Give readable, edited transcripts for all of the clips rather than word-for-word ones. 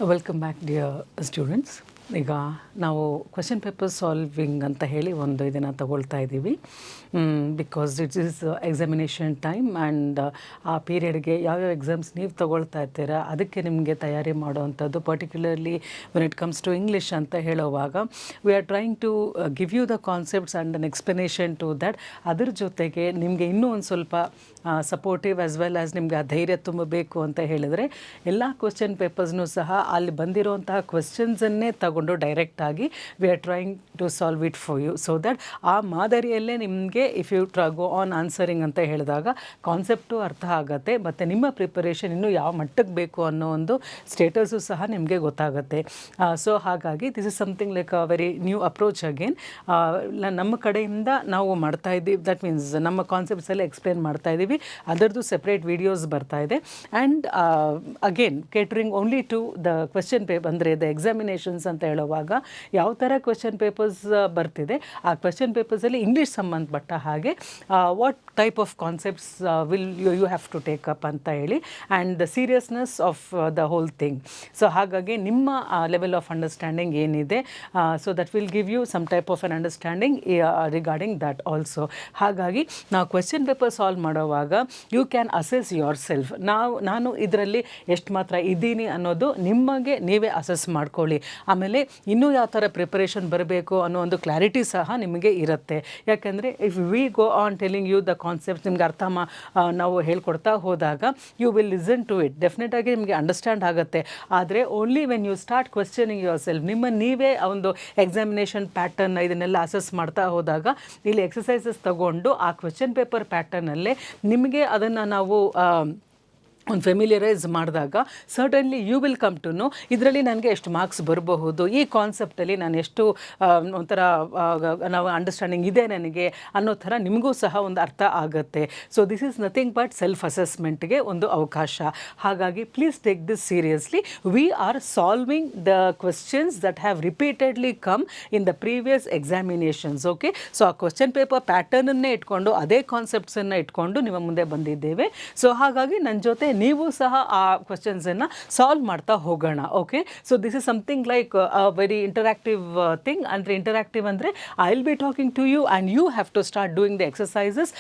Welcome back dear students. ಈಗ ನಾವು question paper solving ಅಂತ ಹೇಳಿ ಒಂದು ಇದನ್ನು ತಗೊಳ್ತಾ ಇದ್ದೀವಿ. Because it's is examination time and ಆ ಪೀರಿಯಡ್ಗೆ ಯಾವ್ಯಾವ ಎಕ್ಸಾಮ್ಸ್ ನೀವು ತಗೊಳ್ತಾ ಇರ್ತೀರಾ ಅದಕ್ಕೆ ನಿಮಗೆ ತಯಾರಿ ಮಾಡುವಂಥದ್ದು, particularly when it comes to English ಅಂತ ಹೇಳುವಾಗ we are trying to give you the concepts and an explanation to that. ಅದ್ರ ಜೊತೆಗೆ ನಿಮಗೆ ಇನ್ನೂ ಒಂದು ಸ್ವಲ್ಪ ಸಪೋರ್ಟಿವ್ ಆ್ಯಸ್ ವೆಲ್ ಆ್ಯಸ್ ನಿಮಗೆ ಆ ಧೈರ್ಯ ತುಂಬಬೇಕು ಅಂತ ಹೇಳಿದರೆ ಎಲ್ಲ ಕ್ವೆಶ್ಚನ್ ಪೇಪರ್ಸ್ನೂ ಸಹ ಅಲ್ಲಿ ಬಂದಿರುವಂತಹ ಕ್ವೆಶ್ಚನ್ಸನ್ನೇ ತಗೊಂಡು ಡೈರೆಕ್ಟಾಗಿ we are trying to solve it for you, so that ಆ ಮಾದರಿಯಲ್ಲೇ ನಿಮಗೆ if you go on answering ಅಂತ ಹೇಳಿದಾಗ ಕಾನ್ಸೆಪ್ಟು ಅರ್ಥ ಆಗುತ್ತೆ ಮತ್ತು ನಿಮ್ಮ ಪ್ರಿಪರೇಷನ್ ಇನ್ನೂ ಯಾವ ಮಟ್ಟಕ್ಕೆ ಬೇಕು ಅನ್ನೋ ಒಂದು ಸ್ಟೇಟಸು ಸಹ ನಿಮಗೆ ಗೊತ್ತಾಗುತ್ತೆ. ಸೊ ಹಾಗಾಗಿ this is something like a very new approach again. ನಮ್ಮ ಕಡೆಯಿಂದ ನಾವು ಮಾಡ್ತಾ ಇದ್ದೀವಿ, ದಟ್ ಮೀನ್ಸ್ ನಮ್ಮ ಕಾನ್ಸೆಪ್ಟ್ಸ್ ಎಲ್ಲ ಎಕ್ಸ್ಪ್ಲೇನ್ ಮಾಡ್ತಾ ಇದ್ದೀವಿ. ಅದರದ್ದು ಸೆಪ್ರೇಟ್ ವಿಡಿಯೋಸ್ ಬರ್ತಾ ಇದೆ and again catering only to the question paper, ಅಂದರೆ ದ ಎಕ್ಸಾಮಿನೇಷನ್ಸ್ ಅಂತ ಹೇಳುವಾಗ ಯಾವ ಥರ ಕ್ವೆಶ್ಚನ್ ಪೇಪರ್ಸ್ ಬರ್ತಿದೆ ಆ ಕ್ವೆಶ್ಚನ್ ಪೇಪರ್ಸಲ್ಲಿ ಇಂಗ್ಲೀಷ್ ಸಂಬಂಧಪಟ್ಟ ಹಾಗೆ what type of concepts will you have to take up ಅಂತ ಹೇಳಿ and the seriousness of the whole thing. So ಹಾಗಾಗಿ ನಿಮ್ಮ ಲೆವೆಲ್ ಆಫ್ ಅಂಡರ್ಸ್ಟ್ಯಾಂಡಿಂಗ್ ಏನಿದೆ, so that will give you some type of an understanding regarding that also. ಹಾಗಾಗಿ ನಾವು question paper solve ಮಾಡುವಾಗ you can assess yourself. ನಾನು ಇದರಲ್ಲಿ ಎಷ್ಟು ಮಾತ್ರ ಇದ್ದೀನಿ ಅನ್ನೋದು ನಿಮಗೆ ನೀವೇ ಅಸೆಸ್ ಮಾಡ್ಕೊಳ್ಳಿ. ಆಮೇಲೆ ಇನ್ನೂ ಯಾವ ಥರ ಪ್ರಿಪರೇಷನ್ ಬರಬೇಕು ಅನ್ನೋ ಒಂದು ಕ್ಲಾರಿಟಿ ಸಹ ನಿಮಗೆ ಇರುತ್ತೆ. ಯಾಕೆಂದರೆ if we go on telling you the concepts, ನಿಮ್ಗೆ ನಾವು ಹೇಳ್ಕೊಡ್ತಾ ಹೋದಾಗ you will listen to it, ಡೆಫಿನೆಟಾಗಿ ನಿಮಗೆ ಅಂಡರ್ಸ್ಟ್ಯಾಂಡ್ ಆಗುತ್ತೆ. ಆದರೆ only when you start questioning yourself, ನೀವೇ ಒಂದು ಎಕ್ಸಾಮಿನೇಷನ್ ಪ್ಯಾಟರ್ನ್ ಇದನ್ನೆಲ್ಲ ಅಸೆಸ್ ಮಾಡ್ತಾ ಹೋದಾಗ ಇಲ್ಲಿ ಎಕ್ಸಸೈಸಸ್ ತಗೊಂಡು ಆ ಕ್ವೆಶ್ಚನ್ ಪೇಪರ್ ಪ್ಯಾಟರ್ನಲ್ಲೇ ನಿಮಗೆ ಅದನ್ನು ನಾವು ಒಂದು ಫೆಮಿಲಿಯರೈಸ್ ಮಾಡಿದಾಗ certainly you will come to know ಇದರಲ್ಲಿ ನನಗೆ ಎಷ್ಟು ಮಾರ್ಕ್ಸ್ ಬರಬಹುದು, ಈ ಕಾನ್ಸೆಪ್ಟಲ್ಲಿ ನಾನು ಎಷ್ಟು ಒಂಥರ ನಾವು ಅಂಡರ್ಸ್ಟ್ಯಾಂಡಿಂಗ್ ಇದೆ ನನಗೆ ಅನ್ನೋ ಥರ ನಿಮಗೂ ಸಹ ಒಂದು ಅರ್ಥ ಆಗುತ್ತೆ. So this is nothing but self ಅಸೆಸ್ಮೆಂಟ್ಗೆ ಒಂದು ಅವಕಾಶ. ಹಾಗಾಗಿ please take this seriously. We are solving the questions that have repeatedly come in the previous examinations. Okay, so ಆ ಕ್ವೆಶ್ಚನ್ ಪೇಪರ್ ಪ್ಯಾಟರ್ನನ್ನೇ ಇಟ್ಕೊಂಡು ಅದೇ ಕಾನ್ಸೆಪ್ಟ್ಸನ್ನು ಇಟ್ಕೊಂಡು ನಿಮ್ಮ ಮುಂದೆ ಬಂದಿದ್ದೇವೆ. ಸೊ ಹಾಗಾಗಿ ನನ್ನ ಜೊತೆ ನೀವು ಸಹ ಆ ಕ್ವೆಶ್ಚನ್ಸನ್ನು ಸಾಲ್ವ್ ಮಾಡ್ತಾ ಹೋಗೋಣ. Okay, so this is something like a very interactive thing. ಅಂದರೆ ಇಂಟರಾಕ್ಟಿವ್ ಅಂದರೆ I will be talking to you and you have to start doing the exercises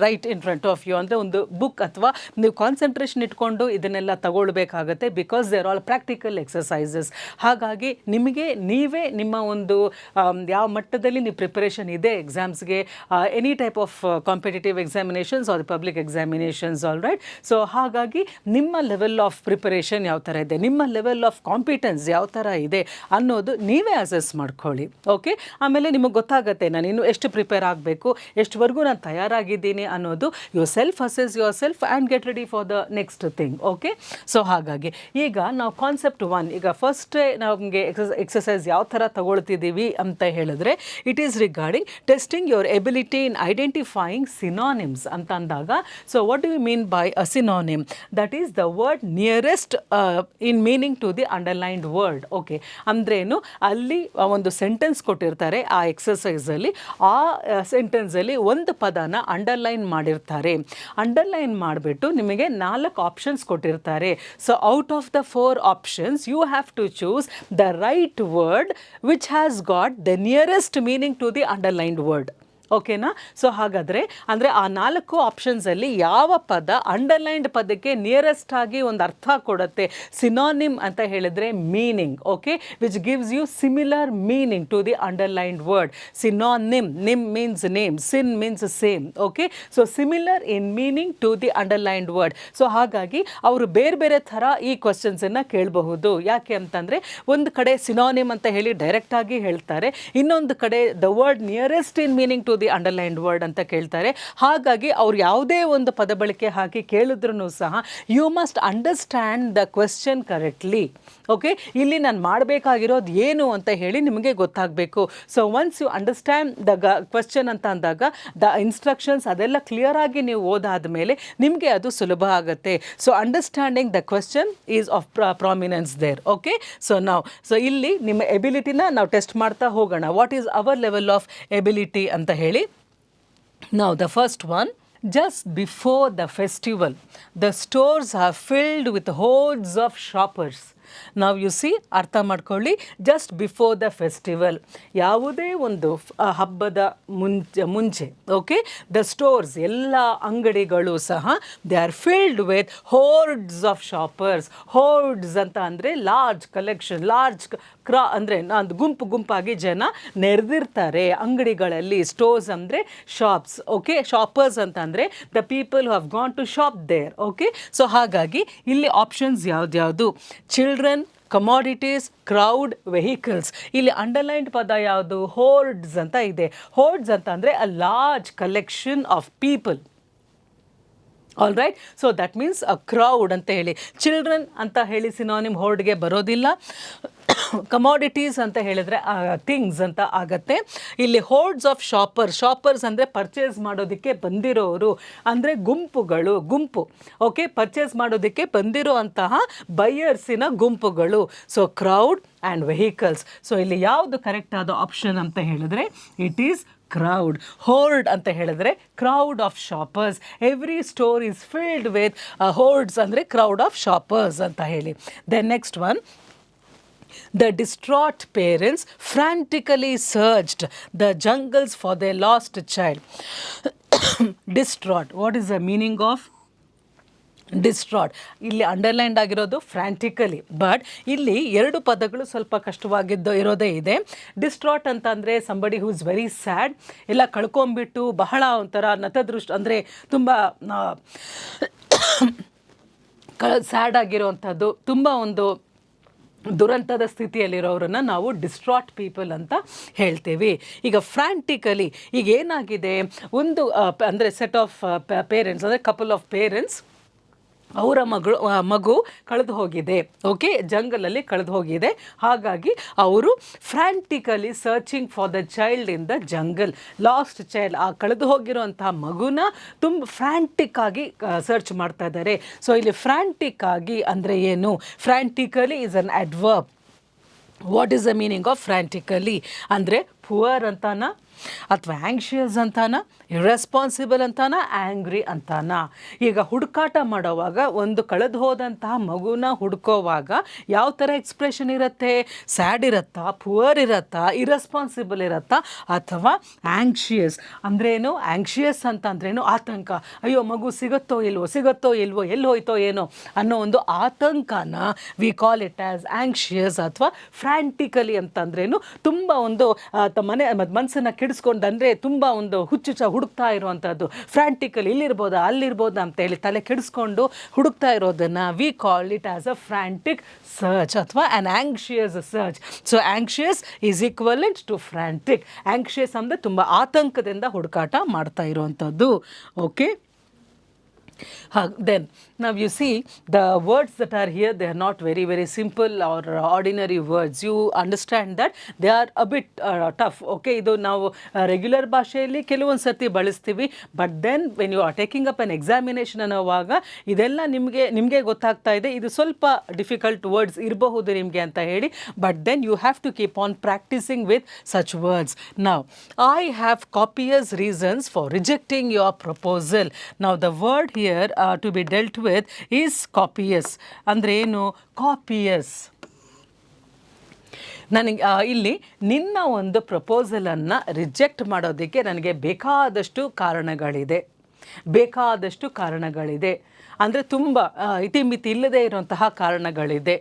right in front of you. ಅಂದರೆ ಒಂದು book ಅಥವಾ ನೀವು concentration ಇಟ್ಕೊಂಡು ಇದನ್ನೆಲ್ಲ ತಗೊಳ್ಬೇಕಾಗತ್ತೆ, because they are all practical exercises. ಹಾಗಾಗಿ ನಿಮಗೆ ನೀವೇ ನಿಮ್ಮ ಒಂದು ಯಾವ ಮಟ್ಟದಲ್ಲಿ ನೀವು ಪ್ರಿಪರೇಷನ್ ಇದೆ ಎಕ್ಸಾಮ್ಸ್ಗೆ, any type of competitive examinations or public examinations, all right. So ಹಾಗಾಗಿ ನಿಮ್ಮ ಲೆವೆಲ್ ಆಫ್ ಪ್ರಿಪರೇಷನ್ ಯಾವ ಥರ ಇದೆ, ನಿಮ್ಮ ಲೆವೆಲ್ ಆಫ್ ಕಾಂಪಿಟೆನ್ಸ್ ಯಾವ ಥರ ಇದೆ ಅನ್ನೋದು ನೀವೇ ಅಸೆಸ್ ಮಾಡ್ಕೊಳ್ಳಿ. ಓಕೆ, ಆಮೇಲೆ ನಿಮಗೆ ಗೊತ್ತಾಗುತ್ತೆ ನಾನು ಇನ್ನು ಎಷ್ಟು ಪ್ರಿಪೇರ್ ಆಗಬೇಕು, ಎಷ್ಟುವರೆಗೂ ನಾನು ತಯಾರಾಗಿದ್ದೀನಿ ಅನ್ನೋದು. You self assess yourself and get ready for the next thing. Okay, so ಹಾಗಾಗಿ ಈಗ ನಾವು ಕಾನ್ಸೆಪ್ಟ್ 1, ಈಗ ಫಸ್ಟೇ ನಮಗೆ ಎಕ್ಸಸೈಸ್ ಯಾವ ಥರ ತಗೊಳ್ತಿದ್ದೀವಿ ಅಂತ ಹೇಳಿದ್ರೆ it is regarding testing your ability in identifying synonyms ಅಂತ ಅಂದಾಗ. So what do you mean by a synonym? That is the word nearest in meaning to the underlined word. Okay, ಅಂದ್ರೇನು, ಅಲ್ಲಿ ಒಂದು ಸೆಂಟೆನ್ಸ್ ಕೊಟ್ಟಿರ್ತಾರೆ ಆ ಎಕ್ಸಸೈಸಲ್ಲಿ, ಆ ಸೆಂಟೆನ್ಸಲ್ಲಿ ಒಂದು ಪದನ ಅಂಡರ್ಲೈನ್ ಮಾಡಿರ್ತಾರೆ. ಅಂಡರ್ಲೈನ್ ಮಾಡಿಬಿಟ್ಟು ನಿಮಗೆ 4 ಆಪ್ಷನ್ಸ್ ಕೊಟ್ಟಿರ್ತಾರೆ. So out of the 4 options you have to choose the right word which has got the nearest meaning to the underlined word. ಓಕೆನಾ? ಸೊ ಹಾಗಾದರೆ ಅಂದರೆ ಆ 4 ಆಪ್ಷನ್ಸಲ್ಲಿ ಯಾವ ಪದ ಅಂಡರ್ಲೈನ್ಡ್ ಪದಕ್ಕೆ ನಿಯರೆಸ್ಟ್ ಆಗಿ ಒಂದು ಅರ್ಥ ಕೊಡುತ್ತೆ. ಸಿನಾನಿಮ್ ಅಂತ ಹೇಳಿದರೆ meaning, okay, which gives you similar meaning to the underlined word. Synonym, nym means name, syn means same. Okay, so similar in meaning to the underlined word. So ಹಾಗಾಗಿ ಅವರು ಬೇರೆ ಬೇರೆ ಥರ ಈ ಕ್ವಶನ್ಸನ್ನು ಕೇಳಬಹುದು. ಯಾಕೆ ಅಂತಂದರೆ ಒಂದು ಕಡೆ ಸಿನಾನಿಮ್ ಅಂತ ಹೇಳಿ ಡೈರೆಕ್ಟಾಗಿ ಹೇಳ್ತಾರೆ, ಇನ್ನೊಂದು ಕಡೆ the word nearest in meaning to the underlined word ಅಂತ ಕೇಳ್ತಾರೆ. ಹಾಗಾಗಿ ಅವ್ರು ಯಾವುದೇ ಒಂದು ಪದ ಬಳಕೆ ಹಾಕಿ ಕೇಳಿದ್ರೂ ಸಹ you must understand the question correctly. Okay, ಇಲ್ಲಿ ನಾನು ಮಾಡಬೇಕಾಗಿರೋದು ಏನು ಅಂತ ಹೇಳಿ ನಿಮಗೆ ಗೊತ್ತಾಗಬೇಕು. So once you understand the question ಅಂತ ಅಂದಾಗ ದ ಇನ್ಸ್ಟ್ರಕ್ಷನ್ಸ್ ಅದೆಲ್ಲ ಕ್ಲಿಯರ್ ಆಗಿ ನೀವು ಓದಾದ ಮೇಲೆ ನಿಮಗೆ ಅದು ಸುಲಭ ಆಗುತ್ತೆ. So understanding the question is of prominence there. Okay, so ಇಲ್ಲಿ ನಿಮ್ಮ ಎಬಿಲಿಟಿನ ನಾವು ಟೆಸ್ಟ್ ಮಾಡ್ತಾ ಹೋಗೋಣ. What is our level of ability ಅಂತ ಹೇಳಿ. Now the first one, just before the festival, the stores are filled with hordes of shoppers. ನಾವು U C ಅರ್ಥ ಮಾಡ್ಕೊಳ್ಳಿ, ಜಸ್ಟ್ ಬಿಫೋರ್ ದ ಫೆಸ್ಟಿವಲ್, ಯಾವುದೇ ಒಂದು ಹಬ್ಬದ ಮುಂಚೆ ಓಕೆ, ದ ಸ್ಟೋರ್ಸ್ ಎಲ್ಲ ಅಂಗಡಿಗಳು ಸಹ they are filled with hordes of shoppers. Hordes ಅಂತ ಅಂದರೆ ಲಾರ್ಜ್ ಕಲೆಕ್ಷನ್, ಲಾರ್ಜ್ ಅಂದರೆ ಗುಂಪಾಗಿ ಜನ ನೆರೆದಿರ್ತಾರೆ ಅಂಗಡಿಗಳಲ್ಲಿ. ಸ್ಟೋರ್ಸ್ ಅಂದರೆ ಶಾಪ್ಸ್, ಓಕೆ. ಶಾಪರ್ಸ್ ಅಂತ ಅಂದರೆ the people who have gone to shop there, okay. So ಹಾಗಾಗಿ ಇಲ್ಲಿ ಆಪ್ಷನ್ಸ್ ಯಾವ್ದ್ಯಾವುದು? Children, commodities, crowd, vehicles. ಇಲ್ಲಿ ಅಂಡರ್ಲೈನ್ಡ್ ಪದ ಯಾವುದು? ಹೋರ್ಡ್ಸ್ ಅಂತ ಇದೆ. ಹೋರ್ಡ್ಸ್ ಅಂತ ಅಂದರೆ a large collection of people. All right, so that means a crowd ಅಂತ ಹೇಳಿ. ಚಿಲ್ಡ್ರನ್ ಅಂತ ಹೇಳಿ ಸಿನೋನಿಮ್ ಹೋರ್ಡ್ಗೆ ಬರೋದಿಲ್ಲ. ಕಮಾಡಿಟೀಸ್ ಅಂತ ಹೇಳಿದರೆ ಥಿಂಗ್ಸ್ ಅಂತ ಆಗತ್ತೆ. ಇಲ್ಲಿ ಹೋರ್ಡ್ಸ್ ಆಫ್ ಶಾಪರ್ಸ್ ಅಂದರೆ ಪರ್ಚೇಸ್ ಮಾಡೋದಕ್ಕೆ ಬಂದಿರೋರು, ಅಂದರೆ ಗುಂಪು, ಓಕೆ. ಪರ್ಚೇಸ್ ಮಾಡೋದಕ್ಕೆ ಬಂದಿರೋ ಅಂತಹ ಬೈಯರ್ಸಿನ ಗುಂಪುಗಳು. So crowd and vehicles. So ಇಲ್ಲಿ ಯಾವುದು ಕರೆಕ್ಟ್ ಆದ ಆಪ್ಷನ್ ಅಂತ ಹೇಳಿದ್ರೆ ಇಟ್ ಈಸ್ ಕ್ರೌಡ್. ಹೋರ್ಡ್ ಅಂತ ಹೇಳಿದ್ರೆ crowd of shoppers. Every store is filled with hordes ಅಂದರೆ ಕ್ರೌಡ್ ಆಫ್ ಶಾಪರ್ಸ್ ಅಂತ ಹೇಳಿ. Then next one, the distraught parents frantically searched the jungles for their lost child. Distraught, what is the meaning of ಡಿಸ್ಟ್ರಾಟ್? ಇಲ್ಲಿ underlined ಆಗಿರೋದು ಫ್ರ್ಯಾಂಟಿಕಲಿ, but ಇಲ್ಲಿ ಎರಡು ಪದಗಳು ಸ್ವಲ್ಪ ಕಷ್ಟವಾಗಿದ್ದು ಇರೋದೇ ಇದೆ. ಡಿಸ್ಟ್ರಾಟ್ ಅಂತ ಅಂದರೆ somebody who is very sad, ಎಲ್ಲ ಕಳ್ಕೊಂಬಿಟ್ಟು ಬಹಳ ಒಂಥರ ನತದೃಷ್ಟ, ಅಂದರೆ ತುಂಬ ಸ್ಯಾಡ್ ಆಗಿರೋವಂಥದ್ದು, ತುಂಬ ಒಂದು ದುರಂತದ ಸ್ಥಿತಿಯಲ್ಲಿರೋರನ್ನು ನಾವು ಡಿಸ್ಟ್ರಾಟ್ ಪೀಪಲ್ ಅಂತ ಹೇಳ್ತೀವಿ. ಈಗ ಫ್ರ್ಯಾಂಟಿಕಲಿ, ಈಗ ಏನಾಗಿದೆ, ಒಂದು ಅಂದರೆ ಸೆಟ್ ಆಫ್ ಪೇರೆಂಟ್ಸ್, ಅಂದರೆ ಕಪಲ್ ಆಫ್ ಪೇರೆಂಟ್ಸ್, ಅವರ ಮಗು ಕಳೆದು ಹೋಗಿದೆ, ಓಕೆ, ಜಂಗಲಲ್ಲಿ ಕಳೆದು ಹೋಗಿದೆ. ಹಾಗಾಗಿ ಅವರು frantically searching for the child in the jungle. Lost child, ಆ ಕಳೆದು ಹೋಗಿರುವಂತಹ ಮಗುನ ತುಂಬ ಫ್ರ್ಯಾಂಟಿಕ್ ಆಗಿ ಸರ್ಚ್ ಮಾಡ್ತಾ ಇದ್ದಾರೆ. ಸೊ ಇಲ್ಲಿ ಫ್ರ್ಯಾಂಟಿಕ್ ಆಗಿ ಅಂದರೆ ಏನು? Frantically is an adverb. What is the meaning of frantically? ಅಂದರೆ ಪುವರ್ ಅಂತಾನ, ಅಥವಾ ಆ್ಯಂಕ್ಷಿಯಸ್ ಅಂತಾನ, ಇರ್ರೆಸ್ಪಾನ್ಸಿಬಲ್ ಅಂತಾನ, ಆ್ಯಂಗ್ರಿ ಅಂತಾನ? ಈಗ ಹುಡುಕಾಟ ಮಾಡೋವಾಗ, ಒಂದು ಕಳೆದು ಹೋದಂತಹ ಮಗುನ ಹುಡ್ಕೋವಾಗ ಯಾವ ಥರ ಎಕ್ಸ್ಪ್ರೆಷನ್ ಇರುತ್ತೆ? ಸ್ಯಾಡ್ ಇರುತ್ತಾ, ಪುವರ್ ಇರುತ್ತಾ, ಇರ್ರೆಸ್ಪಾನ್ಸಿಬಲ್ ಇರುತ್ತಾ, ಅಥವಾ ಆ್ಯಂಕ್ಷಿಯಸ್? ಅಂದ್ರೇನು? ಆ್ಯಂಕ್ಷಿಯಸ್ ಅಂತ ಅಂದ್ರೇನು? ಆತಂಕ. ಅಯ್ಯೋ ಮಗು ಸಿಗುತ್ತೋ ಇಲ್ವೋ, ಎಲ್ಲಿ ಹೋಯ್ತೋ ಏನೋ ಅನ್ನೋ ಒಂದು ಆತಂಕನ we call it as anxious. ಅಥವಾ ಫ್ರ್ಯಾಂಟಿಕಲಿ ಅಂತಂದ್ರೇನು ತುಂಬ ಒಂದು ಮನಸ್ಸನ್ನು ಕೆಡಿಸ್ಕೊಂಡು, ಅಂದರೆ ತುಂಬ ಒಂದು ಹುಚ್ಚುಚ್ಚ ಹುಡುಕ್ತಾ ಇರುವಂಥದ್ದು. ಫ್ರ್ಯಾಂಟಿಕಲಿ ಇಲ್ಲಿರ್ಬೋದಾ ಅಲ್ಲಿರ್ಬೋದಾ ಅಂತೇಳಿ ತಲೆ ಕೆಡಿಸ್ಕೊಂಡು ಹುಡುಕ್ತಾ ಇರೋದನ್ನು we call it as a frantic search or an anxious search. So anxious is equivalent to frantic. Anxious ಅಂದರೆ ತುಂಬ ಆತಂಕದಿಂದ ಹುಡುಕಾಟ ಮಾಡ್ತಾ ಇರುವಂಥದ್ದು, okay. Then now you see the words that are here, they are not very very simple or ordinary words. You understand that they are a bit tough, okay. ಇದು ನಾವು regular ಭಾಷೆಯಲ್ಲಿ ಕೆಲವೊಂದು ಸರ್ತಿ ಬಳಸ್ತೀವಿ, but then when you are taking up an examination ಅನ್ನೋವಾಗ ಇದೆಲ್ಲ ನಿಮಗೆ ಗೊತ್ತಾಗ್ತಾ ಇದೆ, ಇದು ಸ್ವಲ್ಪ ಡಿಫಿಕಲ್ಟ್ ವರ್ಡ್ಸ್ ಇರಬಹುದು ನಿಮಗೆ ಅಂತ ಹೇಳಿ. But then you have to keep on practising with such words. Now I have copious reasons for rejecting your proposal. Now the word here to be dealt with is copious. ಅಂದರೆ ಏನು? ಕಾಪಿಯಸ್. ನನಗೆ ಇಲ್ಲಿ ನಿನ್ನ ಒಂದು ಪ್ರಪೋಸಲನ್ನು ರಿಜೆಕ್ಟ್ ಮಾಡೋದಕ್ಕೆ ನನಗೆ ಬೇಕಾದಷ್ಟು ಕಾರಣಗಳಿದೆ. ಅಂದರೆ ತುಂಬ ಇತಿಮಿತಿ ಇಲ್ಲದೆ ಇರುವಂತಹ ಕಾರಣಗಳಿದೆ.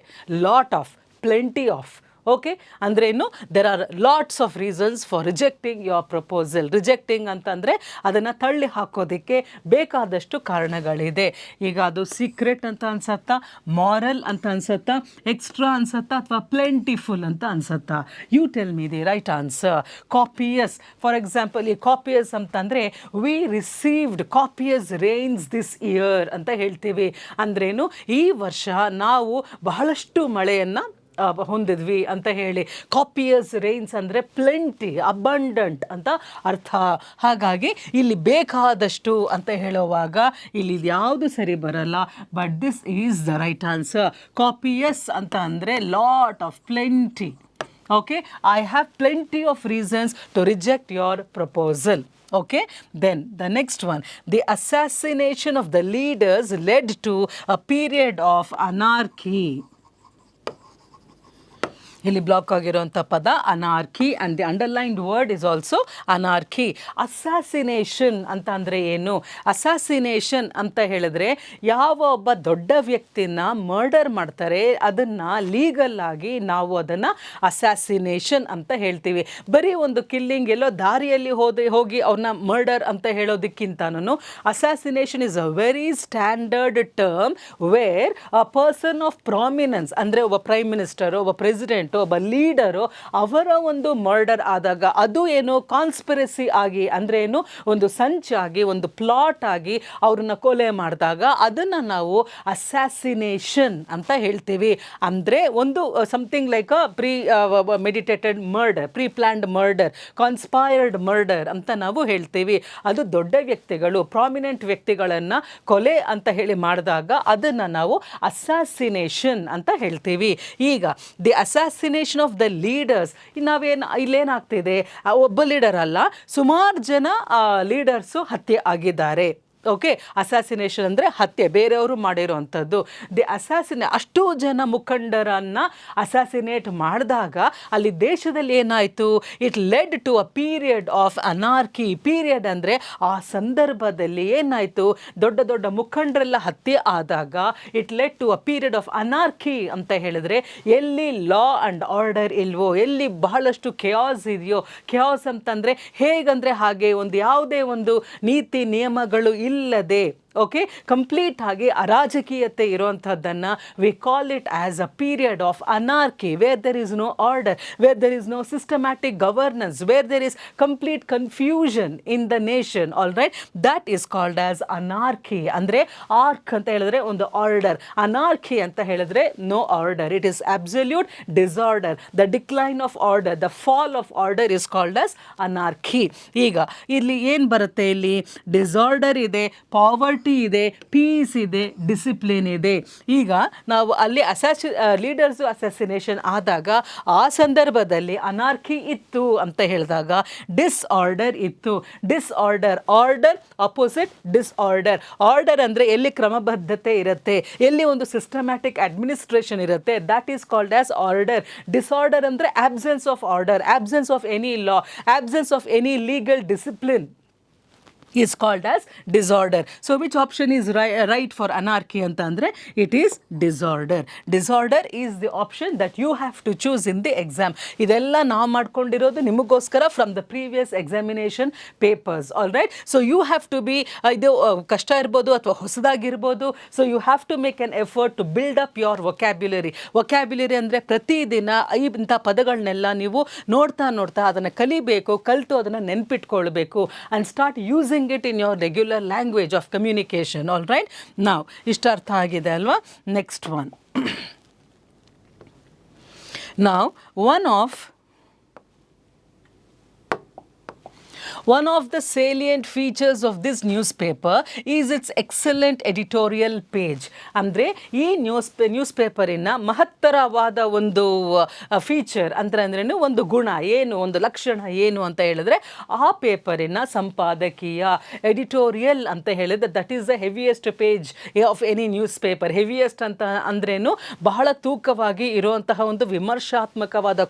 Lot of, plenty of, okay. ಅಂದ್ರೇನು? There are lots of reasons for rejecting your proposal. Rejecting ಅಂತಂದರೆ ಅದನ್ನು ತಳ್ಳಿ ಹಾಕೋದಕ್ಕೆ ಬೇಕಾದಷ್ಟು ಕಾರಣಗಳಿದೆ. ಈಗ ಅದು ಸೀಕ್ರೆಟ್ ಅಂತ ಅನ್ಸತ್ತಾ, ಮಾರಲ್ ಅಂತ ಅನ್ಸತ್ತಾ, ಎಕ್ಸ್ಟ್ರಾ ಅನ್ಸತ್ತಾ, ಅಥವಾ ಪ್ಲೆಂಟಿಫುಲ್ ಅಂತ ಅನ್ಸತ್ತಾ? You tell me the right answer. Copious, for example, ಈ ಕಾಪಿಯಸ್ ಅಂತಂದರೆ we received copious rains this year ಅಂತ ಹೇಳ್ತೀವಿ. ಅಂದ್ರೇನು? ಈ ವರ್ಷ ನಾವು ಬಹಳಷ್ಟು ಮಳೆಯನ್ನು ಹೊಂದಿದ್ವಿ ಅಂತ ಹೇಳಿ. ಕಾಪಿಯಸ್ ರೈನ್ಸ್ ಅಂದರೆ ಪ್ಲೆಂಟಿ, ಅಬಂಡೆಂಟ್ ಅಂತ ಅರ್ಥ. ಹಾಗಾಗಿ ಇಲ್ಲಿ ಬೇಕಾದಷ್ಟು ಅಂತ ಹೇಳುವಾಗ ಇಲ್ಲಿ ಯಾವುದು ಸರಿ ಬರಲ್ಲ, but this is the right answer. Copious ಅಂತ ಅಂದರೆ lot of, plenty, okay. I have plenty of reasons to reject your proposal. Okay, then the next one, the assassination of the leaders led to a period of anarchy. ಇಲ್ಲಿ block ಆಗಿರುವಂಥ ಪದ anarchy and the underlined word is also anarchy. Assassination ಅಂತ ಅಂದರೆ ಏನು? Assassination ಅಂತ ಹೇಳಿದ್ರೆ ಯಾವ ಒಬ್ಬ ದೊಡ್ಡ ವ್ಯಕ್ತಿನ ಮರ್ಡರ್ ಮಾಡ್ತಾರೆ ಅದನ್ನು ಲೀಗಲ್ ಆಗಿ ನಾವು ಅದನ್ನು ಅಸಾಸಿನೇಷನ್ ಅಂತ ಹೇಳ್ತೀವಿ. ಬರೀ ಒಂದು ಕಿಲ್ಲಿಂಗ್ ಎಲ್ಲೋ ದಾರಿಯಲ್ಲಿ ಹೋಗಿ ಅವ್ರನ್ನ ಮರ್ಡರ್ ಅಂತ ಹೇಳೋದಕ್ಕಿಂತನೂ assassination is a very standard term where a person of prominence ಅಂದರೆ ಒಬ್ಬ ಪ್ರೈಮ್ ಮಿನಿಸ್ಟರು, ಒಬ್ಬ ಪ್ರೆಸಿಡೆಂಟ್, ಒಬ್ಬ ಲೀಡರು ಅವರ ಒಂದು ಮರ್ಡರ್ ಆದಾಗ ಅದು ಏನು ಕಾನ್ಸ್ಪಿರಸಿ ಆಗಿ ಅಂದರೆ ಏನು ಒಂದು ಸಂಚಾಗಿ ಒಂದು ಪ್ಲಾಟ್ ಆಗಿ ಅವ್ರನ್ನ ಕೊಲೆ ಮಾಡಿದಾಗ ಅದನ್ನು ನಾವು ಅಸಾಸಿನೇಷನ್ ಅಂತ ಹೇಳ್ತೀವಿ. ಅಂದರೆ ಒಂದು something like a premeditated murder, preplanned murder, conspired murder ಅಂತ ನಾವು ಹೇಳ್ತೀವಿ. ಅದು ದೊಡ್ಡ ವ್ಯಕ್ತಿಗಳು, ಪ್ರಾಮಿನೆಂಟ್ ವ್ಯಕ್ತಿಗಳನ್ನು ಕೊಲೆ ಅಂತ ಹೇಳಿ ಮಾಡಿದಾಗ ಅದನ್ನು ನಾವು ಅಸಾಸಿನೇಷನ್ ಅಂತ ಹೇಳ್ತೀವಿ. ಈಗ the assassination of the leaders, ಇಲ್ಲೇನಾಗ್ತಿದೆ, ಒಬ್ಬ ಲೀಡರ್ ಅಲ್ಲ ಸುಮಾರು ಜನ ಲೀಡರ್ಸು ಹತ್ಯೆ ಆಗಿದ್ದಾರೆ. ಓಕೆ, ಅಸಾಸಿನೇಷನ್ ಅಂದರೆ ಹತ್ಯೆ, ಬೇರೆಯವರು ಮಾಡಿರೋವಂಥದ್ದು. ಅಷ್ಟೂ ಜನ ಮುಖಂಡರನ್ನು ಅಸಾಸಿನೇಟ್ ಮಾಡಿದಾಗ ಅಲ್ಲಿ ದೇಶದಲ್ಲಿ ಏನಾಯಿತು? It led to a period of anarchy. Period ಅಂದರೆ ಆ ಸಂದರ್ಭದಲ್ಲಿ ಏನಾಯಿತು, ದೊಡ್ಡ ದೊಡ್ಡ ಮುಖಂಡರೆಲ್ಲ ಹತ್ಯೆ ಆದಾಗ it led to a period of anarchy ಅಂತ ಹೇಳಿದ್ರೆ ಎಲ್ಲಿ ಲಾ ಆ್ಯಂಡ್ ಆರ್ಡರ್ ಇಲ್ವೋ, ಎಲ್ಲಿ ಬಹಳಷ್ಟು ಕೆಯಾಸ್ ಇದೆಯೋ, ಕೆಯಾಸ್ ಅಂತಂದರೆ ಹೇಗಂದರೆ ಹಾಗೆ ಒಂದು ಯಾವುದೇ ಒಂದು ನೀತಿ ನಿಯಮಗಳು ಇಲ್ಲದೆ, ಓಕೆ, ಕಂಪ್ಲೀಟ್ ಆಗಿ ಅರಾಜಕೀಯತೆ ಇರುವಂಥದ್ದನ್ನು we call it as a period of anarchy, where there is no order, where there is no systematic governance, where there is complete confusion in the nation. All right, that is called as anarchy. ಅಂದರೆ arch ಅಂತ ಹೇಳಿದ್ರೆ ಒಂದು order, anarchy ಅಂತ ಹೇಳಿದ್ರೆ no order, it is absolute disorder. The decline of order, the fall of order is called as anarchy. ಈಗ ಇಲ್ಲಿ ಏನು ಬರುತ್ತೆ? ಇಲ್ಲಿ ಡಿಸಾರ್ಡರ್ ಇದೆ, ಪಾವರ್ಟಿ ಇದೆ, ಪೀಸ್ ಇದೆ, ಡಿಸಿಪ್ಲಿನ್ ಇದೆ. ಈಗ ನಾವು ಅಲ್ಲಿ ಲೀಡರ್ಸು ಅಸಾಸಿನೇಷನ್ ಆದಾಗ ಆ ಸಂದರ್ಭದಲ್ಲಿ ಅನಾರ್ಕಿ ಇತ್ತು ಅಂತ ಹೇಳಿದಾಗ ಡಿಸ್ಆರ್ಡರ್ ಇತ್ತು. Disorder, order opposite disorder. Order ಅಂದರೆ ಎಲ್ಲಿ ಕ್ರಮಬದ್ಧತೆ ಇರುತ್ತೆ, ಎಲ್ಲಿ ಒಂದು ಸಿಸ್ಟಮ್ಯಾಟಿಕ್ ಅಡ್ಮಿನಿಸ್ಟ್ರೇಷನ್ ಇರುತ್ತೆ, that is called as order. Disorder ಅಂದರೆ absence of order, absence of any law, absence of any legal discipline is called as disorder. So which option is right for anarchy anta andre? It is disorder. Disorder is the option that you have to choose in the exam. Idella ನಾವು ಮಾಡ್ಕೊಂಡಿರೋದು ನಿಮಗೋಸ್ಕರ from the previous examination papers. All right, so you have to be ಇದು ಕಷ್ಟ ಇರ್ಬೋದು ಅಥವಾ ಹೊಸದಾಗಿರ್ಬೋದು, so you have to make an effort to build up your vocabulary. vocabulary ಅಂದರೆ ಪ್ರತಿದಿನ ಇಂಥ ಪದಗಳನ್ನೆಲ್ಲ ನೀವು ನೋಡ್ತಾ ಅದನ್ನು ಕಲಿಬೇಕು, ಕಲಿತು ಅದನ್ನು ನೆನ್ಪಿಟ್ಕೊಳ್ಬೇಕು and start using it in your regular language of communication. All right, now ಇಷ್ಟ ಅರ್ಥ ಆಗಿದೆ ಅಲ್ವಾ? Next one. Now one of the salient features of this newspaper is its excellent editorial page. ಅಂದರೆ ಈ ನ್ಯೂಸ್ ಪೇಪರಿನ ಮಹತ್ತರವಾದ ಒಂದು ಫೀಚರ್ ಅಂದ್ರೇನು, ಒಂದು ಗುಣ ಏನು, ಒಂದು ಲಕ್ಷಣ ಏನು ಅಂತ ಹೇಳಿದ್ರೆ ಆ ಪೇಪರಿನ ಸಂಪಾದಕೀಯ, ಎಡಿಟೋರಿಯಲ್ ಅಂತ ಹೇಳಿದ್ರೆ that is the heaviest page of any news paper. Heaviest ಅಂತ ಅಂದ್ರೇನು, ಬಹಳ ತೂಕವಾಗಿ ಇರುವಂತಹ ಒಂದು ವಿಮರ್ಶಾತ್ಮಕವಾದ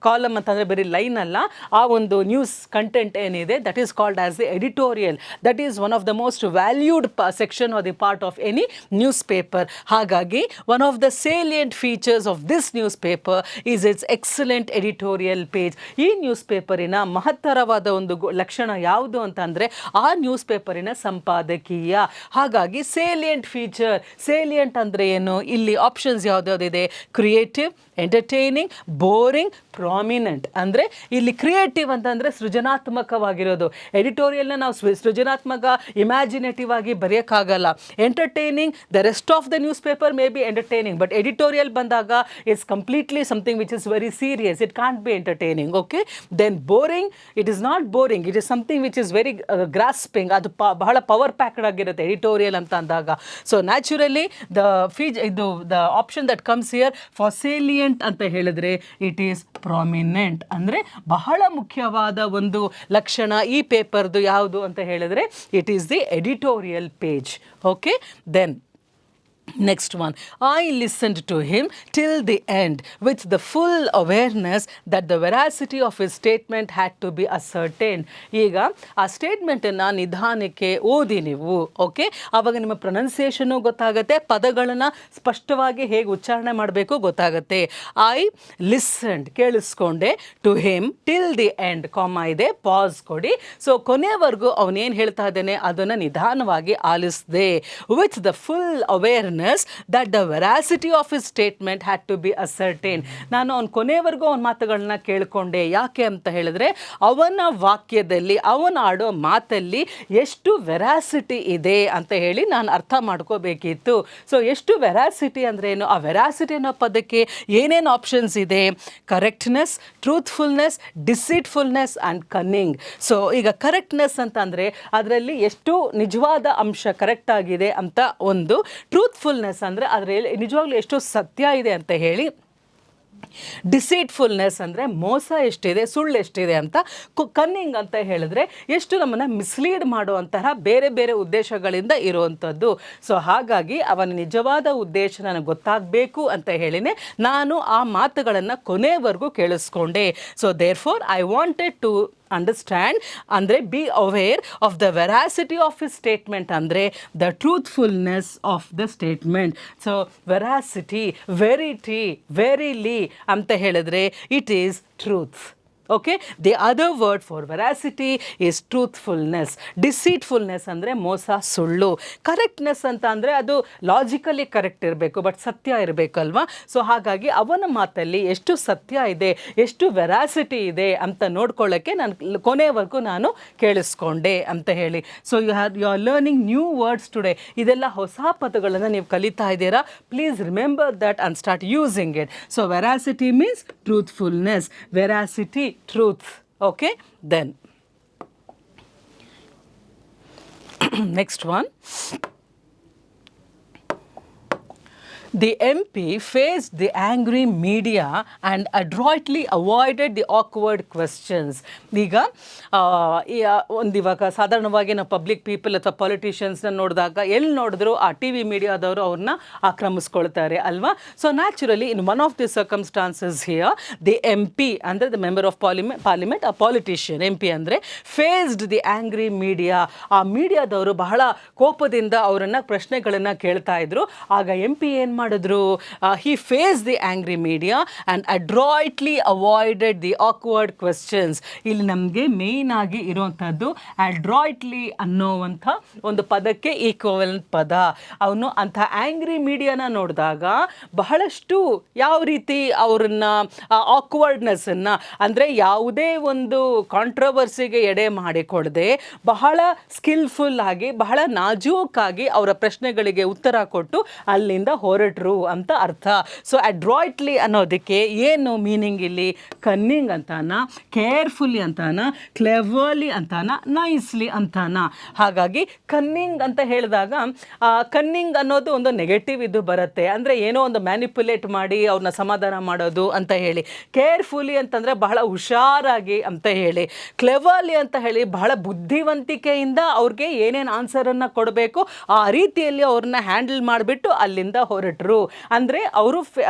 ಕಾಲಮ್ ಅಂತಂದರೆ ಬರೀ ಲೈನ್ ಅಲ್ಲ, ಆ ಒಂದು ನ್ಯೂಸ್ ಕಂಟೆಂಟ್ ಏನಿದೆ that is called as the editorial. That is one of the most valued section or the part of any newspaper. ಹಾಗಾಗಿ one of the salient features of this newspaper is its excellent editorial page. ಈ news ಪೇಪರಿನ ಮಹತ್ತರವಾದ ಒಂದು ಲಕ್ಷಣ ಯಾವುದು ಅಂತಂದರೆ ಆ news ಪೇಪರಿನ ಸಂಪಾದಕೀಯ. ಹಾಗಾಗಿ salient feature, salient ಅಂದರೆ ಏನು? ಇಲ್ಲಿ ಆಪ್ಷನ್ಸ್ ಯಾವುದ್ಯಾವುದಿದೆ? Creative, entertaining, boring, prominent. ಅಂದರೆ ಇಲ್ಲಿ ಕ್ರಿಯೇಟಿವ್ ಅಂತಂದರೆ ಸೃಜನಾತ್ಮಕವಾಗಿರೋದು. ಎಡಿಟೋರಿಯಲ್ನ ನಾವು ಸೃಜನಾತ್ಮಕ, ಇಮ್ಯಾಜಿನೇಟಿವ್ ಆಗಿ ಬರೆಯೋಕ್ಕಾಗಲ್ಲ. Entertaining, the rest of the newspaper may be entertaining, but editorial ಬಂದಾಗ it's completely something which is very serious, it can't be entertaining. Okay, then boring, it is not boring, it is something which is very grasping, ಅದು ಬಹಳ power packed ಆಗಿರುತ್ತೆ editorial ಅಂತ ಅಂದಾಗ. So naturally the option that comes here for salient ಅಂತ ಹೇಳಿದ್ರೆ it is prominent. ಅಂದರೆ ಬಹಳ ಮುಖ್ಯವಾದ ಒಂದು ಲಕ್ಷಣ ಈ ಪೇಪರ್ದು ಯಾವುದು ಅಂತ ಹೇಳಿದ್ರೆ it is the editorial page. Okay, then Next one, I listened to him till the end with the full awareness that the veracity of his statement had to be ascertained. ಈಗ ಆ ಸ್ಟೇಟ್ಮೆಂಟನ್ನು ನಿಧಾನಕ್ಕೆ ಓದಿ ನೀವು, ಓಕೆ, ಆವಾಗ ನಿಮ್ಮ ಪ್ರೊನೌನ್ಸಿಯೇಷನು ಗೊತ್ತಾಗುತ್ತೆ, ಪದಗಳನ್ನು ಸ್ಪಷ್ಟವಾಗಿ ಹೇಗೆ ಉಚ್ಚಾರಣೆ ಮಾಡಬೇಕು ಗೊತ್ತಾಗುತ್ತೆ. ಐ ಲಿಸನ್ಡ್ ಕೇಳಿಸ್ಕೊಂಡೆ, to him till the end, comma ಇದೆ, ಪಾಸ್ ಕೊಡಿ. ಸೊ ಕೊನೆವರೆಗೂ ಅವನೇನು ಹೇಳ್ತಾ ಇದ್ದಾನೆ ಅದನ್ನು ನಿಧಾನವಾಗಿ ಆಲಿಸಿದೆ. With the full awareness that the veracity of his statement had to be ascertained. ನಾನು ಅವನ ಕೊನೆವರೆಗೂ ಅವನ ಮಾತುಗಳನ್ನ ಕೇಳಿಕೊಂಡೆ. ಯಾಕೆ ಅಂತ ಹೇಳಿದ್ರೆ ಅವನ ವಾಕ್ಯದಲ್ಲಿ, ಅವನ ಆಡೋ ಮಾತಲ್ಲಿ ಎಷ್ಟು ವೆರಾಸಿಟಿ ಇದೆ ಅಂತ ಹೇಳಿ ನಾನು ಅರ್ಥ ಮಾಡ್ಕೋಬೇಕಿತ್ತು. ಸೊ ಎಷ್ಟು ವೆರಾಸಿಟಿ ಅಂದರೆ ಏನು, ಆ ವೆರಾಸಿಟಿ ಅನ್ನೋ ಪದಕ್ಕೆ ಏನೇನು ಆಪ್ಷನ್ಸ್ ಇದೆ? Correctness, truthfulness, deceitfulness and cunning. So ಈಗ ಕರೆಕ್ಟ್ನೆಸ್ ಅಂತ ಅಂದರೆ ಅದರಲ್ಲಿ ಎಷ್ಟು ನಿಜವಾದ ಅಂಶ ಕರೆಕ್ಟ್ ಆಗಿದೆ ಅಂತ ಒಂದು, ಟ್ರೂತ್ಫುಲ್ನೆಸ್ ಅಂದರೆ ಅದರಲ್ಲಿ ನಿಜವಾಗ್ಲೂ ಎಷ್ಟು ಸತ್ಯ ಇದೆ ಅಂತ ಹೇಳಿ, ಡಿಸೀಟ್ಫುಲ್ನೆಸ್ ಅಂದರೆ ಮೋಸ ಎಷ್ಟಿದೆ, ಸುಳ್ಳು ಎಷ್ಟಿದೆ ಅಂತ, ಕನ್ನಿಂಗ್ ಅಂತ ಹೇಳಿದ್ರೆ ಎಷ್ಟು ನಮ್ಮನ್ನು ಮಿಸ್ಲೀಡ್ ಮಾಡುವಂತಹ ಬೇರೆ ಬೇರೆ ಉದ್ದೇಶಗಳಿಂದ ಇರುವಂಥದ್ದು. ಸೊ ಹಾಗಾಗಿ ಅವನ ನಿಜವಾದ ಉದ್ದೇಶ ನನಗೆ ಗೊತ್ತಾಗಬೇಕು ಅಂತ ಹೇಳಿನೇ ನಾನು ಆ ಮಾತುಗಳನ್ನು ಕೊನೆವರೆಗೂ ಕೇಳಿಸ್ಕೊಂಡೆ. So therefore I wanted to understand ಅಂದರೆ be aware of the veracity of his statement ಅಂದರೆ the truthfulness of the statement. So veracity, verity, verily ಅಂತ ಹೇಳಿದ್ರೆ it is truth. Okay, the other word for veracity is truthfulness. Deceitfulness ಅಂದರೆ ಮೋಸ, ಸುಳ್ಳು. Correctness ಅಂತ ಅಂದರೆ ಅದು ಲಾಜಿಕಲಿ ಕರೆಕ್ಟ್ ಇರಬೇಕು, ಬಟ್ ಸತ್ಯ ಇರಬೇಕಲ್ವಾ. ಸೊ ಹಾಗಾಗಿ ಅವನ ಮಾತಲ್ಲಿ ಎಷ್ಟು ಸತ್ಯ ಇದೆ, ಎಷ್ಟು ವೆರಾಸಿಟಿ ಇದೆ ಅಂತ ನೋಡ್ಕೊಳ್ಳೋಕ್ಕೆ ನಾನು ಕೊನೆವರೆಗೂ ನಾನು ಕೇಳಿಸ್ಕೊಂಡೆ ಅಂತ ಹೇಳಿ. So you are learning new words today. ಇದೆಲ್ಲ ಹೊಸ ಪದಗಳನ್ನು ನೀವು ಕಲಿತಾ ಇದ್ದೀರಾ. Please remember that and start using it. So veracity means truthfulness, veracity truth. Okay, then next one, the MP faced the angry media and adroitly avoided the awkward questions. ಈಗ ಇವಾಗ ಸಾಧಾರಣವಾಗಿ ನಾವು ಪಬ್ಲಿಕ್ ಪೀಪಲ್ ಅಥವಾ ಪಾಲಿಟಿಷಿಯನ್ಸ್ನ ನೋಡಿದಾಗ ಎಲ್ಲಿ ನೋಡಿದ್ರು ಆ T V ಮೀಡಿಯಾದವರು ಅವ್ರನ್ನ ಆಕ್ರಮಿಸ್ಕೊಳ್ತಾರೆ ಅಲ್ವಾ. So naturally in one of the circumstances here the M P ಅಂದರೆ ದ ಮೆಂಬರ್ ಆಫ್ ಪಾರ್ಲಿಮೆಂಟ್ ಆ ಪಾಲಿಟಿಷಿಯನ್, ಎಂ ಪಿ ಅಂದರೆ ಫೇಸ್ಡ್ ದಿ ಆಂಗ್ರಿ ಮೀಡಿಯಾ. ಆ ಮೀಡಿಯಾದವರು ಬಹಳ ಕೋಪದಿಂದ ಅವರನ್ನು ಪ್ರಶ್ನೆಗಳನ್ನು ಕೇಳ್ತಾ ಇದ್ರು. ಆಗ ಎಂ ಪಿ ಏನು ಮಾಡಿದ್ರು, he faced the angry media and adroitly avoided the awkward questions. ಇಲ್ಲಿ ನಮಗೆ ಮೇಯ್ನ್ ಆಗಿ ಇರುವಂಥದ್ದು adroitly ಅನ್ನೋವಂಥ ಒಂದು ಪದಕ್ಕೆ ಈಕ್ವಲೆಂಟ್ ಪದ. ಅವನು ಅಂಥ ಆಂಗ್ರಿ ಮೀಡಿಯಾನ ನೋಡಿದಾಗ ಬಹಳಷ್ಟು ಯಾವ ರೀತಿ ಅವ್ರನ್ನ ಆಕ್ವರ್ಡ್ನೆಸ್ಸನ್ನು ಅಂದರೆ ಯಾವುದೇ ಒಂದು ಕಾಂಟ್ರವರ್ಸಿಗೆ ಎಡೆ ಮಾಡಿಕೊಡದೆ ಬಹಳ ಸ್ಕಿಲ್ಫುಲ್ ಆಗಿ, ಬಹಳ ನಾಜೂಕಾಗಿ ಅವರ ಪ್ರಶ್ನೆಗಳಿಗೆ ಉತ್ತರ ಕೊಟ್ಟು ಅಲ್ಲಿಂದ ಹೊರಟರು ಅಂತ ಅರ್ಥ. ಸೊ ಅಡ್ರಾಯ್ಟ್ಲಿ ಅನ್ನೋದಕ್ಕೆ ಏನು ಮೀನಿಂಗ್ ಇಲ್ಲಿ? ಕನ್ನಿಂಗ್ ಅಂತಾನ, ಕೇರ್ಫುಲಿ ಅಂತಾನ, ಕ್ಲೆವರ್ಲಿ ಅಂತಾನ, ನೈಸ್ಲಿ ಅಂತಾನ. ಹಾಗಾಗಿ ಕನ್ನಿಂಗ್ ಅಂತ ಹೇಳಿದಾಗ ಕನ್ನಿಂಗ್ ಅನ್ನೋದು ಒಂದು ನೆಗೆಟಿವ್ ಇದು ಬರುತ್ತೆ, ಅಂದರೆ ಏನೋ ಒಂದು ಮ್ಯಾನಿಪುಲೇಟ್ ಮಾಡಿ ಅವ್ರನ್ನ ಸಮಾಧಾನ ಮಾಡೋದು ಅಂತ ಹೇಳಿ. ಕೇರ್ಫುಲಿ ಅಂತಂದರೆ ಬಹಳ ಹುಷಾರಾಗಿ ಅಂತ ಹೇಳಿ. ಕ್ಲೆವರ್ಲಿ ಅಂತ ಹೇಳಿ ಬಹಳ ಬುದ್ಧಿವಂತಿಕೆಯಿಂದ ಅವ್ರಿಗೆ ಏನೇನು ಆನ್ಸರನ್ನು ಕೊಡಬೇಕು ಆ ರೀತಿಯಲ್ಲಿ ಅವ್ರನ್ನ ಹ್ಯಾಂಡಲ್ ಮಾಡಿಬಿಟ್ಟು ಅಲ್ಲಿಂದ ಹೊರಟರು. ಅಂದರೆ ಅವರು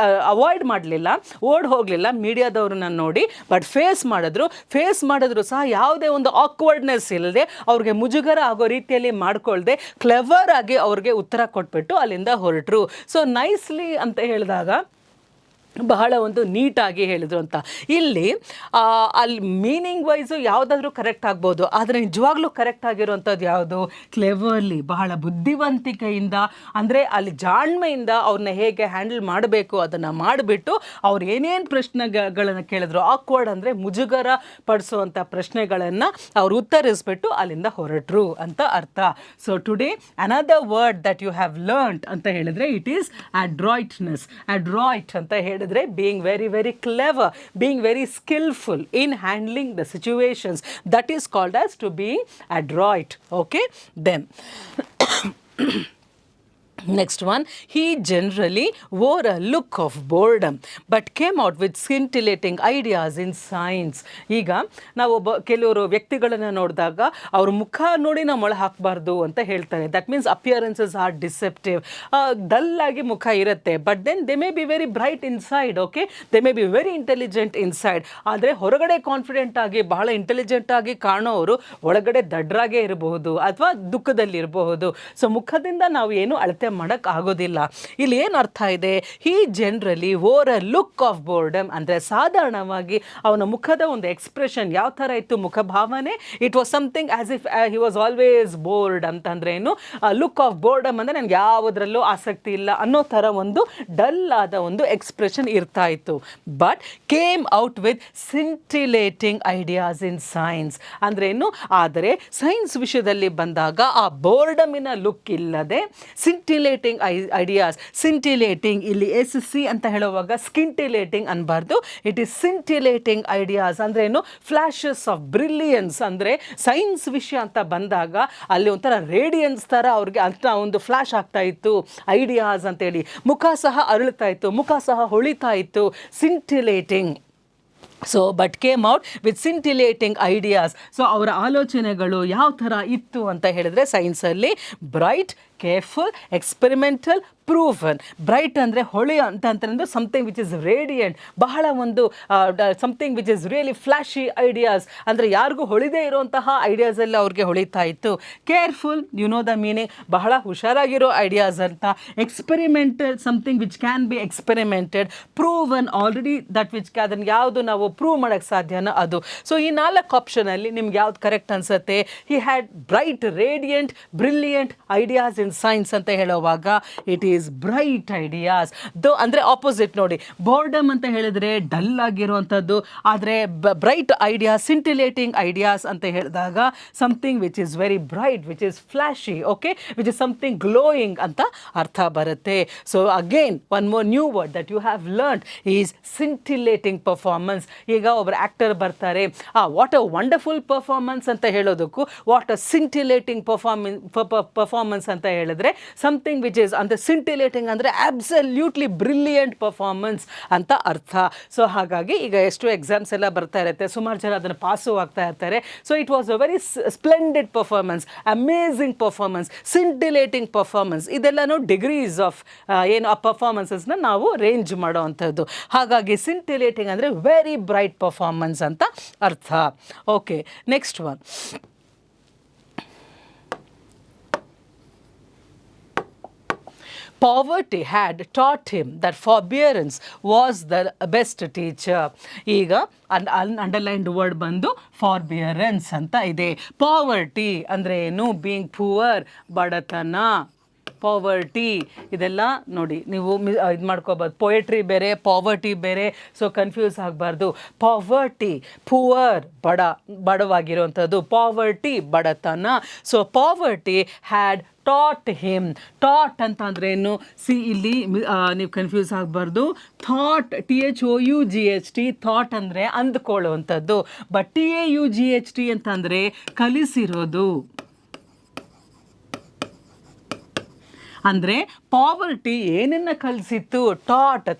ಅವಾಯ್ಡ್ ಮಾಡಲಿಲ್ಲ, ಓಡ್ ಹೋಗಲಿಲ್ಲ ಮೀಡಿಯಾದವ್ರನ್ನ ನೋಡಿ, ಬಟ್ ಫೇಸ್ ಮಾಡಿದ್ರು ಸಹ ಯಾವುದೇ ಒಂದು ಆಕ್ವರ್ಡ್ನೆಸ್ ಇಲ್ಲದೆ, ಅವ್ರಿಗೆ ಮುಜುಗರ ಆಗೋ ರೀತಿಯಲ್ಲಿ ಮಾಡ್ಕೊಳ್ದೆ ಕ್ಲೆವರ್ ಆಗಿ ಅವ್ರಿಗೆ ಉತ್ತರ ಕೊಟ್ಬಿಟ್ಟು ಅಲ್ಲಿಂದ ಹೊರಟರು. ಸೊ ನೈಸ್ಲಿ ಅಂತ ಹೇಳಿದಾಗ ಬಹಳ ಒಂದು ನೀಟಾಗಿ ಹೇಳಿದರು ಅಂತ. ಇಲ್ಲಿ ಅಲ್ಲಿ ಮೀನಿಂಗ್ ವೈಸು ಯಾವುದಾದ್ರೂ ಕರೆಕ್ಟ್ ಆಗ್ಬೋದು, ಆದರೆ ನಿಜವಾಗ್ಲೂ ಕರೆಕ್ಟ್ ಆಗಿರುವಂಥದ್ದು ಯಾವುದು? ಕ್ಲೆವರ್ಲಿ, ಬಹಳ ಬುದ್ಧಿವಂತಿಕೆಯಿಂದ, ಅಂದರೆ ಅಲ್ಲಿ ಜಾಣ್ಮೆಯಿಂದ ಅವ್ರನ್ನ ಹೇಗೆ ಹ್ಯಾಂಡಲ್ ಮಾಡಬೇಕು ಅದನ್ನು ಮಾಡಿಬಿಟ್ಟು ಅವ್ರು ಏನೇನು ಪ್ರಶ್ನೆಗಳನ್ನು ಕೇಳಿದ್ರು, ಆಕ್ವರ್ಡ್ ಅಂದರೆ ಮುಜುಗರ ಪಡಿಸುವಂಥ ಪ್ರಶ್ನೆಗಳನ್ನು ಅವ್ರು ಉತ್ತರಿಸ್ಬಿಟ್ಟು ಅಲ್ಲಿಂದ ಹೊರಟರು ಅಂತ ಅರ್ಥ. So today another word that you have learned ಅಂತ ಹೇಳಿದರೆ ಇಟ್ ಈಸ್ ಅಡ್ರಾಯ್ಟ್ನೆಸ್. ಅಡ್ರಾಯ್ಟ್ ಅಂತ ಹೇಳಿದ್ರೆ being very very clever, being very skillful in handling the situations, that is called as to being adroit. Okay, then Next one, he generally wore a look of boredom but came out with scintillating ideas in science. ಈಗ ನಾವು ಕೆಲವರು ವ್ಯಕ್ತಿಗಳನ್ನು ನೋಡಿದಾಗ ಅವ್ರ ಮುಖ ನೋಡಿ ನಾವು ಮೊಳ ಹಾಕಬಾರ್ದು ಅಂತ ಹೇಳ್ತಾರೆ. That means appearances are deceptive. Dull ಆಗಿ ಮುಖ ಇರುತ್ತೆ, but then they may be very bright inside. Okay, they may be very intelligent inside. ಆದರೆ ಹೊರಗಡೆ ಕಾನ್ಫಿಡೆಂಟ್ ಆಗಿ ಬಹಳ ಇಂಟೆಲಿಜೆಂಟ್ ಆಗಿ ಕಾಣೋರು ಒಳಗಡೆ ದಡ್ರಾಗೇ ಇರಬಹುದು ಅಥವಾ ದುಃಖದಲ್ಲಿ ಇರಬಹುದು. ಸೊ ಮುಖದಿಂದ ನಾವು ಏನು ಅಳತೆ ಮಾಡಕ್ ಆಗೋದಿಲ್ಲ. ಇಲ್ಲಿ ಏನು ಅರ್ಥ ಇದೆ? He generally wore a look of boredom ಅಂದರೆ ಸಾಧಾರಣವಾಗಿ ಅವನ ಮುಖದ ಒಂದು ಎಕ್ಸ್ಪ್ರೆಷನ್ ಯಾವ ಥರ ಇತ್ತು, ಮುಖಭಾವನೆ, it was something as if he was always bored. ಅಂತಂದ್ರೆ ಏನು, ಲುಕ್ ಆಫ್ ಬೋರ್ಡಮ್ ಅಂದರೆ ನನಗೆ ಯಾವುದರಲ್ಲೂ ಆಸಕ್ತಿ ಇಲ್ಲ ಅನ್ನೋ ಥರ ಒಂದು ಡಲ್ ಆದ ಒಂದು ಎಕ್ಸ್ಪ್ರೆಷನ್ ಇರ್ತಾ ಇತ್ತು. But came out with scintillating ideas in science ಅಂದ್ರೆ ಏನು, ಆದರೆ ಸೈನ್ಸ್ ವಿಷಯದಲ್ಲಿ ಬಂದಾಗ ಆ ಬೋರ್ಡಮಿನ ಲುಕ್ ಇಲ್ಲದೆ ಸಿಂಟಿಲೇಟಿಂಗ್ ಐಡಿಯಾಸ್. ಸಿಂಟಿಲೇಟಿಂಗ್ ಇಲ್ಲಿ SC ಅಂತ ಹೇಳುವಾಗ ಸ್ಕಿಂಟಿಲೇಟಿಂಗ್ ಅನ್ಬಾರ್ದು, ಇಟ್ ಈಸ್ ಸಿಂಟಿಲೇಟಿಂಗ್ ಐಡಿಯಾಸ್ ಅಂದ್ರೆ ಏನು, ಫ್ಲಾಶಸ್ ಆಫ್ ಬ್ರಿಲಿಯನ್ಸ್. ಅಂದರೆ ಸೈನ್ಸ್ ವಿಷಯ ಅಂತ ಬಂದಾಗ ಅಲ್ಲಿ ಒಂಥರ ರೇಡಿಯನ್ಸ್ ಥರ ಅವ್ರಿಗೆ ಅಂತ ಒಂದು ಫ್ಲಾಶ್ ಆಗ್ತಾ ಇತ್ತು ಐಡಿಯಾಸ್ ಅಂತೇಳಿ. ಮುಖ ಸಹ ಅರಳ್ತಾ ಇತ್ತು, ಮುಖ ಸಹ ಹೊಳಿತಾ ಇತ್ತು. Scintillating. So but came out with scintillating ideas. So ಅವರ ಆಲೋಚನೆಗಳು ಯಾವ ಥರ ಇತ್ತು ಅಂತ ಹೇಳಿದ್ರೆ ಸೈನ್ಸಲ್ಲಿ bright, careful, experimental, proven. Bright ಅಂದರೆ ಹೊಳೆಯ ಅಂತಂದ್ರೆ ಸಮಥಿಂಗ್ ವಿಚ್ ಇಸ್ ರೇಡಿಯಂಟ್, ಬಹಳ ಒಂದು something which is really flashy ideas ಅಂದರೆ ಯಾರಿಗೂ ಹೊಳಿದೇ ಇರುವಂತಹ ಐಡಿಯಾಸ್ ಎಲ್ಲ ಅವ್ರಿಗೆ ಹೊಳಿತಾ ಇತ್ತು. Careful, you know the meaning, ಬಹಳ ಹುಷಾರಾಗಿರೋ ಐಡಿಯಾಸ್ ಅಂತ. Experimental, something which can be experimented. Proven, already that which ಅದನ್ನು ಯಾವುದು ನಾವು ಪ್ರೂವ್ ಮಾಡೋಕ್ಕೆ ಸಾಧ್ಯನೋ ಅದು. ಸೊ ಈ 4 ಆಪ್ಷನಲ್ಲಿ ನಿಮ್ಗೆ ಯಾವ್ದು ಕರೆಕ್ಟ್ ಅನ್ಸುತ್ತೆ? He had bright, radiant, brilliant ideas in science ಅಂತ ಹೇಳುವಾಗ ಇಟ್ ಈಸ್ ಬ್ರೈಟ್ ಐಡಿಯಾಸ್. ಅಂದರೆ ಆಪೋಸಿಟ್ ನೋಡಿ, ಬೋರ್ಡಮ್ ಅಂತ ಹೇಳಿದ್ರೆ ಡಲ್ ಆಗಿರುವಂಥದ್ದು, ಆದರೆ ಬ್ರೈಟ್ ಐಡಿಯಾಸ್, ಸಿಂಟಿಲೇಟಿಂಗ್ ಐಡಿಯಾಸ್ ಅಂತ ಹೇಳಿದಾಗ something which is very bright, which is flashy, okay, which is something glowing ಅಂತ ಅರ್ಥ ಬರುತ್ತೆ. So again one more new word that you have learned is scintillating performance. ಈಗ ಒಬ್ಬರು ಆ್ಯಕ್ಟರ್ ಬರ್ತಾರೆ, ವಾಟ್ ಅ ವಂಡರ್ಫುಲ್ ಪರ್ಫಾರ್ಮೆನ್ಸ್ ಅಂತ ಹೇಳೋದಕ್ಕೂ what a ಸಿಂಟಿಲೇಟಿಂಗ್ performance ಅಂತ ಹೇಳಿದ್ರೆ something which is ಅಂದರೆ ಸಿಂಟಿಲೇಟಿಂಗ್ ಅಂದರೆ ಅಬ್ಸಲ್ಯೂಟ್ಲಿ ಬ್ರಿಲಿಯಂಟ್ ಪರ್ಫಾರ್ಮೆನ್ಸ್ ಅಂತ ಅರ್ಥ. ಸೊ ಹಾಗಾಗಿ ಈಗ ಎಷ್ಟು ಎಕ್ಸಾಮ್ಸ್ ಎಲ್ಲ ಬರ್ತಾ ಇರುತ್ತೆ, ಸುಮಾರು ಜನ ಅದನ್ನು ಪಾಸು ಆಗ್ತಾ ಇರ್ತಾರೆ. So it was a very splendid performance, amazing performance, scintillating performance. ಇದೆಲ್ಲನೂ ಡಿಗ್ರೀಸ್ ಆಫ್ ಏನು ಆ ಪರ್ಫಾರ್ಮೆನ್ಸಸ್ನ ನಾವು ರೇಂಜ್ ಮಾಡೋ ಅಂಥದ್ದು. ಹಾಗಾಗಿ ಸಿಂಟಿಲೇಟಿಂಗ್ ಅಂದರೆ ವೆರಿ ಬ್ರೈಟ್ ಪರ್ಫಾರ್ಮೆನ್ಸ್ ಅಂತ ಅರ್ಥ. Okay, next one. Poverty had taught him that forbearance was the best teacher. ಈಗ ಅಂಡರ್ಲೈನ್ಡ್ ವರ್ಡ್ ಬಂದು ಫಾರ್ಬಿಯರೆನ್ಸ್ ಅಂತ ಇದೆ. ಪಾವರ್ಟಿ ಅಂದರೆ ಏನು? ಬೀಯಿಂಗ್ ಪುವರ್, ಬಡತನ, ಪಾವರ್ಟಿ. ಇದೆಲ್ಲ ನೋಡಿ ನೀವು ಇದು ಮಾಡ್ಕೋಬೋದು, ಪೊಯೆಟ್ರಿ ಬೇರೆ, ಪಾವರ್ಟಿ ಬೇರೆ. ಸೊ ಕನ್ಫ್ಯೂಸ್ ಆಗಬಾರ್ದು. ಪಾವರ್ಟಿ, ಪುವರ್, ಬಡವಾಗಿರುವಂಥದ್ದು. ಪಾವರ್ಟಿ, ಬಡತನ. So poverty had taught him. Taught ಅಂತ ಅಂದ್ರೆ ಏನು? ಇಲ್ಲಿ ನೀವು ಕನ್ಫ್ಯೂಸ್ ಆಗಬಾರ್ದು. ಥಾಟ್, THOUGHT, ಥಾಟ್ ಅಂದರೆ ಅಂದ್ಕೊಳ್ಳುವಂಥದ್ದು. ಬಟ್ TAUGHT ಅಂತಂದರೆ ಕಲಿಸಿರೋದು. ಅಂದರೆ ಪಾವರ್ಟಿ ಏನನ್ನ ಕಲಿಸಿತ್ತು?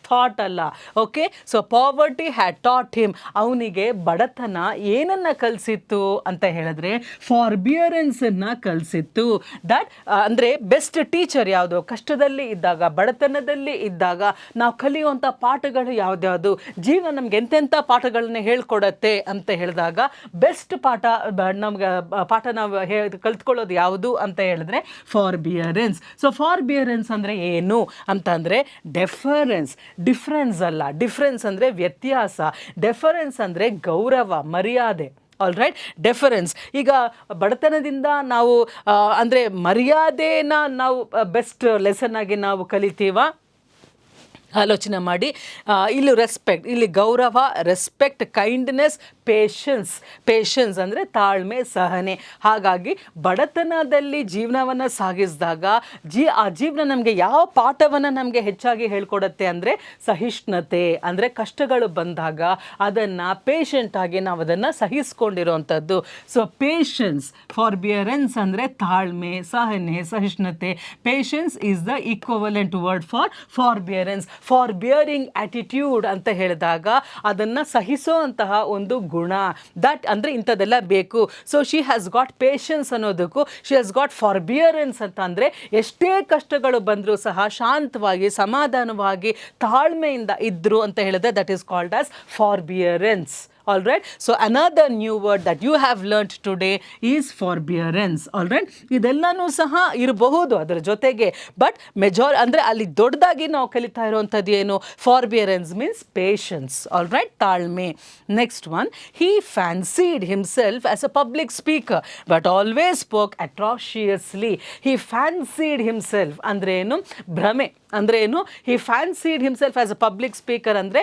ಥಾಟ್ ಅಲ್ಲ. Okay, so poverty had taught him. ಅವನಿಗೆ ಬಡತನ ಏನನ್ನ ಕಲಿಸಿತ್ತು ಅಂತ ಹೇಳಿದ್ರೆ ಫಾರ್ಬಿಯರೆನ್ಸನ್ನು ಕಲಿಸಿತ್ತು. ದಟ್ ಅಂದರೆ ಬೆಸ್ಟ್ ಟೀಚರ್ ಯಾವುದು? ಕಷ್ಟದಲ್ಲಿ ಇದ್ದಾಗ, ಬಡತನದಲ್ಲಿ ಇದ್ದಾಗ ನಾವು ಕಲಿಯುವಂಥ ಪಾಠಗಳು ಯಾವ್ದ್ಯಾವುದು, ಜೀವನ ನಮ್ಗೆ ಎಂತೆಂಥ ಪಾಠಗಳನ್ನ ಹೇಳ್ಕೊಡತ್ತೆ ಅಂತ ಹೇಳಿದಾಗ ಬೆಸ್ಟ್ ನಮ್ಗೆ ಪಾಠ ನಾವು ಕಲ್ತ್ಕೊಳ್ಳೋದು ಯಾವುದು ಅಂತ ಹೇಳಿದ್ರೆ ಫಾರ್ಬಿಯರೆನ್ಸ್. ಸೊ ಫಾರ್ಬಿಯರೆನ್ಸ್ ಅಂದರೆ ಏನು ಅಂತಂದರೆ ಡೆಫರೆನ್ಸ್. ಡಿಫ್ರೆನ್ಸ್ ಅಲ್ಲ, ಡಿಫ್ರೆನ್ಸ್ ಅಂದರೆ ವ್ಯತ್ಯಾಸ. ಡೆಫರೆನ್ಸ್ ಅಂದರೆ ಗೌರವ, ಮರ್ಯಾದೆ. All right, deference. ಈಗ ಬಡತನದಿಂದ ನಾವು ಅಂದರೆ ಮರ್ಯಾದೆನ ನಾವು ಬೆಸ್ಟ್ ಲೆಸನ್ ಆಗಿ ನಾವು ಕಲಿತೀವ. ಆಲೋಚನೆ ಮಾಡಿ. ಇಲ್ಲಿ ರೆಸ್ಪೆಕ್ಟ್, ಇಲ್ಲಿ ಗೌರವ, ರೆಸ್ಪೆಕ್ಟ್, ಕೈಂಡ್ನೆಸ್, ಪೇಷನ್ಸ್ ಅಂದರೆ ತಾಳ್ಮೆ, ಸಹನೆ. ಹಾಗಾಗಿ ಬಡತನದಲ್ಲಿ ಜೀವನವನ್ನು ಸಾಗಿಸಿದಾಗ ಆ ಜೀವನ ನಮಗೆ ಯಾವ ಪಾಠವನ್ನು ನಮಗೆ ಹೆಚ್ಚಾಗಿ ಹೇಳ್ಕೊಡುತ್ತೆ ಅಂದರೆ ಸಹಿಷ್ಣುತೆ. ಅಂದರೆ ಕಷ್ಟಗಳು ಬಂದಾಗ ಅದನ್ನು ಪೇಷಂಟಾಗಿ ನಾವು ಅದನ್ನು ಸಹಿಸ್ಕೊಂಡಿರೋವಂಥದ್ದು. ಸೊ ಪೇಷನ್ಸ್, ಫಾರ್ಬಿಯರೆನ್ಸ್ ಅಂದರೆ ತಾಳ್ಮೆ, ಸಹನೆ, ಸಹಿಷ್ಣುತೆ. Patience is the equivalent word for forbearance. Forbearing attitude ಅಂತ ಹೇಳಿದಾಗ ಅದನ್ನು ಸಹಿಸೋ ಅಂತಹ ಒಂದು ಗುಣ. ದಟ್ ಅಂದರೆ ಇಂಥದ್ದೆಲ್ಲ ಬೇಕು. So she has got patience ಅನ್ನೋದಕ್ಕೂ ಶಿ ಹ್ಯಾಸ್ ಗಾಟ್ ಫಾರ್ಬಿಯರೆನ್ಸ್ ಅಂತ ಅಂದರೆ ಎಷ್ಟೇ ಕಷ್ಟಗಳು ಬಂದರೂ ಸಹ ಶಾಂತವಾಗಿ, ಸಮಾಧಾನವಾಗಿ, ತಾಳ್ಮೆಯಿಂದ ಇದ್ದರು ಅಂತ ಹೇಳಿದ್ರೆ that is called as forbearance. All right, so another new word that you have learnt today is forbearance. All right, ಇದೆಲ್ಲನೂ ಸಹ ಇರಬಹುದು ಅದರ ಜೊತೆಗೆ, ಬಟ್ ಅಂದರೆ ಅಲ್ಲಿ ದೊಡ್ಡದಾಗಿ ನಾವು ಕಲಿತಾ ಇರುವಂಥದ್ದು ಏನು? ಫಾರ್ಬಿಯರೆನ್ಸ್ ಮೀನ್ಸ್ ಪೇಷನ್ಸ್. ಆಲ್ ರೈಟ್, ತಾಳ್ಮೆ. Next one, he fancied himself as a public speaker but always spoke atrociously. He fancied himself ಅಂದ್ರೆ ಏನು? ಭ್ರಮೆ ಅಂದರೆ ಏನು? he fancied himself as a public speaker ಅಂದರೆ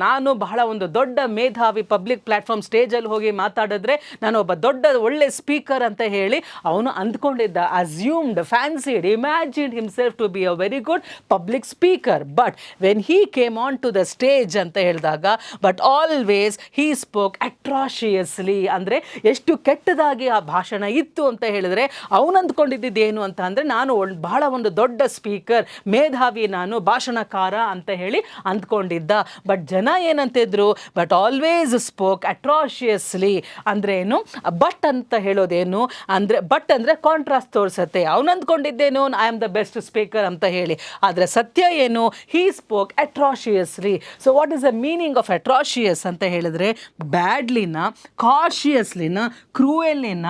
ನಾನು ಬಹಳ ಒಂದು ದೊಡ್ಡ ಮೇಧಾವಿ, ಪಬ್ಲಿಕ್ ಪ್ಲ್ಯಾಟ್ಫಾರ್ಮ್ ಸ್ಟೇಜಲ್ಲಿ ಹೋಗಿ ಮಾತಾಡಿದ್ರೆ ನಾನು ಒಬ್ಬ ದೊಡ್ಡ ಒಳ್ಳೆ ಸ್ಪೀಕರ್ ಅಂತ ಹೇಳಿ ಅವನು ಅಂದ್ಕೊಂಡಿದ್ದ. Assumed, fancied, imagined himself to be a very good public speaker. But when he came on to the stage ಅಂತ ಹೇಳಿದಾಗ but always he spoke atrociously. ಅಂದರೆ ಎಷ್ಟು ಕೆಟ್ಟದಾಗಿ ಆ ಭಾಷಣ ಇತ್ತು ಅಂತ ಹೇಳಿದ್ರೆ ಅವನು ಅಂದ್ಕೊಂಡಿದ್ದೇನು ಅಂತ ಅಂದರೆ ನಾನು ಬಹಳ ಒಂದು ದೊಡ್ಡ ಸ್ಪೀಕರ್, ಮೇಧಾವಿ, ನಾನು ಭಾಷಣಕಾರ ಅಂತ ಹೇಳಿ ಅಂದ್ಕೊಂಡಿದ್ದ. ಬಟ್ ಜನ ಏನಂತಿದ್ರು? But always spoke atrociously. ಅಂದ್ರೆ ಏನು? ಬಟ್ ಅಂತ ಹೇಳೋದೇನು ಅಂದರೆ, ಬಟ್ ಅಂದರೆ ಕಾಂಟ್ರಾಸ್ಟ್ ತೋರಿಸುತ್ತೆ. ಅವನು ಅಂದ್ಕೊಂಡಿದ್ದೇನು? I am the best speaker ಅಂತ ಹೇಳಿ. ಆದರೆ ಸತ್ಯ ಏನು? He spoke atrociously. So what is the meaning of atrocious ಅಂತ ಹೇಳಿದ್ರೆ ಬ್ಯಾಡ್ಲಿನ, ಕಾಶಿಯಸ್ಲಿನ, ಕ್ರೂಯಲ್ಲಿನ,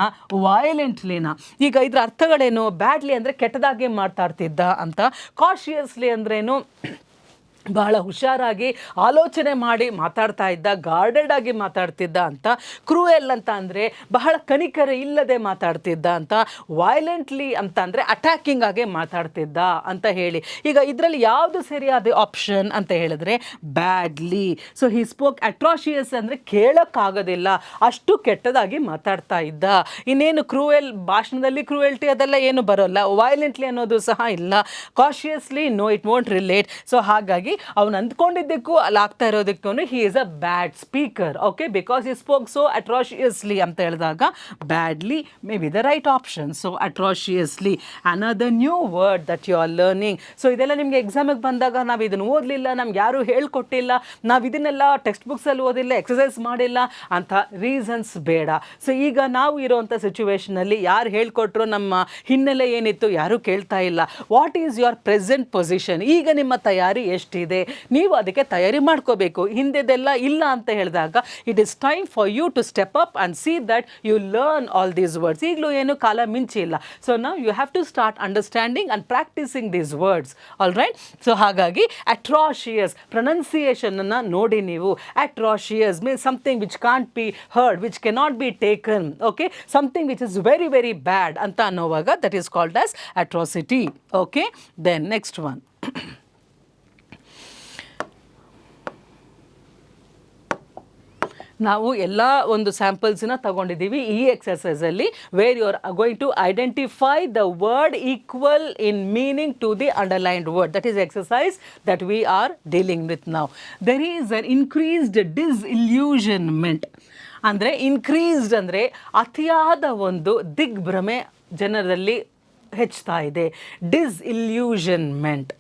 ವೈಲೆಂಟ್ಲಿನ. ಈಗ ಇದರ ಅರ್ಥಗಳೇನು? ಬ್ಯಾಡ್ಲಿ ಅಂದರೆ ಕೆಟ್ಟದಾಗಿ ಮಾತಾಡ್ತಿದ್ದ ಅಂತ, ಕಾಶಿಯಸ್ಲಿ ಅಂದ್ರೇನು? ಬಹಳ ಹುಷಾರಾಗಿ ಆಲೋಚನೆ ಮಾಡಿ ಮಾತಾಡ್ತಾ ಇದ್ದ, ಗಾರ್ಡೆಡ್ ಆಗಿ ಮಾತಾಡ್ತಿದ್ದ ಅಂತ. ಕ್ರೂಯಲ್ ಅಂತ ಅಂದರೆ ಬಹಳ ಕನಿಕರ ಇಲ್ಲದೆ ಮಾತಾಡ್ತಿದ್ದ ಅಂತ. ವೈಲೆಂಟ್ಲಿ ಅಂತ ಅಂದರೆ ಅಟ್ಯಾಕಿಂಗ್ ಆಗಿ ಮಾತಾಡ್ತಿದ್ದ ಅಂತ ಹೇಳಿ. ಈಗ ಇದರಲ್ಲಿ ಯಾವುದು ಸರಿಯಾದ ಆಪ್ಷನ್ ಅಂತ ಹೇಳಿದ್ರೆ ಬ್ಯಾಡ್ಲಿ. ಸೊ ಹಿ ಸ್ಪೋಕ್ ಅಟ್ರಾಶಿಯಸ್ ಅಂದರೆ ಕೇಳೋಕ್ಕಾಗೋದಿಲ್ಲ, ಅಷ್ಟು ಕೆಟ್ಟದಾಗಿ ಮಾತಾಡ್ತಾ ಇದ್ದ. ಇನ್ನೇನು ಕ್ರೂಯಲ್, ಭಾಷಣದಲ್ಲಿ ಕ್ರೂಯಲ್ಟಿ ಅದೆಲ್ಲ ಏನು ಬರೋಲ್ಲ. ವೈಲೆಂಟ್ಲಿ ಅನ್ನೋದು ಸಹ ಇಲ್ಲ. Cautiously no, it won't relate. So ಹಾಗಾಗಿ ಅವನು ಅಂದ್ಕೊಂಡಿದ್ದಕ್ಕೂ ಅಲ್ಲಿ ಆಗ್ತಾ ಇರೋದಕ್ಕೂ he is a bad speaker. Okay, because he spoke so atrociously ಅಂತ ಹೇಳಿದಾಗ badly may be the right option. So atrociously, another new word that you are learning. So ಇದೆಲ್ಲ ನಿಮಗೆ ಎಕ್ಸಾಮಿಗೆ ಬಂದಾಗ ನಾವು ಇದನ್ನು ಓದಲಿಲ್ಲ, ನಮ್ಗೆ ಯಾರೂ ಹೇಳ್ಕೊಟ್ಟಿಲ್ಲ, ನಾವು ಇದನ್ನೆಲ್ಲ ಟೆಕ್ಸ್ಟ್ ಬುಕ್ಸಲ್ಲಿ ಓದಿಲ್ಲ, ಎಕ್ಸಸೈಸ್ ಮಾಡಿಲ್ಲ ಅಂತ ರೀಸನ್ಸ್ ಬೇಡ. ಸೊ ಈಗ ನಾವು ಇರೋವಂಥ ಸಿಚುವೇಷನಲ್ಲಿ ಯಾರು ಹೇಳ್ಕೊಟ್ರು, ನಮ್ಮ ಹಿನ್ನೆಲೆ ಏನಿತ್ತು ಯಾರೂ ಕೇಳ್ತಾ ಇಲ್ಲ. What is your present position? ಈಗ ನಿಮ್ಮ ತಯಾರಿ ಎಷ್ಟಿದೆ? ನೀವು ಅದಕ್ಕೆ ತಯಾರಿ ಮಾಡ್ಕೋಬೇಕು. ಹಿಂದೆದೆಲ್ಲ ಇಲ್ಲ ಅಂತ ಹೇಳಿದಾಗ it is time for you to step up and see that you learn all these words. ಈಗಲೂ ಏನು ಕಾಲ ಮಿಂಚಿಲ್ಲ. So now you have to start understanding and practising these words. All right. So ಹಾಗಾಗಿ ಅಟ್ರಾಶಿಯಸ್ ಪ್ರೊನೌನ್ಸಿಯೇಷನನ್ನು ನೋಡಿ ನೀವು. Atrocious means something which can't be heard, which cannot be taken. Okay, something which is very very bad ಅಂತ ಅನ್ನೋವಾಗ that is called as atrocity. Okay, then next one. ನಾವು ಎಲ್ಲ ಒಂದು ಸ್ಯಾಂಪಲ್ಸನ್ನ ತಗೊಂಡಿದ್ದೀವಿ ಈ ಎಕ್ಸಸೈಸಲ್ಲಿ, where you are going to identify the word equal in meaning to the underlined word. That is exercise that we are dealing with ನಾವು. There is an increased disillusionment. ಅಂದರೆ increased ಅಂದರೆ ಅತಿಯಾದ ಒಂದು ದಿಗ್ಭ್ರಮೆ ಜನರಲ್ಲಿ ಹೆಚ್ಚುತ್ತಾ ಇದೆ. ಡಿಸ್ಇಲ್ಯೂಷನ್ಮೆಂಟ್.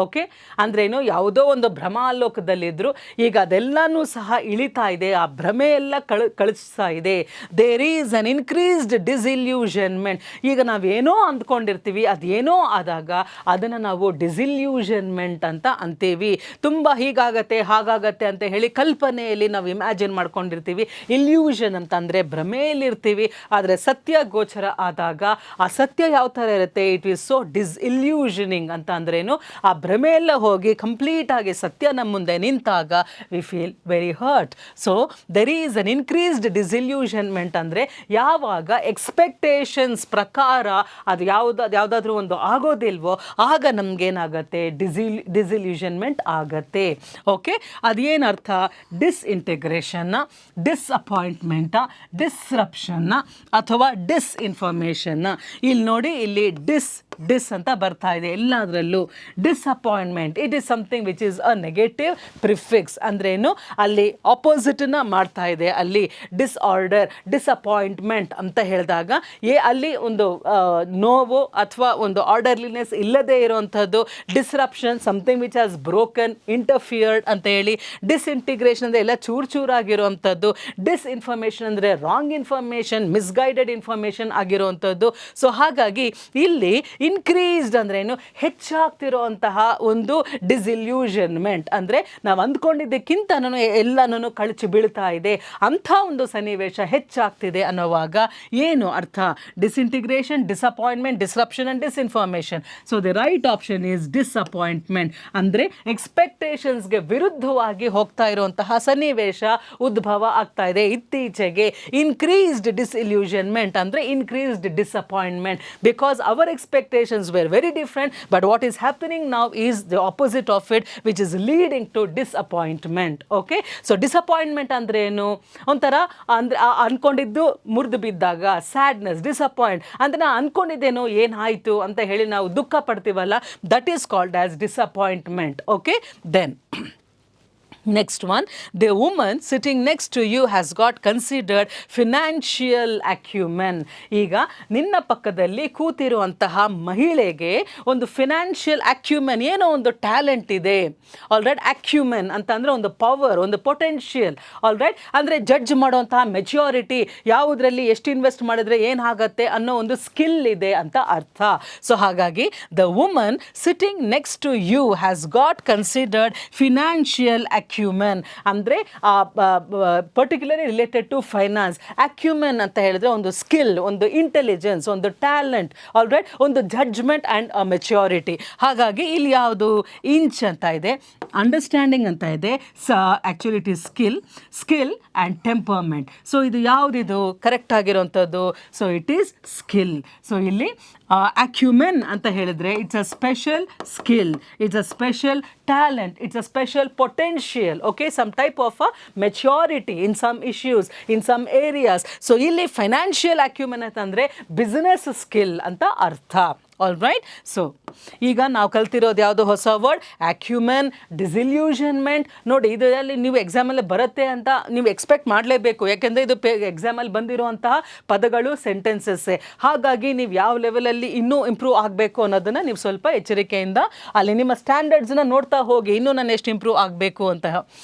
ಓಕೆ, ಅಂದ್ರೇನು? ಯಾವುದೋ ಒಂದು ಭ್ರಮಾಲೋಕದಲ್ಲಿದ್ದರು, ಈಗ ಅದೆಲ್ಲನೂ ಸಹ ಇಳಿತಾ ಇದೆ, ಆ ಭ್ರಮೆ ಎಲ್ಲ ಕಳಿಸ್ತಾ ಇದೆ. There is an increased disillusionment. ಈಗ ನಾವೇನೋ ಅಂದ್ಕೊಂಡಿರ್ತೀವಿ, ಅದೇನೋ ಆದಾಗ ಅದನ್ನು ನಾವು ಡಿಸ್ಇಲ್ಯೂಷನ್ಮೆಂಟ್ ಅಂತ ಅಂತೀವಿ. ತುಂಬ ಹೀಗಾಗತ್ತೆ ಹಾಗಾಗತ್ತೆ ಅಂತ ಹೇಳಿ ಕಲ್ಪನೆಯಲ್ಲಿ ನಾವು ಇಮ್ಯಾಜಿನ್ ಮಾಡ್ಕೊಂಡಿರ್ತೀವಿ. ಇಲ್ಯೂಷನ್ ಅಂತಂದರೆ ಭ್ರಮೆಯಲ್ಲಿರ್ತೀವಿ, ಆದರೆ ಸತ್ಯ ಗೋಚರ ಆದಾಗ ಆ ಸತ್ಯ ಯಾವ ಥರ ಇರುತ್ತೆ? ಇಟ್ ಈಸ್ ಸೋ ಡಿಸ್ಇಲ್ಯೂಷನಿಂಗ್ ಅಂತ ಅಂದ್ರೇನು? ಆ ಭ್ರಮೆಯೆಲ್ಲ ಹೋಗಿ ಕಂಪ್ಲೀಟಾಗಿ ಸತ್ಯ ನಮ್ಮ ಮುಂದೆ ನಿಂತಾಗ we feel very hurt. So there is an increased disillusionment ಅಂದರೆ ಯಾವಾಗ ಎಕ್ಸ್ಪೆಕ್ಟೇಷನ್ಸ್ ಪ್ರಕಾರ ಅದು ಯಾವುದಾದ್ರೂ ಒಂದು ಆಗೋದಿಲ್ವೋ ಆಗ ನಮಗೇನಾಗತ್ತೆ ಡಿಸಿಲ್ಯೂಷನ್ಮೆಂಟ್ ಆಗತ್ತೆ. ಓಕೆ, ಅದೇನರ್ಥ? ಡಿಸ್ಇಂಟಿಗ್ರೇಷನ್ನ, ಡಿಸ್ಅಪಾಯಿಂಟ್ಮೆಂಟ, ಡಿಸ್ರಪ್ಷನ್ನ ಅಥವಾ ಡಿಸ್ಇನ್ಫಾರ್ಮೇಷನ್ನ. ಇಲ್ಲಿ ನೋಡಿ, ಇಲ್ಲಿ ಡಿಸ್ ಅಂತ ಬರ್ತಾ ಇದೆ ಎಲ್ಲದರಲ್ಲೂ. Disappointment, it is something which is a negative prefix. ಅಂದ್ರೇನು? ಅಲ್ಲಿ ಆಪೋಸಿಟನ್ನ ಮಾಡ್ತಾ ಇದೆ. ಅಲ್ಲಿ ಡಿಸ್ಆರ್ಡರ್, ಡಿಸಪಾಯಿಂಟ್ಮೆಂಟ್ ಅಂತ ಹೇಳಿದಾಗ ಅಲ್ಲಿ ಒಂದು ನೋವು ಅಥವಾ ಒಂದು ಆರ್ಡರ್ಲಿನೆಸ್ ಇಲ್ಲದೆ ಇರುವಂಥದ್ದು. Disruption, something which has broken, interfered ಅಂತ ಹೇಳಿ. ಡಿಸ್ಇಂಟಿಗ್ರೇಷನ್ ಅಂದರೆ ಎಲ್ಲ ಚೂರಾಗಿರುವಂಥದ್ದು. ಡಿಸ್ಇನ್ಫಾರ್ಮೇಷನ್ ಅಂದರೆ ರಾಂಗ್ ಇನ್ಫಾರ್ಮೇಷನ್, ಮಿಸ್ಗೈಡೆಡ್ ಇನ್ಫಾರ್ಮೇಷನ್ ಆಗಿರುವಂಥದ್ದು. ಸೊ ಹಾಗಾಗಿ ಇಲ್ಲಿ ಇನ್ಕ್ರೀಸ್ಡ್ ಅಂದ್ರೇನು? ಹೆಚ್ಚಾಗ್ತಿರುವಂತಹ ಒಂದು ಡಿಸಿಲ್ಯೂಷನ್ಮೆಂಟ್ ಅಂದರೆ ನಾವು ಅಂದ್ಕೊಂಡಿದ್ದಕ್ಕಿಂತ ಎಲ್ಲನೂ ಕಳಚಿ ಬೀಳ್ತಾ ಇದೆ, ಅಂಥ ಒಂದು ಸನ್ನಿವೇಶ ಹೆಚ್ಚಾಗ್ತಿದೆ ಅನ್ನೋವಾಗ ಏನು ಅರ್ಥ? Disintegration, disappointment, disruption and disinformation. So the right option is disappointment. ಅಂದರೆ ಎಕ್ಸ್ಪೆಕ್ಟೇಷನ್ಸ್ಗೆ ವಿರುದ್ಧವಾಗಿ ಹೋಗ್ತಾ ಇರುವಂತಹ ಸನ್ನಿವೇಶ ಉದ್ಭವ ಆಗ್ತಾ ಇದೆ ಇತ್ತೀಚೆಗೆ. ಇನ್ಕ್ರೀಸ್ಡ್ ಡಿಸಿಲ್ಯೂಷನ್ಮೆಂಟ್ ಅಂದರೆ increased disappointment, because our expectations were very different, but what is happening now is the opposite of it, which is leading to disappointment. Okay, so disappointment ಅಂದ್ರೆ ಏನು? ಒಂಥರ ಅಂದರೆ ಅನ್ಕೊಂಡಿದ್ದು ಮುರಿದು ಬಿದ್ದಾಗ ಸ್ಯಾಡ್ನೆಸ್, ಡಿಸಪಾಯಿಂಟ್ ಅಂದರೆ ನಾನು ಅನ್ಕೊಂಡಿದ್ದೇನೋ ಏನಾಯಿತು ಅಂತ ಹೇಳಿ ನಾವು ದುಃಖ ಪಡ್ತೀವಲ್ಲ, that is called as disappointment. Okay, then next one, the woman sitting next to you has got considered financial acumen. ಈಗ ನಿನ್ನ ಪಕ್ಕದಲ್ಲಿ ಕೂತಿರುವಂತಹ ಮಹಿಳೆಗೆ ಒಂದು ಫಿನಾನ್ಷಿಯಲ್ ಅಕ್ಯುಮೆನ್, ಏನೋ ಒಂದು ಟ್ಯಾಲೆಂಟ್ ಇದೆ. ಆಲ್ರೈಟ್, ಅಕ್ಯುಮೆನ್ ಅಂತ ಅಂದರೆ ಒಂದು ಪವರ್, ಒಂದು ಪೊಟೆನ್ಷಿಯಲ್. ಆಲ್ರೈಟ್, ಅಂದರೆ ಜಡ್ಜ್ ಮಾಡುವಂತಹ ಮೆಚ್ಯೂರಿಟಿ, ಯಾವುದರಲ್ಲಿ ಎಷ್ಟು ಇನ್ವೆಸ್ಟ್ ಮಾಡಿದ್ರೆ ಏನಾಗತ್ತೆ ಅನ್ನೋ ಒಂದು ಸ್ಕಿಲ್ ಇದೆ ಅಂತ ಅರ್ಥ. ಸೊ ಹಾಗಾಗಿ the woman sitting next to you has got considered financial acumen. ಅಂದರೆ particularly related to finance. Acumen ಅಂತ ಹೇಳಿದ್ರೆ ಒಂದು ಸ್ಕಿಲ್, ಒಂದು ಇಂಟೆಲಿಜೆನ್ಸ್, ಒಂದು ಟ್ಯಾಲೆಂಟ್. ಆಲ್ರೈಟ್, ಒಂದು ಜಡ್ಜ್ಮೆಂಟ್ ಆ್ಯಂಡ್ ಮೆಚ್ಯೂರಿಟಿ. ಹಾಗಾಗಿ ಇಲ್ಲಿ ಯಾವುದು? ಇಂಚ್ ಅಂತ ಇದೆ, ಅಂಡರ್ಸ್ಟ್ಯಾಂಡಿಂಗ್ ಅಂತ ಇದೆ, actually it is skill and temperament. So ಇದು ಯಾವುದಿದು ಕರೆಕ್ಟ್ ಆಗಿರೋವಂಥದ್ದು? So it is skill. So ಇಲ್ಲಿ ಅಕ್ಯುಮೆನ್ ಅಂತ ಹೇಳಿದ್ರೆ it's a special skill, it's a special talent, it's a special potential, okay, some type of a maturity in some issues, in some areas. So ಇಲ್ಲಿ financial ಅಕ್ಯುಮೆನ್ ಅಂತಂದರೆ business skill ಅಂತ ಅರ್ಥ. All right, so ಈಗ ನಾವು ಕಲ್ತಿರೋದು ಯಾವುದು ಹೊಸ word? ಅಕ್ಯುಮೆನ್, ಡಿಸಿಲ್ಯೂಷನ್ಮೆಂಟ್. ನೋಡಿ, ಇದರಲ್ಲಿ ನೀವು ಎಕ್ಸಾಮಲ್ಲಿ ಬರುತ್ತೆ ಅಂತ ನೀವು ಎಕ್ಸ್ಪೆಕ್ಟ್ ಮಾಡಲೇಬೇಕು, ಯಾಕೆಂದರೆ ಇದು ಎಕ್ಸಾಮಲ್ಲಿ ಬಂದಿರುವಂತಹ ಪದಗಳು, ಸೆಂಟೆನ್ಸಸ್ಸೇ. ಹಾಗಾಗಿ ನೀವು ಯಾವ ಲೆವೆಲಲ್ಲಿ ಇನ್ನೂ ಇಂಪ್ರೂವ್ ಆಗಬೇಕು ಅನ್ನೋದನ್ನು ನೀವು ಸ್ವಲ್ಪ ಎಚ್ಚರಿಕೆಯಿಂದ ಅಲ್ಲಿ ನಿಮ್ಮ ಸ್ಟ್ಯಾಂಡರ್ಡ್ಸ್ನ ನೋಡ್ತಾ ಹೋಗಿ, ಇನ್ನೂ ನಾನು ಎಷ್ಟು ಇಂಪ್ರೂವ್ ಆಗಬೇಕು ಅಂತ.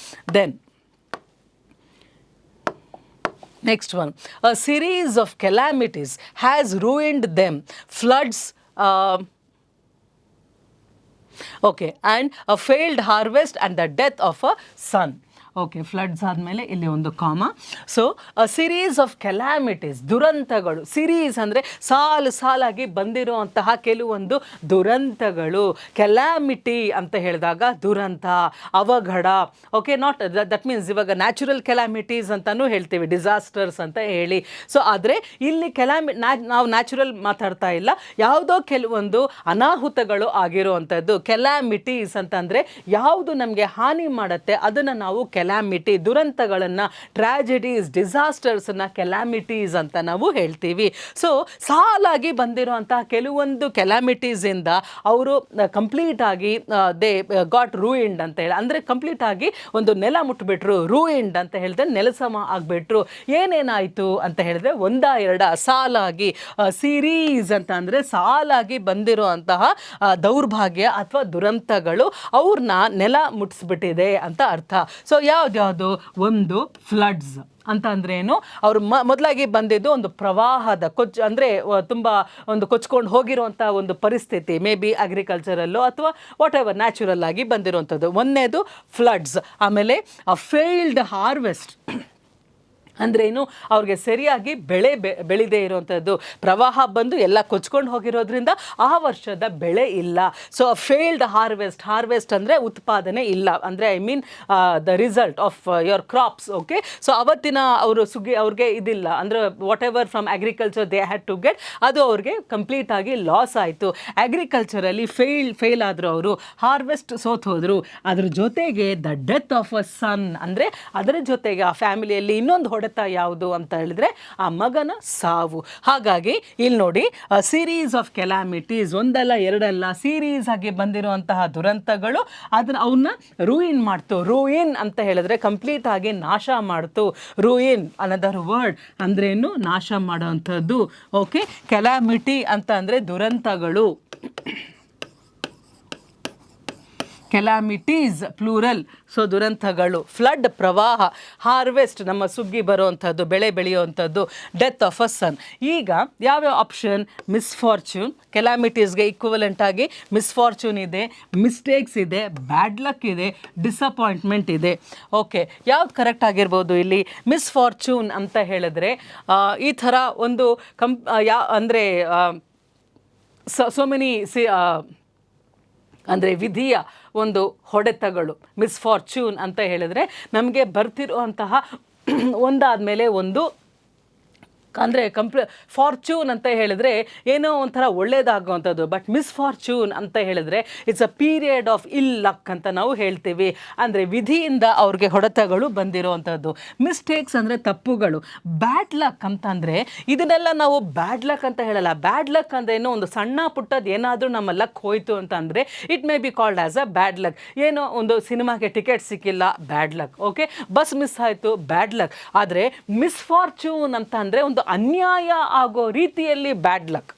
Then next one, a series of calamities has ruined them. Floods, okay, and a failed harvest and the death of a son. Okay, floods ಆದಮೇಲೆ ಇಲ್ಲಿ ಒಂದು comma. So series of calamities, ದುರಂತಗಳು. ಸಿರೀಸ್ ಅಂದರೆ ಸಾಲಾಗಿ ಬಂದಿರುವಂತಹ ಕೆಲವೊಂದು ದುರಂತಗಳು. ಕೆಲಾಮಿಟಿ ಅಂತ ಹೇಳಿದಾಗ ದುರಂತ, ಅವಘಡ. ಓಕೆ, ನಾಟ್ ದಟ್ ಮೀನ್ಸ್ ಇವಾಗ ನ್ಯಾಚುರಲ್ ಕೆಲಾಮಿಟೀಸ್ ಅಂತಲೂ ಹೇಳ್ತೀವಿ, ಡಿಸಾಸ್ಟರ್ಸ್ ಅಂತ ಹೇಳಿ. ಸೊ ಆದರೆ ಇಲ್ಲಿ ನಾವು ನ್ಯಾಚುರಲ್ ಮಾತಾಡ್ತಾ ಇಲ್ಲ, ಯಾವುದೋ ಕೆಲವೊಂದು ಅನಾಹುತಗಳು ಆಗಿರುವಂಥದ್ದು. ಕೆಲಾಮಿಟೀಸ್ ಅಂತಂದರೆ ಯಾವುದು ನಮಗೆ ಹಾನಿ ಮಾಡುತ್ತೆ ಅದನ್ನು ನಾವು ಕೆಲಾಮಿಟಿ, ದುರಂತಗಳನ್ನು, ಟ್ರಾಜಿಡೀಸ್, ಡಿಸಾಸ್ಟರ್ಸನ್ನು ಕೆಲಾಮಿಟೀಸ್ ಅಂತ ನಾವು ಹೇಳ್ತೀವಿ. ಸೊ ಸಾಲಾಗಿ ಬಂದಿರುವಂತಹ ಕೆಲವೊಂದು ಕೆಲಾಮಿಟೀಸಿಂದ ಅವರು ಕಂಪ್ಲೀಟಾಗಿ ದೇ ಗಾಟ್ ರೂಯಿಂಡ್ ಅಂತ ಹೇಳಿ, ಅಂದರೆ ಕಂಪ್ಲೀಟಾಗಿ ಒಂದು ನೆಲ ಮುಟ್ಬಿಟ್ರು. ರೂಯಿಂಡ್ ಅಂತ ಹೇಳಿದ್ರೆ ನೆಲಸಮ ಆಗಿಬಿಟ್ರು. ಏನೇನಾಯಿತು ಅಂತ ಹೇಳಿದ್ರೆ ಒಂದ ಎರಡ ಸಾಲಾಗಿ, ಸೀರೀಸ್ ಅಂತ ಅಂದರೆ ಸಾಲಾಗಿ ಬಂದಿರುವಂತಹ ದೌರ್ಭಾಗ್ಯ ಅಥವಾ ದುರಂತಗಳು ಅವ್ರನ್ನ ನೆಲ ಮುಟ್ಟಿಸ್ಬಿಟ್ಟಿದೆ ಅಂತ ಅರ್ಥ. ಸೊ ಯಾವ್ದ್ಯಾವುದು? ಒಂದು ಫ್ಲಡ್ಸ್ ಅಂತ ಅಂದ್ರೆ ಏನು? ಅವರು ಮೊದಲಾಗಿ ಬಂದಿದ್ದು ಒಂದು ಪ್ರವಾಹದ ಅಂದರೆ ತುಂಬ ಒಂದು ಕೊಚ್ಕೊಂಡು ಹೋಗಿರುವಂಥ ಒಂದು ಪರಿಸ್ಥಿತಿ, ಮೇ ಬಿ ಅಗ್ರಿಕಲ್ಚರಲ್ಲೋ ಅಥವಾ ವಾಟ್ ಎವರ್ ನ್ಯಾಚುರಲ್ ಆಗಿ ಬಂದಿರುವಂಥದ್ದು. ಒಂದನೇದು ಫ್ಲಡ್ಸ್. ಆಮೇಲೆ ಫೇಲ್ಡ್ ಹಾರ್ವೆಸ್ಟ್. ಅಂದ್ರೇನು, ಅವ್ರಿಗೆ ಸರಿಯಾಗಿ ಬೆಳೆ ಬೆಳೆದೇ ಇರುವಂಥದ್ದು, ಪ್ರವಾಹ ಬಂದು ಎಲ್ಲ ಕೊಚ್ಕೊಂಡು ಹೋಗಿರೋದ್ರಿಂದ ಆ ವರ್ಷದ ಬೆಳೆ ಇಲ್ಲ. ಸೊ ಫೇಲ್ಡ್ ಹಾರ್ವೆಸ್ಟ್ ಅಂದರೆ ಉತ್ಪಾದನೆ ಇಲ್ಲ, ಅಂದರೆ I mean the result of your crops. Okay, so ಅವತ್ತಿನ ಅವರು ಅವ್ರಿಗೆ ಇದಿಲ್ಲ, ಅಂದರೆ whatever from agriculture they had to get, ಅದು ಅವ್ರಿಗೆ ಕಂಪ್ಲೀಟ್ ಆಗಿ ಲಾಸ್ ಆಯಿತು. ಅಗ್ರಿಕಲ್ಚರಲ್ಲಿ ಫೇಲ್ ಆದರು ಅವರು, ಹಾರ್ವೆಸ್ಟ್ ಸೋತ್ ಹೋದರು. ಅದ್ರ ಜೊತೆಗೆ ದ ಡೆತ್ ಆಫ್ ಅ ಸನ್, ಅಂದರೆ ಅದರ ಜೊತೆಗೆ ಆ ಫ್ಯಾಮಿಲಿಯಲ್ಲಿ ಇನ್ನೊಂದು ಹೊಡೆತ ಯಾವುದು ಅಂತ ಹೇಳಿದ್ರೆ ಆ ಮಗನ ಸಾವು. ಹಾಗಾಗಿ ಇಲ್ಲಿ ನೋಡಿ, ಸೀರೀಸ್ ಆಫ್ ಕೆಲಾಮಿಟೀಸ್, ಒಂದಲ್ಲ ಎರಡಲ್ಲ, ಸೀರೀಸ್ ಆಗಿ ಬಂದಿರುವಂತಹ ದುರಂತಗಳು ಅವನ್ನ ರೂಯಿನ್ ಮಾಡ್ತು. ರೂಯಿನ್ ಅಂತ ಹೇಳಿದ್ರೆ ಕಂಪ್ಲೀಟ್ ಆಗಿ ನಾಶ ಮಾಡ್ತು. ರೂಯಿನ್ ಅನದರ್ ವರ್ಡ್ ಅಂದ್ರೇನು, ನಾಶ ಮಾಡುವಂಥದ್ದು. ಓಕೆ, ಕೆಲಾಮಿಟಿ ಅಂತ ಅಂದರೆ ದುರಂತಗಳು, ಕೆಲಾಮಿಟೀಸ್ ಪ್ಲೂರಲ್, ಸೊ ದುರಂತಗಳು. ಫ್ಲಡ್ ಪ್ರವಾಹ, ಹಾರ್ವೆಸ್ಟ್ ನಮ್ಮ ಸುಗ್ಗಿ ಬರುವಂಥದ್ದು, ಬೆಳೆ ಬೆಳೆಯುವಂಥದ್ದು, ಡೆತ್ ಆಫ್ ಅ ಸನ್. ಈಗ ಯಾವ್ಯಾವ ಆಪ್ಷನ್? ಮಿಸ್ಫಾರ್ಚ್ಯೂನ್, ಕೆಲಾಮಿಟೀಸ್ಗೆ ಈಕ್ವಲೆಂಟ್ ಆಗಿ ಮಿಸ್ಫಾರ್ಚ್ಯೂನ್ ಇದೆ, ಮಿಸ್ಟೇಕ್ಸ್ ಇದೆ, ಬ್ಯಾಡ್ ಲಕ್ ಇದೆ, ಡಿಸಪಾಯಿಂಟ್ಮೆಂಟ್ ಇದೆ. ಓಕೆ, ಯಾವ್ದು ಕರೆಕ್ಟ್ ಆಗಿರ್ಬೋದು ಇಲ್ಲಿ? ಮಿಸ್ಫಾರ್ಚ್ಯೂನ್ ಅಂತ ಹೇಳಿದ್ರೆ ಈ ಥರ ಒಂದು ಅಂದರೆ ಸೊ ಮೆನಿ ಅಂದರೆ ವಿಧಿಯ ಒಂದು ಹೊಡೆತಗಳು. ಮಿಸ್ಫಾರ್ಚ್ಯೂನ್ ಅಂತ ಹೇಳಿದ್ರೆ ನಮಗೆ ಬರ್ತಿರುವಂತಹ ಒಂದಾದ ಮೇಲೆ ಒಂದು, ಅಂದರೆ ಫಾರ್ಚೂನ್ ಅಂತ ಹೇಳಿದ್ರೆ ಏನೋ ಒಂಥರ ಒಳ್ಳೇದಾಗುವಂಥದ್ದು, ಬಟ್ ಮಿಸ್ಫಾರ್ಚೂನ್ ಅಂತ ಹೇಳಿದ್ರೆ ಇಟ್ಸ್ ಅ ಪೀರಿಯಡ್ ಆಫ್ ಇಲ್ ಲಕ್ ಅಂತ ನಾವು ಹೇಳ್ತೀವಿ. ಅಂದರೆ ವಿಧಿಯಿಂದ ಅವ್ರಿಗೆ ಹೊಡೆತಗಳು ಬಂದಿರೋವಂಥದ್ದು. ಮಿಸ್ಟೇಕ್ಸ್ ಅಂದರೆ ತಪ್ಪುಗಳು. ಬ್ಯಾಡ್ ಲಕ್ ಅಂತಂದರೆ ಇದನ್ನೆಲ್ಲ ನಾವು ಬ್ಯಾಡ್ ಲಕ್ ಅಂತ ಹೇಳಲ್ಲ. ಬ್ಯಾಡ್ ಲಕ್ ಅಂದರೆ ಏನೋ ಒಂದು ಸಣ್ಣ ಪುಟ್ಟದ್ದು ಏನಾದರೂ ನಮ್ಮ ಲಕ್ ಹೋಯಿತು ಅಂತಂದರೆ it may be called as a bad luck. ಏನೋ ಒಂದು ಸಿನಿಮಾಗೆ ಟಿಕೆಟ್ ಸಿಕ್ಕಿಲ್ಲ, bad luck. Okay, bus miss ಆಯಿತು, ಬ್ಯಾಡ್ ಲಕ್. ಆದರೆ ಮಿಸ್ಫಾರ್ಚೂನ್ ಅಂತ ಅಂದರೆ ಒಂದು ಅನ್ಯಾಯ ಆಗೋ ರೀತಿಯಲ್ಲಿ ಬ್ಯಾಡ್ ಲಕ್.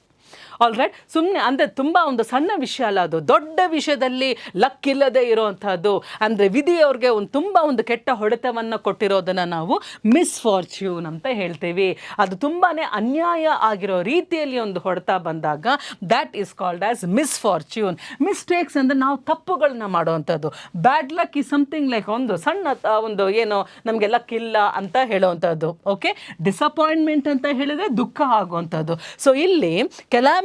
ಆಲ್ರೈಟ್, ಸುಮ್ಮನೆ ಅಂದರೆ ತುಂಬ ಒಂದು ಸಣ್ಣ ವಿಷಯ ಅಲ್ಲ, ಅದು ದೊಡ್ಡ ವಿಷಯದಲ್ಲಿ ಲಕ್ ಇಲ್ಲದೆ ಇರೋವಂಥದ್ದು. ಅಂದರೆ ವಿಧಿಯವ್ರಿಗೆ ತುಂಬ ಒಂದು ಕೆಟ್ಟ ಹೊಡೆತವನ್ನು ಕೊಟ್ಟಿರೋದನ್ನು ನಾವು ಮಿಸ್ಫಾರ್ಚ್ಯೂನ್ ಅಂತ ಹೇಳ್ತೀವಿ. ಅದು ತುಂಬಾ ಅನ್ಯಾಯ ಆಗಿರೋ ರೀತಿಯಲ್ಲಿ ಒಂದು ಹೊಡೆತ ಬಂದಾಗ that is called as misfortune. Mistakes ಅಂದರೆ ನಾವು ತಪ್ಪುಗಳನ್ನ ಮಾಡುವಂಥದ್ದು. Bad luck is something like ಒಂದು ಸಣ್ಣ ಒಂದು ಏನೋ ನಮಗೆ ಲಕ್ ಇಲ್ಲ ಅಂತ ಹೇಳುವಂಥದ್ದು. ಓಕೆ, ಡಿಸಪಾಯಿಂಟ್ಮೆಂಟ್ ಅಂತ ಹೇಳಿದರೆ ದುಃಖ ಆಗುವಂಥದ್ದು. ಸೊ ಇಲ್ಲಿ ಕೆಲಾಮಿಟೀಸ್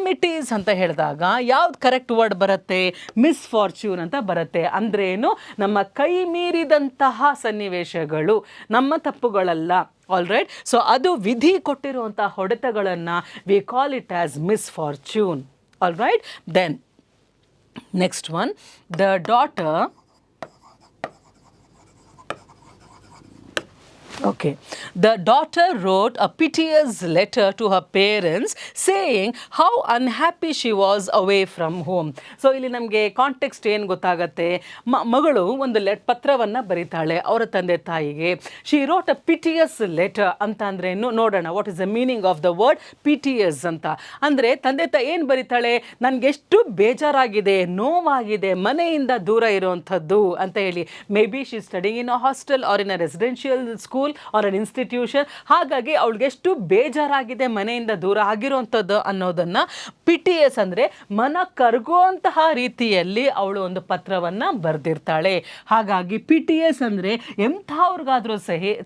ಅಂತ ಹೇಳಿದಾಗ ಯಾವ್ದು ಕರೆಕ್ಟ್ ವರ್ಡ್ ಬರುತ್ತೆ? ಮಿಸ್ಫಾರ್ಚ್ಯೂನ್ ಅಂತ ಬರುತ್ತೆ. ಅಂದ್ರೇನು, ನಮ್ಮ ಕೈ ಮೀರಿದಂತಹ ಸನ್ನಿವೇಶಗಳು, ನಮ್ಮ ತಪ್ಪುಗಳಲ್ಲ. ಆಲ್ರೈಟ್, ಸೊ ಅದು ವಿಧಿ ಕೊಟ್ಟಿರುವಂತಹ ಹೊಡೆತಗಳನ್ನು we call it as misfortune. Alright, then next one, the daughter. Okay. The daughter wrote a piteous letter to her parents saying how unhappy she was away from home. So ಇಲ್ಲಿ ನಮಗೆ context ಏನು ಗೊತ್ತಾಗತ್ತೆ? ಮಗಳು ಒಂದು ಪತ್ರವನ್ನು ಬರೀತಾಳೆ ಅವರ ತಂದೆ ತಾಯಿಗೆ. She wrote a piteous letter ಅಂತ ಅಂದ್ರೇನು ನೋಡೋಣ. What is the meaning of the word piteous ಅಂತ? ಅಂದರೆ ತಂದೆ ತಾಯಿ ಏನು ಬರೀತಾಳೆ? ನನಗೆಷ್ಟು ಬೇಜಾರಾಗಿದೆ, ನೋವಾಗಿದೆ, ಮನೆಯಿಂದ ದೂರ ಇರುವಂಥದ್ದು ಅಂತ ಹೇಳಿ. Maybe she studying in a hostel or in a residential school or an institution. ಹಾಗಾಗಿ ಅವಳಿಗೆ ಎಷ್ಟು ಬೇಜಾರಾಗಿದೆ ಮನೆಯಿಂದ ದೂರ ಆಗಿರುವಂಥದ್ದು ಅನ್ನೋದನ್ನು ಪಿಟಿಎಸ್ ಅಂದರೆ ಮನ ಕರಗುವಂತಹ ರೀತಿಯಲ್ಲಿ ಅವಳು ಒಂದು ಪತ್ರವನ್ನು ಬರೆದಿರ್ತಾಳೆ. ಹಾಗಾಗಿ ಪಿಟಿಎಸ್ ಅಂದರೆ ಎಂಥವ್ರಿಗಾದರೂ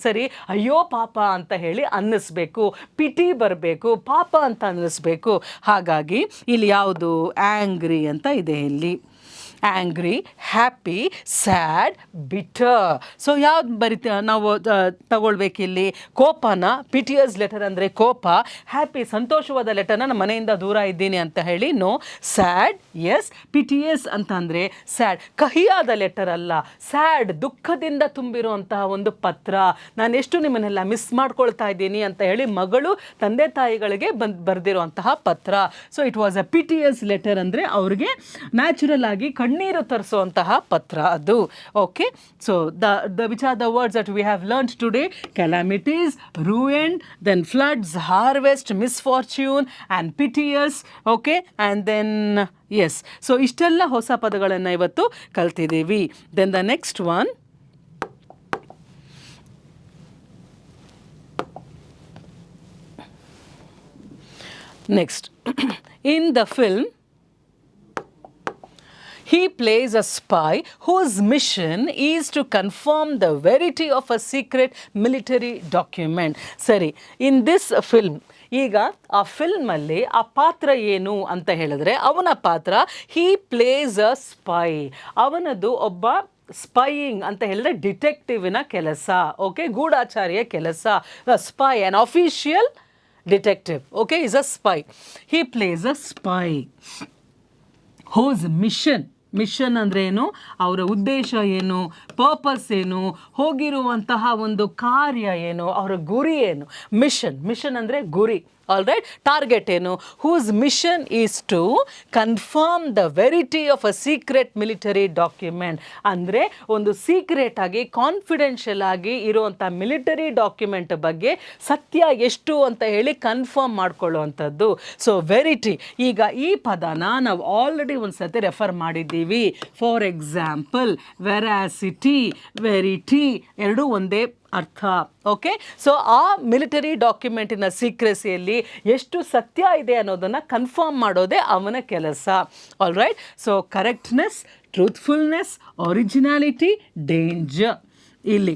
ಸರಿ ಅಯ್ಯೋ ಪಾಪ ಅಂತ ಹೇಳಿ ಅನ್ನಿಸ್ಬೇಕು, ಪಿಟಿ ಬರಬೇಕು, ಪಾಪ ಅಂತ ಅನ್ನಿಸ್ಬೇಕು. ಹಾಗಾಗಿ ಇಲ್ಲಿ ಯಾವುದು? ಆ್ಯಂಗ್ರಿ ಅಂತ ಇದೆ ಇಲ್ಲಿ. Angry, happy, sad, bitter. So ಯಾವ್ದು ನಾವು ತಗೊಳ್ಬೇಕಿಲ್ಲಿ? ಕೋಪನ. ಪಿಟಿಯಸ್ ಲೆಟರ್ ಅಂದರೆ ಕೋಪ. ಹ್ಯಾಪಿ, ಸಂತೋಷವಾದ ಲೆಟರ್ನ ನಾನು ಮನೆಯಿಂದ ದೂರ ಇದ್ದೀನಿ ಅಂತ ಹೇಳಿ ನೋ. Sad, S. ಪಿಟಿಯಸ್ ಅಂತ ಅಂದರೆ ಸ್ಯಾಡ್, ಕಹಿಯಾದ ಲೆಟರ್ ಅಲ್ಲ, ಸ್ಯಾಡ್, ದುಃಖದಿಂದ ತುಂಬಿರುವಂತಹ ಒಂದು ಪತ್ರ. ನಾನು ಎಷ್ಟು ನಿಮ್ಮನ್ನೆಲ್ಲ ಮಿಸ್ ಮಾಡ್ಕೊಳ್ತಾ ಇದ್ದೀನಿ ಅಂತ ಹೇಳಿ ಮಗಳು ತಂದೆ ತಾಯಿಗಳಿಗೆ ಬರೆದಿರುವಂತಹ ಪತ್ರ. So it was a piteous letter, ಅಂದರೆ ಅವ್ರಿಗೆ ನ್ಯಾಚುರಲ್ ಆಗಿ ಕಣ್ಣೀರು ತರಿಸುವಂತಹ ಪತ್ರ ಅದು. Okay, so which are the words that we have learned today? calamities, ruin, then floods, harvest, misfortune and piteous. Okay, and then yes, so ಇಷ್ಟೆಲ್ಲ ಹೊಸ ಪದಗಳನ್ನು ಇವತ್ತು ಕಲ್ತಿದ್ದೀವಿ. Then the next one, next in the film he plays a spy whose mission is to confirm the verity of a secret military document. ಸರಿ, in this film, ಈಗ ಆ ಫಿಲ್ಮಲ್ಲಿ ಆ ಪಾತ್ರ ಏನು ಅಂತ ಹೇಳಿದ್ರೆ, ಅವನ ಪಾತ್ರ ಹೀ ಪ್ಲೇಸ್ ಅ ಸ್ಪೈ. ಅವನದು ಒಬ್ಬ ಸ್ಪೈಯಿಂಗ್ ಅಂತ ಹೇಳಿದ್ರೆ ಡಿಟೆಕ್ಟಿವಿನ ಕೆಲಸ. ಓಕೆ, ಗೂಢಾಚಾರ್ಯ ಕೆಲಸ. Spy, an official detective. Okay, is a spy. He plays a spy whose mission ಅಂದರೆ ಏನು, ಅವರ ಉದ್ದೇಶ ಏನು, ಪರ್ಪಸ್ ಏನು, ಹೋಗಿರುವಂತಹ ಒಂದು ಕಾರ್ಯ ಏನು, ಅವರ ಗುರಿ ಏನು. ಮಿಷನ್ ಅಂದರೆ ಗುರಿ. ಆಲ್ ರೈಟ್, ಟಾರ್ಗೆಟ್ ಏನು, whose mission is to confirm the verity of a secret military document. ಅಂದರೆ ಒಂದು ಸೀಕ್ರೆಟ್ ಆಗಿ ಕಾನ್ಫಿಡೆನ್ಷಿಯಲ್ ಆಗಿ ಇರುವಂಥ ಮಿಲಿಟರಿ ಡಾಕ್ಯುಮೆಂಟ್ ಬಗ್ಗೆ ಸತ್ಯ ಎಷ್ಟು ಅಂತ ಹೇಳಿ ಕನ್ಫರ್ಮ್ ಮಾಡ್ಕೊಳ್ಳುವಂಥದ್ದು. ಸೊ ವೆರಿಟಿ, ಈಗ ಈ ಪದನ ನಾವು ಆಲ್ರೆಡಿ ಒಂದು ಸತಿ ರೆಫರ್ ಮಾಡಿದ್ದೀವಿ. ಫಾರ್ ಎಕ್ಸಾಂಪಲ್, ವೆರಾಸಿಟಿ, ವೆರಿಟಿ ಎರಡೂ ಒಂದೇ ಅರ್ಥ. ಓಕೆ, ಸೊ ಆ ಮಿಲಿಟರಿ ಡಾಕ್ಯುಮೆಂಟಿನ ಸೀಕ್ರೆಸಿಯಲ್ಲಿ ಎಷ್ಟು ಸತ್ಯ ಇದೆ ಅನ್ನೋದನ್ನು ಕನ್ಫರ್ಮ್ ಮಾಡೋದೇ ಅವನ ಕೆಲಸ. All right, so correctness, truthfulness, originality, danger. ಇಲ್ಲಿ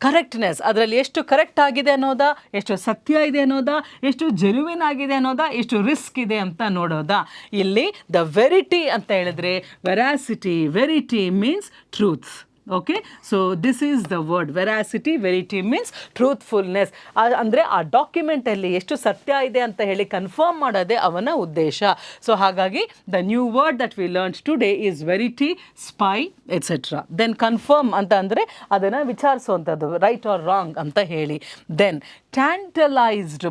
ಕರೆಕ್ಟ್ನೆಸ್, ಅದರಲ್ಲಿ ಎಷ್ಟು ಕರೆಕ್ಟ್ ಆಗಿದೆ ಅನ್ನೋದಾ, ಎಷ್ಟು ಸತ್ಯ ಇದೆ ಅನ್ನೋದಾ, ಎಷ್ಟು ಜೆನ್ಯುವಿನ್ ಆಗಿದೆ ಅನ್ನೋದಾ, ಎಷ್ಟು ರಿಸ್ಕ್ ಇದೆ ಅಂತ ನೋಡೋದಾ. ಇಲ್ಲಿ ದ ವೆರಿಟಿ ಅಂತ ಹೇಳಿದ್ರೆ veracity. Verity means truth. Okay, so this is the word veracity. Verity means truthfulness. ಅಂದರೆ ಆ ಡಾಕ್ಯುಮೆಂಟಲ್ಲಿ ಎಷ್ಟು ಸತ್ಯ ಇದೆ ಅಂತ ಹೇಳಿ ಕನ್ಫರ್ಮ್ ಮಾಡೋದೇ ಅವನ ಉದ್ದೇಶ. ಸೊ ಹಾಗಾಗಿ the new word that we learn today is verity, spy, etcetera. Then confirm ಅಂತ ಅಂದರೆ ಅದನ್ನು ವಿಚಾರಿಸುವಂಥದ್ದು, ರೈಟ್ ಆರ್ ರಾಂಗ್ ಅಂತ ಹೇಳಿ. Then tantalized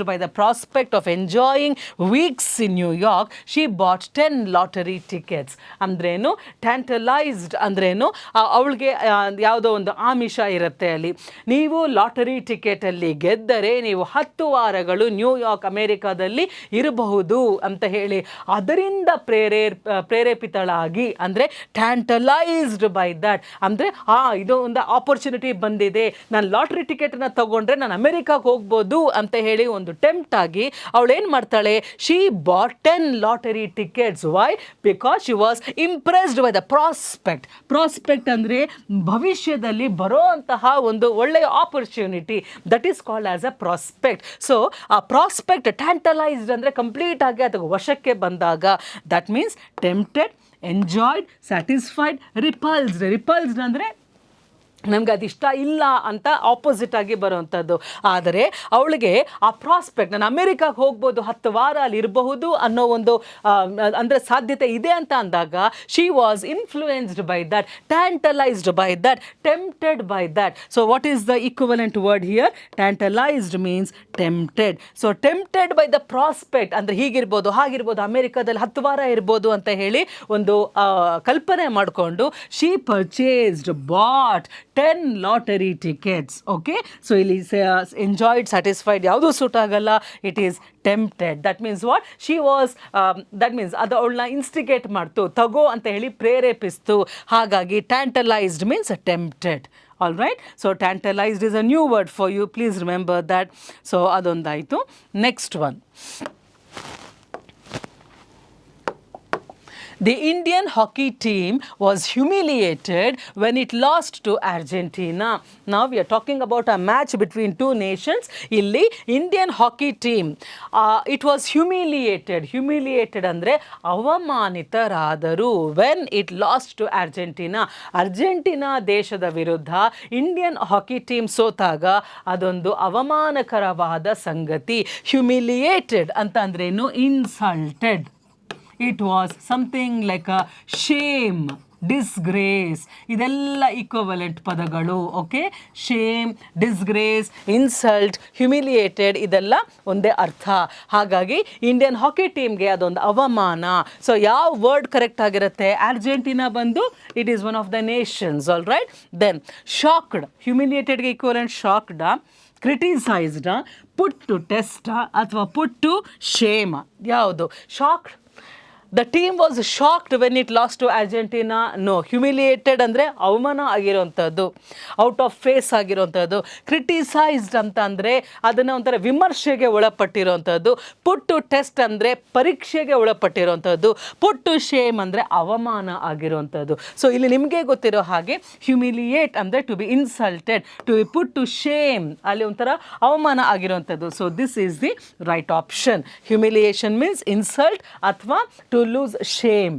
by the prospect of enjoying weeks in New York, she bought 10 lottery tickets. ಅಂದ್ರೇನು ಟ್ಯಾಂಟಲೈಸ್ಡ್ ಅಂದ್ರೇನು, ಅವಳಿಗೆ ಯಾವುದೋ ಒಂದು ಆಮಿಷ ಇರುತ್ತೆ ಅಲ್ಲಿ. ನೀವು ಲಾಟರಿ ಟಿಕೆಟಲ್ಲಿ ಗೆದ್ದರೆ ನೀವು 10 ವಾರಗಳು ನ್ಯೂಯಾರ್ಕ್ ಅಮೇರಿಕಾದಲ್ಲಿ ಇರಬಹುದು ಅಂತ ಹೇಳಿ ಅದರಿಂದ ಪ್ರೇರೇಪಿತಳಾಗಿ, ಅಂದರೆ ಟ್ಯಾಂಟಲೈಸ್ಡ್ ಬೈ ದ್ಯಾಟ್, ಅಂದರೆ ಇದು ಒಂದು ಆಪರ್ಚುನಿಟಿ ಬಂದಿದೆ, ನಾನು ಲಾಟ್ರಿ ಟಿಕೆಟನ್ನು ತಗೊಂಡ್ರೆ ನಾನು ಅಮೆರಿಕಾಗೆ ಹೋಗ್ಬೋದು ಅಂತ ಹೇಳಿ ಒಂದು ಟೆಂಪ್ಟ್ ಆಗಿ ಅವಳು ಏನು ಮಾಡ್ತಾಳೆ, she bought 10 lottery tickets. Why? Because she was impressed by the prospect ಅಂದರೆ ಭವಿಷ್ಯದಲ್ಲಿ ಬರೋ ಅಂತಹ ಒಂದು ಒಳ್ಳೆಯ opportunity, that is called as a prospect. So ಆ ಪ್ರಾಸ್ಪೆಕ್ಟ್ ಟ್ಯಾಂಟಲೈಸ್ಡ್ ಅಂದರೆ ಕಂಪ್ಲೀಟ್ ಆಗಿ ಅದಕ್ಕೆ ವಶಕ್ಕೆ ಬಂದಾಗ, that means tempted, enjoyed, satisfied, repulsed ಅಂದರೆ ನಮ್ಗೆ ಅದಿಷ್ಟ ಇಲ್ಲ ಅಂತ ಆಪೋಸಿಟ್ ಆಗಿ ಬರುವಂಥದ್ದು. ಆದರೆ ಅವಳಿಗೆ ಆ ಪ್ರಾಸ್ಪೆಕ್ಟ್, ನಾನು ಅಮೆರಿಕಾಗೆ ಹೋಗ್ಬೋದು, 10 ವಾರ ಅಲ್ಲಿ ಇರಬಹುದು ಅನ್ನೋ ಒಂದು ಅಂದರೆ ಸಾಧ್ಯತೆ ಇದೆ ಅಂತ ಅಂದಾಗ, she was influenced by that, tantalised by that, tempted by that. So what is the equivalent word here? Tantalised means tempted. So tempted by the prospect ಅಂದರೆ ಹೀಗಿರ್ಬೋದು, ಹಾಗಿರ್ಬೋದು, ಅಮೆರಿಕಾದಲ್ಲಿ 10 ವಾರ ಇರ್ಬೋದು ಅಂತ ಹೇಳಿ ಒಂದು ಕಲ್ಪನೆ ಮಾಡಿಕೊಂಡು, she purchased, bought 10 lottery tickets. Okay, so ಇಲ್ಲಿ ಎಂಜಾಯ್ಡ್, ಸ್ಯಾಟಿಸ್ಫೈಡ್ ಯಾವುದೂ ಸೂಟ್ ಆಗಲ್ಲ. It is tempted. That means what? She was, that means ಅದು ಅವಳನ್ನ ಇನ್ಸ್ಟಿಗೇಟ್ ಮಾಡ್ತು, ತಗೋ ಅಂತ ಹೇಳಿ ಪ್ರೇರೇಪಿಸ್ತು. ಹಾಗಾಗಿ tantalised means tempted. All right, so tantalised is a new word for you, please remember that. So ಅದೊಂದಾಯಿತು. Next one, the Indian hockey team was humiliated when it lost to Argentina. Now we are talking about a match between two nations. Illi Indian hockey team, it was humiliated andre avamanitaradaru when it lost to Argentina. Argentina ದೇಶದ ವಿರುದ್ಧ Indian ಹಾಕಿ team ಸೋತಾಗ ಅದೊಂದು ಅವಮಾನಕರವಾದ ಸಂಗತಿ. ಹ್ಯುಮಿಲಿಯೇಟೆಡ್ ಅಂತ ಅಂದ್ರೇನು? Insulted. It was something like a shame, disgrace. ಇದೆಲ್ಲ equivalent ಪದಗಳು. Okay, Shem, ಡಿಸ್ಗ್ರೇಸ್, insult, ಹ್ಯುಮಿಲಿಯೇಟೆಡ್ ಇದೆಲ್ಲ ಒಂದೇ ಅರ್ಥ. ಹಾಗಾಗಿ ಇಂಡಿಯನ್ ಹಾಕಿ ಟೀಮ್ಗೆ ಅದೊಂದು ಅವಮಾನ. ಸೊ ಯಾವ ವರ್ಡ್ ಕರೆಕ್ಟ್ ಆಗಿರುತ್ತೆ? ಅರ್ಜೆಂಟಿನಾ ಬಂದು it is one of the nations. All right. Then shocked, ಹ್ಯುಮಿಲಿಯೇಟೆಡ್ಗೆ equivalent shocked, criticised, put to test ಅಥವಾ ಪುಟ್ ಟು ಶೇಮ್. ಯಾವುದು? Shocked the team was shocked when it lost to Argentina. No. Humiliated ಅಂದರೆ ಅವಮಾನ ಆಗಿರೋವಂಥದ್ದು, out of face ಆಗಿರೋವಂಥದ್ದು. Criticised ಅಂತ ಅಂದರೆ ಅದನ್ನು ಒಂಥರ ವಿಮರ್ಶೆಗೆ ಒಳಪಟ್ಟಿರೋವಂಥದ್ದು. ಪುಟ್ ಟು ಟೆಸ್ಟ್ ಅಂದರೆ ಪರೀಕ್ಷೆಗೆ ಒಳಪಟ್ಟಿರೋವಂಥದ್ದು. ಪುಟ್ ಟು ಶೇಮ್ ಅಂದರೆ ಅವಮಾನ ಆಗಿರೋವಂಥದ್ದು. ಸೊ ಇಲ್ಲಿ ನಿಮಗೆ ಗೊತ್ತಿರೋ ಹಾಗೆ ಹ್ಯುಮಿಲಿಯೇಟ್ ಅಂದರೆ to be insulted, to be put to shame, ಅಲ್ಲಿ ಒಂಥರ ಅವಮಾನ ಆಗಿರೋವಂಥದ್ದು. So this is the right option. Humiliation means insult ಅಥವಾ to lose shame.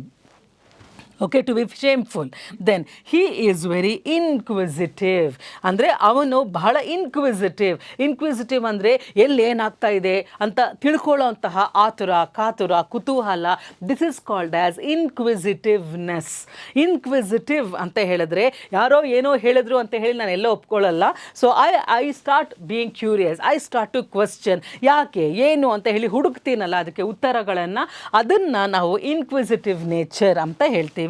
Okay, to be shameful. Then he is very inquisitive. ಅಂದರೆ ಅವನು ಬಹಳ ಇನ್ಕ್ವಿಸಿಟಿವ್ ಅಂದರೆ ಎಲ್ಲಿ ಏನಾಗ್ತಾ ಇದೆ ಅಂತ ತಿಳ್ಕೊಳ್ಳೋಂತಹ ಆತುರ, ಕಾತುರ, ಕುತೂಹಲ. This is called as inquisitiveness. Inquisitive ಅಂತ ಹೇಳಿದ್ರೆ ಯಾರೋ ಏನೋ ಹೇಳಿದ್ರು ಅಂತ ಹೇಳಿ ನಾನು ಎಲ್ಲೋ ಒಪ್ಕೊಳ್ಳಲ್ಲ. So I start being curious, I start to question, ಯಾಕೆ ಏನು ಅಂತ ಹೇಳಿ ಹುಡುಕ್ತೀನಲ್ಲ ಅದಕ್ಕೆ ಉತ್ತರಗಳನ್ನು, ಅದನ್ನು ನಾವು ಇನ್ಕ್ವಿಸಿಟಿವ್ ನೇಚರ್ ಅಂತ ಹೇಳ್ತೀವಿ.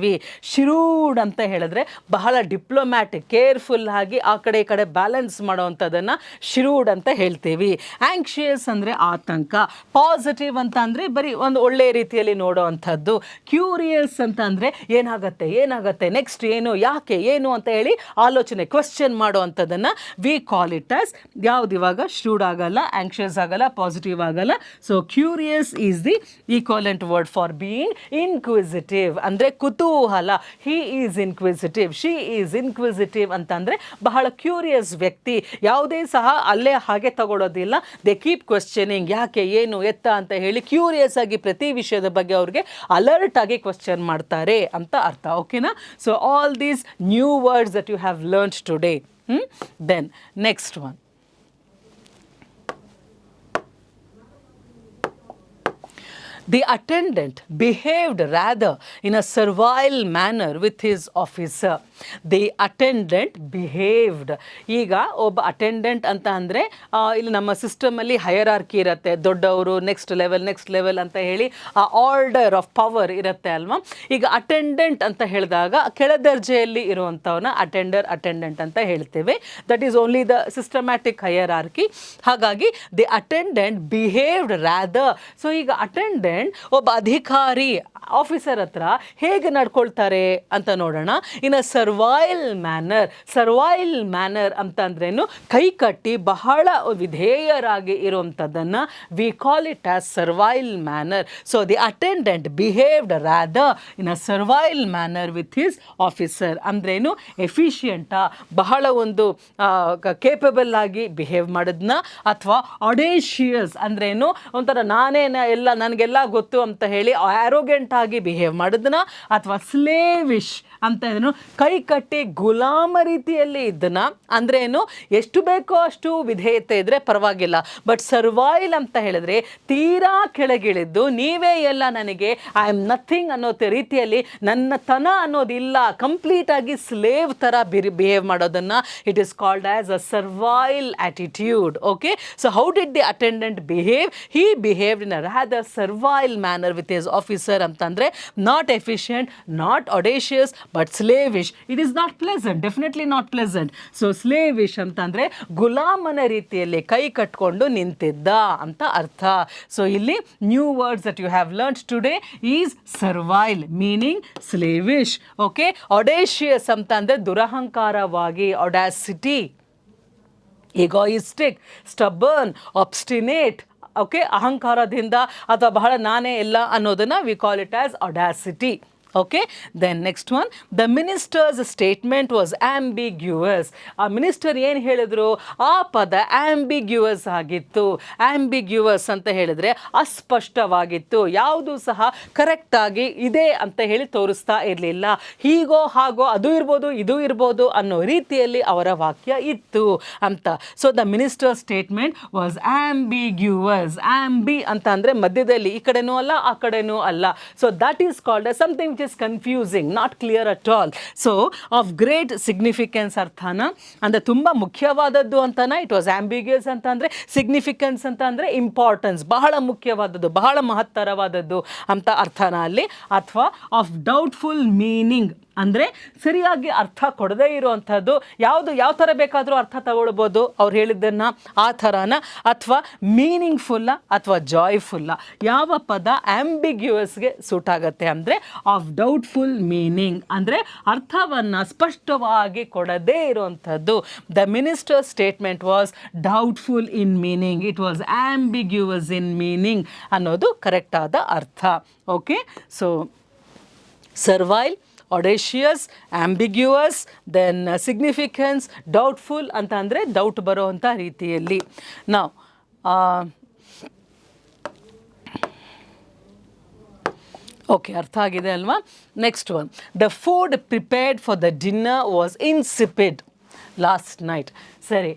ಶಿರೂಡ್ ಅಂತ ಹೇಳಿದ್ರೆ ಬಹಳ ಡಿಪ್ಲೊಮ್ಯಾಟಿಕ್, ಕೇರ್ಫುಲ್ ಆಗಿ ಆ ಕಡೆ ಈ ಕಡೆ ಬ್ಯಾಲೆನ್ಸ್ ಮಾಡೋವಂಥದ್ದನ್ನು ಶಿರೂಡ್ ಅಂತ ಹೇಳ್ತೀವಿ. ಆಂಕ್ಷಿಯಸ್ ಅಂದರೆ ಆತಂಕ. ಪಾಸಿಟಿವ್ ಅಂತ ಅಂದರೆ ಬರೀ ಒಂದು ಒಳ್ಳೆಯ ರೀತಿಯಲ್ಲಿ ನೋಡೋವಂಥದ್ದು. ಕ್ಯೂರಿಯಸ್ ಅಂತ ಅಂದರೆ ಏನಾಗತ್ತೆ ನೆಕ್ಸ್ಟ್ ಏನು, ಯಾಕೆ ಏನು ಅಂತ ಹೇಳಿ ಆಲೋಚನೆ, ಕ್ವೆಶ್ಚನ್ ಮಾಡೋವಂಥದ್ದನ್ನು ವಿ ಕಾಲ್ ಇಟ್ ಆಸ್ ಯಾವ್ದು ಇವಾಗ ಶ್ರೂಡ್ ಆಗಲ್ಲ, ಆಂಕ್ಷಿಯಸ್ ಆಗಲ್ಲ, ಪಾಸಿಟಿವ್ ಆಗಲ್ಲ. So curious is the equivalent word for being inquisitive. ಅಂದರೆ ಕುತೂಹಲ. He is inquisitive, she is inquisitive ಅಂತಂದರೆ ಬಹಳ ಕ್ಯೂರಿಯಸ್ ವ್ಯಕ್ತಿ. ಯಾವುದೇ ಸಹ ಅಲ್ಲೇ ಹಾಗೆ ತಗೊಳ್ಳೋದಿಲ್ಲ. ದೇ ಕೀಪ್ ಕ್ವೆಶ್ಚನಿಂಗ್, ಯಾಕೆ ಏನು ಎತ್ತ ಅಂತ ಹೇಳಿ ಕ್ಯೂರಿಯಸ್ ಆಗಿ ಪ್ರತಿ ವಿಷಯದ ಬಗ್ಗೆ ಅವ್ರಿಗೆ ಅಲರ್ಟ್ ಆಗಿ ಕ್ವೆಶ್ಚನ್ ಮಾಡ್ತಾರೆ ಅಂತ ಅರ್ಥ. ಓಕೆನಾ? So all these new words that you have learned today. Then next one. The attendant behaved rather in a servile manner with his officer. The attendant behaved. ಈಗ ಒಬ್ಬ ಅಟೆಂಡೆಂಟ್ ಅಂತ ಅಂದರೆ ಇಲ್ಲಿ ನಮ್ಮ ಸಿಸ್ಟಮಲ್ಲಿ ಹೈರಾರ್ಕಿ ಇರುತ್ತೆ. ದೊಡ್ಡವರು, ನೆಕ್ಸ್ಟ್ ಲೆವೆಲ್ ಅಂತ ಹೇಳಿ ಆ ಆರ್ಡರ್ ಆಫ್ ಪವರ್ ಇರುತ್ತೆ ಅಲ್ವಾ. ಈಗ ಅಟೆಂಡೆಂಟ್ ಅಂತ ಹೇಳಿದಾಗ ಕೆಳದರ್ಜೆಯಲ್ಲಿ ಇರುವಂಥವನ್ನ ಅಟೆಂಡೆಂಟ್ ಅಂತ ಹೇಳ್ತೇವೆ. That is only the systematic hierarchy. ಹಾಗಾಗಿ the attendant behaved rather. So ಈಗ ಅಟೆಂಡೆಂಟ್ ಒಬ್ಬ ಅಧಿಕಾರಿ ಆಫೀಸರ್ ಹತ್ರ ಹೇಗೆ ನಡ್ಕೊಳ್ತಾರೆ ಅಂತ ನೋಡೋಣ. ಇನ್ ಅ ಸರ್ವೈಲ್ ಮ್ಯಾನರ್ ಅಂತಂದ್ರೇನು, ಕೈ ಕಟ್ಟಿ ಬಹಳ ವಿಧೇಯರಾಗಿ ಇರುವಂಥದ್ದನ್ನು we call it as servile manner. So the attendant behaved rather in a servile manner with his officer. ಅಂದ್ರೇನು, ಎಫಿಷಿಯಂಟಾ, ಬಹಳ ಒಂದು ಕೇಪಬಲ್ ಆಗಿ ಬಿಹೇವ್ ಮಾಡಿದ್ನ, ಅಥವಾ ಆಡೇಷಿಯಸ್ ಅಂದ್ರೇನು, ಒಂಥರ ನನಗೆಲ್ಲ ಗೊತ್ತು ಅಂತ ಹೇಳಿ ಆರೋಗೆಂಟ್ ಆಗಿ ಬಿಹೇವ್ ಮಾಡಿದ್ನ, ಅಥವಾ ಸ್ಲೇವಿಶ್ ಅಂತ ಏನು, ಕೈ ಕಟ್ಟಿ ಗುಲಾಮ ರೀತಿಯಲ್ಲಿ ಇದ್ದನ. ಅಂದ್ರೇನು, ಎಷ್ಟು ಬೇಕೋ ಅಷ್ಟು ವಿಧೇಯತೆ ಇದ್ರೆ ಪರವಾಗಿಲ್ಲ. ಬಟ್ ಸರ್ವೈಲ್ ಅಂತ ಹೇಳಿದ್ರೆ ತೀರಾ ಕೆಳಗಿಳಿದ್ದು, ನೀವೇ ಎಲ್ಲ ನನಗೆ, ಐ ಆಮ್ ನಥಿಂಗ್ ಅನ್ನೋ ರೀತಿಯಲ್ಲಿ ನನ್ನ ತನ ಅನ್ನೋದಿಲ್ಲ, ಕಂಪ್ಲೀಟ್ ಆಗಿ ಸ್ಲೇವ್ ಥರ ಬಿಹೇವ್ ಮಾಡೋದನ್ನು it is called as a servile attitude. Okay, so how did the attendant behave? He behaved in a rather servile manner with his officer ಅಂತಂದರೆ not efficient, not audacious, but slavish. It is not pleasant, definitely not pleasant. So slavish ಅಂತಂದರೆ ಗುಲಾಮನ ರೀತಿಯಲ್ಲಿ ಕೈ ಕಟ್ಕೊಂಡು ನಿಂತಿದ್ದ ಅಂತ ಅರ್ಥ. So ಇಲ್ಲಿ new words that you have learned today is servile meaning slavish. Okay, audacious ಅಂತಂದರೆ ದುರಹಂಕಾರವಾಗಿ, audacity, egoistic, stubborn, obstinate. Okay, ಅಹಂಕಾರದಿಂದ ಅಥವಾ ಬಹಳ ನಾನೇ ಎಲ್ಲ ಅನ್ನೋದನ್ನು we call it as audacity. Okay, then next one. The minister's statement was ambiguous. ಆ minister ಏನು ಹೇಳಿದ್ರು, ಆ ಪದ ಆಂಬಿಗ್ಯೂಯಸ್ ಆಗಿತ್ತು. ಆಂಬಿಗ್ಯೂಯಸ್ ಅಂತ ಹೇಳಿದ್ರೆ ಅಸ್ಪಷ್ಟವಾಗಿತ್ತು, ಯಾವುದು ಸಹ ಕರೆಕ್ಟಾಗಿ ಇದೆ ಅಂತ ಹೇಳಿ ತೋರಿಸ್ತಾ ಇರಲಿಲ್ಲ. ಹೀಗೋ ಹಾಗೋ, ಅದು ಇರ್ಬೋದು ಇದು ಇರ್ಬೋದು ಅನ್ನೋ ರೀತಿಯಲ್ಲಿ ಅವರ ವಾಕ್ಯ ಇತ್ತು ಅಂತ. So the minister statement was ambiguous. Ambi ಅಂತ ಅಂದರೆ ಮಧ್ಯದಲ್ಲಿ, ಈ ಕಡೆನೂ ಅಲ್ಲ ಆ ಕಡೆನೂ ಅಲ್ಲ. So that is called a something is confusing, not clear at all. So of great significance ಅರ್ಥನ ಅಂದರೆ ತುಂಬ ಮುಖ್ಯವಾದದ್ದು ಅಂತಾನೆ. ಇಟ್ ವಾಸ್ ಆಂಬಿಗ್ಯೂಸ್ ಅಂತ ಅಂದರೆ, ಸಿಗ್ನಿಫಿಕೆನ್ಸ್ ಅಂತ ಅಂದರೆ ಇಂಪಾರ್ಟೆನ್ಸ್, ಬಹಳ ಮುಖ್ಯವಾದದ್ದು, ಬಹಳ ಮಹತ್ತರವಾದದ್ದು ಅಂತ ಅರ್ಥನ ಅಲ್ಲಿ. ಅಥವಾ ಆಫ್ ಡೌಟ್ಫುಲ್ ಮೀನಿಂಗ್ ಅಂದರೆ ಸರಿಯಾಗಿ ಅರ್ಥ ಕೊಡದೇ ಇರುವಂಥದ್ದು, ಯಾವ ಥರ ಬೇಕಾದರೂ ಅರ್ಥ ತಗೊಳ್ಬೋದು ಅವ್ರು ಹೇಳಿದ್ದನ್ನು, ಆ ಥರನ, ಅಥವಾ ಮೀನಿಂಗ್ಫುಲ್ಲ ಅಥವಾ ಜಾಯ್ಫುಲ್ಲ. ಯಾವ ಪದ ಆಂಬಿಗ್ಯೂಯಸ್ಗೆ ಸೂಟ್ ಆಗುತ್ತೆ ಅಂದರೆ ಆಫ್ ಡೌಟ್ಫುಲ್ ಮೀನಿಂಗ್, ಅಂದರೆ ಅರ್ಥವನ್ನು ಸ್ಪಷ್ಟವಾಗಿ ಕೊಡದೇ ಇರುವಂಥದ್ದು. The minister statement was doubtful in meaning, it was ambiguous in meaning ಅನ್ನೋದು ಕರೆಕ್ಟ್ ಆದ ಅರ್ಥ. Okay, so servile, audacious, ambiguous, then significance, doubtful ಅಂತ ಅಂದರೆ ಡೌಟ್ ಬರೋವಂಥ ರೀತಿಯಲ್ಲಿ. ನಾವು ಓಕೆ, ಅರ್ಥ ಆಗಿದೆ ಅಲ್ವಾ? Next one, the food prepared for the dinner was insipid last night. ಸರಿ,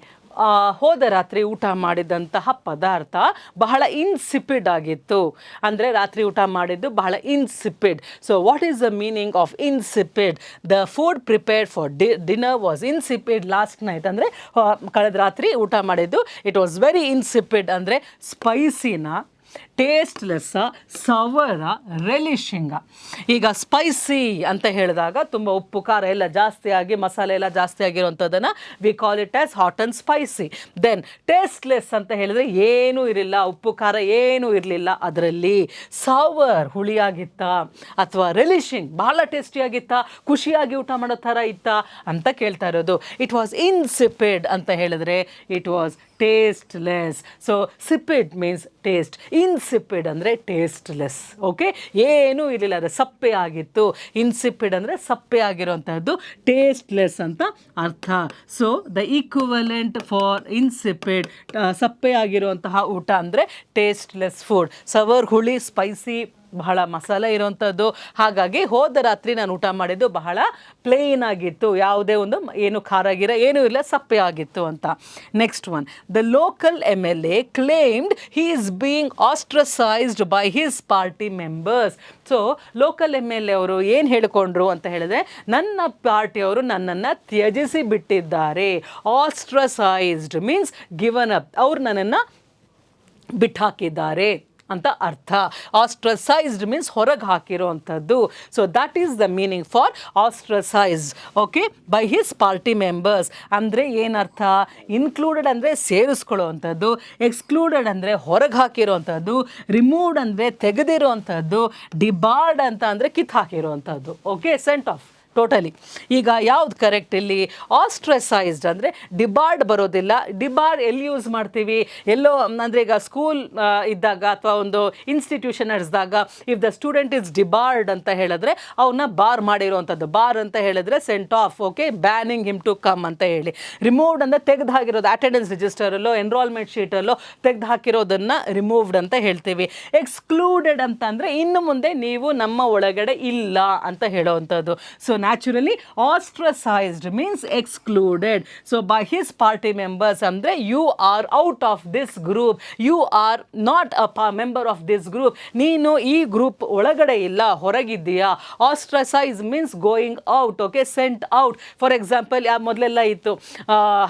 ಹೋದ ರಾತ್ರಿ ಊಟ ಮಾಡಿದಂತಹ ಪದಾರ್ಥ ಬಹಳ ಇನ್ಸಿಪಿಡ್ ಆಗಿತ್ತು. ಅಂದರೆ ರಾತ್ರಿ ಊಟ ಮಾಡಿದ್ದು ಬಹಳ insipid. So what is the meaning of insipid? The food prepared for dinner was insipid last night ಅಂದರೆ ಕಳೆದ ರಾತ್ರಿ ಊಟ ಮಾಡಿದ್ದು ಇಟ್ ವಾಸ್ ವೆರಿ ಇನ್ಸಿಪಿಡ್. ಅಂದರೆ ಸ್ಪೈಸಿನ, ಟೇಸ್ಟ್ಲೆಸ್ಸ, ಸವರ, ರೆಲಿಶಿಂಗ. ಈಗ ಸ್ಪೈಸಿ ಅಂತ ಹೇಳಿದಾಗ ತುಂಬ ಉಪ್ಪು ಖಾರ ಎಲ್ಲ ಜಾಸ್ತಿ ಆಗಿ, ಮಸಾಲೆ ಎಲ್ಲ ಜಾಸ್ತಿ ಆಗಿರುವಂಥದ್ದನ್ನು we call it as hot and spicy. Then tasteless ಅಂತ ಹೇಳಿದರೆ ಏನೂ ಇರಲಿಲ್ಲ, ಉಪ್ಪು ಖಾರ ಏನೂ ಇರಲಿಲ್ಲ ಅದರಲ್ಲಿ. ಸವರ್ ಹುಳಿಯಾಗಿತ್ತಾ, ಅಥವಾ ರೆಲಿಶಿಂಗ್ ಭಾಳ ಟೇಸ್ಟಿಯಾಗಿತ್ತಾ, ಖುಷಿಯಾಗಿ ಊಟ ಮಾಡೋ ಥರ ಇತ್ತಾ ಅಂತ ಕೇಳ್ತಾ ಇರೋದು. ಇಟ್ ವಾಸ್ ಇನ್ಸಿಪಿಡ್ ಅಂತ ಹೇಳಿದ್ರೆ it was tasteless. So sipid means taste, insipid ಅಂದರೆ ಟೇಸ್ಟ್ಲೆಸ್. ಓಕೆ, ಏನೂ ಇರಲಿಲ್ಲ, ಅದು ಸಪ್ಪೆ ಆಗಿತ್ತು. ಇನ್ಸಿಪಿಡ್ ಅಂದರೆ ಸಪ್ಪೆ ಆಗಿರುವಂಥದ್ದು, ಟೇಸ್ಟ್ಲೆಸ್ ಅಂತ ಅರ್ಥ. ಸೊ ದ ಈಕ್ವಲೆಂಟ್ ಫಾರ್ ಇನ್ಸಿಪಿಡ್, ಸಪ್ಪೆ ಆಗಿರುವಂತಹ ಊಟ ಅಂದರೆ ಟೇಸ್ಟ್ಲೆಸ್ ಫುಡ್. ಸವರ್ ಹುಳಿ, ಸ್ಪೈಸಿ ಬಹಳ ಮಸಾಲೆ ಇರೋವಂಥದ್ದು. ಹಾಗಾಗಿ ಹೋದ ರಾತ್ರಿ ನಾನು ಊಟ ಮಾಡಿದ್ದು ಬಹಳ ಪ್ಲೇನ್ ಆಗಿತ್ತು, ಯಾವುದೇ ಒಂದು ಏನು ಖಾರ ಗಿರ ಏನೂ ಇಲ್ಲ, ಸಪ್ಪೆ ಆಗಿತ್ತು ಅಂತ. Next one, the local MLA claimed he is being ostracised by his party members. So local MLA ಅವರು ಏನು ಹೇಳಿಕೊಂಡ್ರು ಅಂತ ಹೇಳಿದ್ರೆ, ನನ್ನ ಪಾರ್ಟಿಯವರು ನನ್ನನ್ನು ತ್ಯಜಿಸಿ ಬಿಟ್ಟಿದ್ದಾರೆ. ಆಸ್ಟ್ರಸೈಸ್ಡ್ ಮೀನ್ಸ್ ಗಿವನ್ ಅಪ್, ಅವ್ರು ನನ್ನನ್ನು ಬಿಟ್ಟಾಕಿದ್ದಾರೆ ಅಂತ ಅರ್ಥ. ಆಸ್ಟ್ರಸೈಸ್ಡ್ ಮೀನ್ಸ್ ಹೊರಗೆ ಹಾಕಿರೋ ಅಂಥದ್ದು. So that is the meaning for ostracised. Okay, by his party members ಅಂದರೆ ಏನರ್ಥ? ಇನ್ಕ್ಲೂಡೆಡ್ ಅಂದರೆ ಸೇರಿಸ್ಕೊಳ್ಳೋ ಅಂಥದ್ದು, ಎಕ್ಸ್ಕ್ಲೂಡೆಡ್ ಅಂದರೆ ಹೊರಗೆ ಹಾಕಿರೋ ಅಂಥದ್ದು, ರಿಮೂವ್ಡ್ ಅಂದರೆ ತೆಗೆದಿರೋ ಅಂಥದ್ದು, ಡಿಬಾರ್ಡ್ ಅಂತ ಅಂದರೆ ಕಿತ್ತು ಹಾಕಿರೋ ಅಂಥದ್ದು. Okay, sent off totally. ಈಗ ಯಾವ್ದು ಕರೆಕ್ಟ್ ಇಲ್ಲಿ? ಆಸ್ಟ್ರಸೈಸ್ಡ್ ಅಂದರೆ ಡಿಬಾರ್ಡ್ ಬರೋದಿಲ್ಲ. ಡಿಬಾರ್ಡ್ ಎಲ್ಲಿ ಯೂಸ್ ಮಾಡ್ತೀವಿ? ಎಲ್ಲೋ ಅಂದರೆ ಈಗ ಸ್ಕೂಲ್ ಇದ್ದಾಗ ಅಥವಾ ಒಂದು ಇನ್ಸ್ಟಿಟ್ಯೂಷನ್ ನಡೆಸಿದಾಗ if the student is debarred ಅಂತ ಹೇಳಿದ್ರೆ ಅವನ್ನ ಬಾರ್ ಮಾಡಿರೋವಂಥದ್ದು. ಬಾರ್ ಅಂತ ಹೇಳಿದ್ರೆ sent off. Okay, banning him to come ಅಂತ ಹೇಳಿ. ರಿಮೂವ್ಡ್ ಅಂದರೆ ತೆಗೆದು ಹಾಕಿರೋದು, ಅಟೆಂಡೆನ್ಸ್ ರಿಜಿಸ್ಟರಲ್ಲೋ ಎನ್ರೋಲ್ಮೆಂಟ್ ಶೀಟಲ್ಲೋ ತೆಗೆದು ಹಾಕಿರೋದನ್ನು ರಿಮೂವ್ಡ್ ಅಂತ ಹೇಳ್ತೀವಿ. ಎಕ್ಸ್ಕ್ಲೂಡೆಡ್ ಅಂತ ಅಂದರೆ ಇನ್ನು ಮುಂದೆ ನೀವು ನಮ್ಮ ಒಳಗಡೆ ಇಲ್ಲ ಅಂತ ಹೇಳೋವಂಥದ್ದು. So naturally ostracized means excluded. So by his party members andre you are out of this group, you are not a member of this group, neenu ee group olagade illa, horagidiya. Ostracize means going out. Okay, sent out. For example, ಮೊದಲೆಲ್ಲ ಇತ್ತು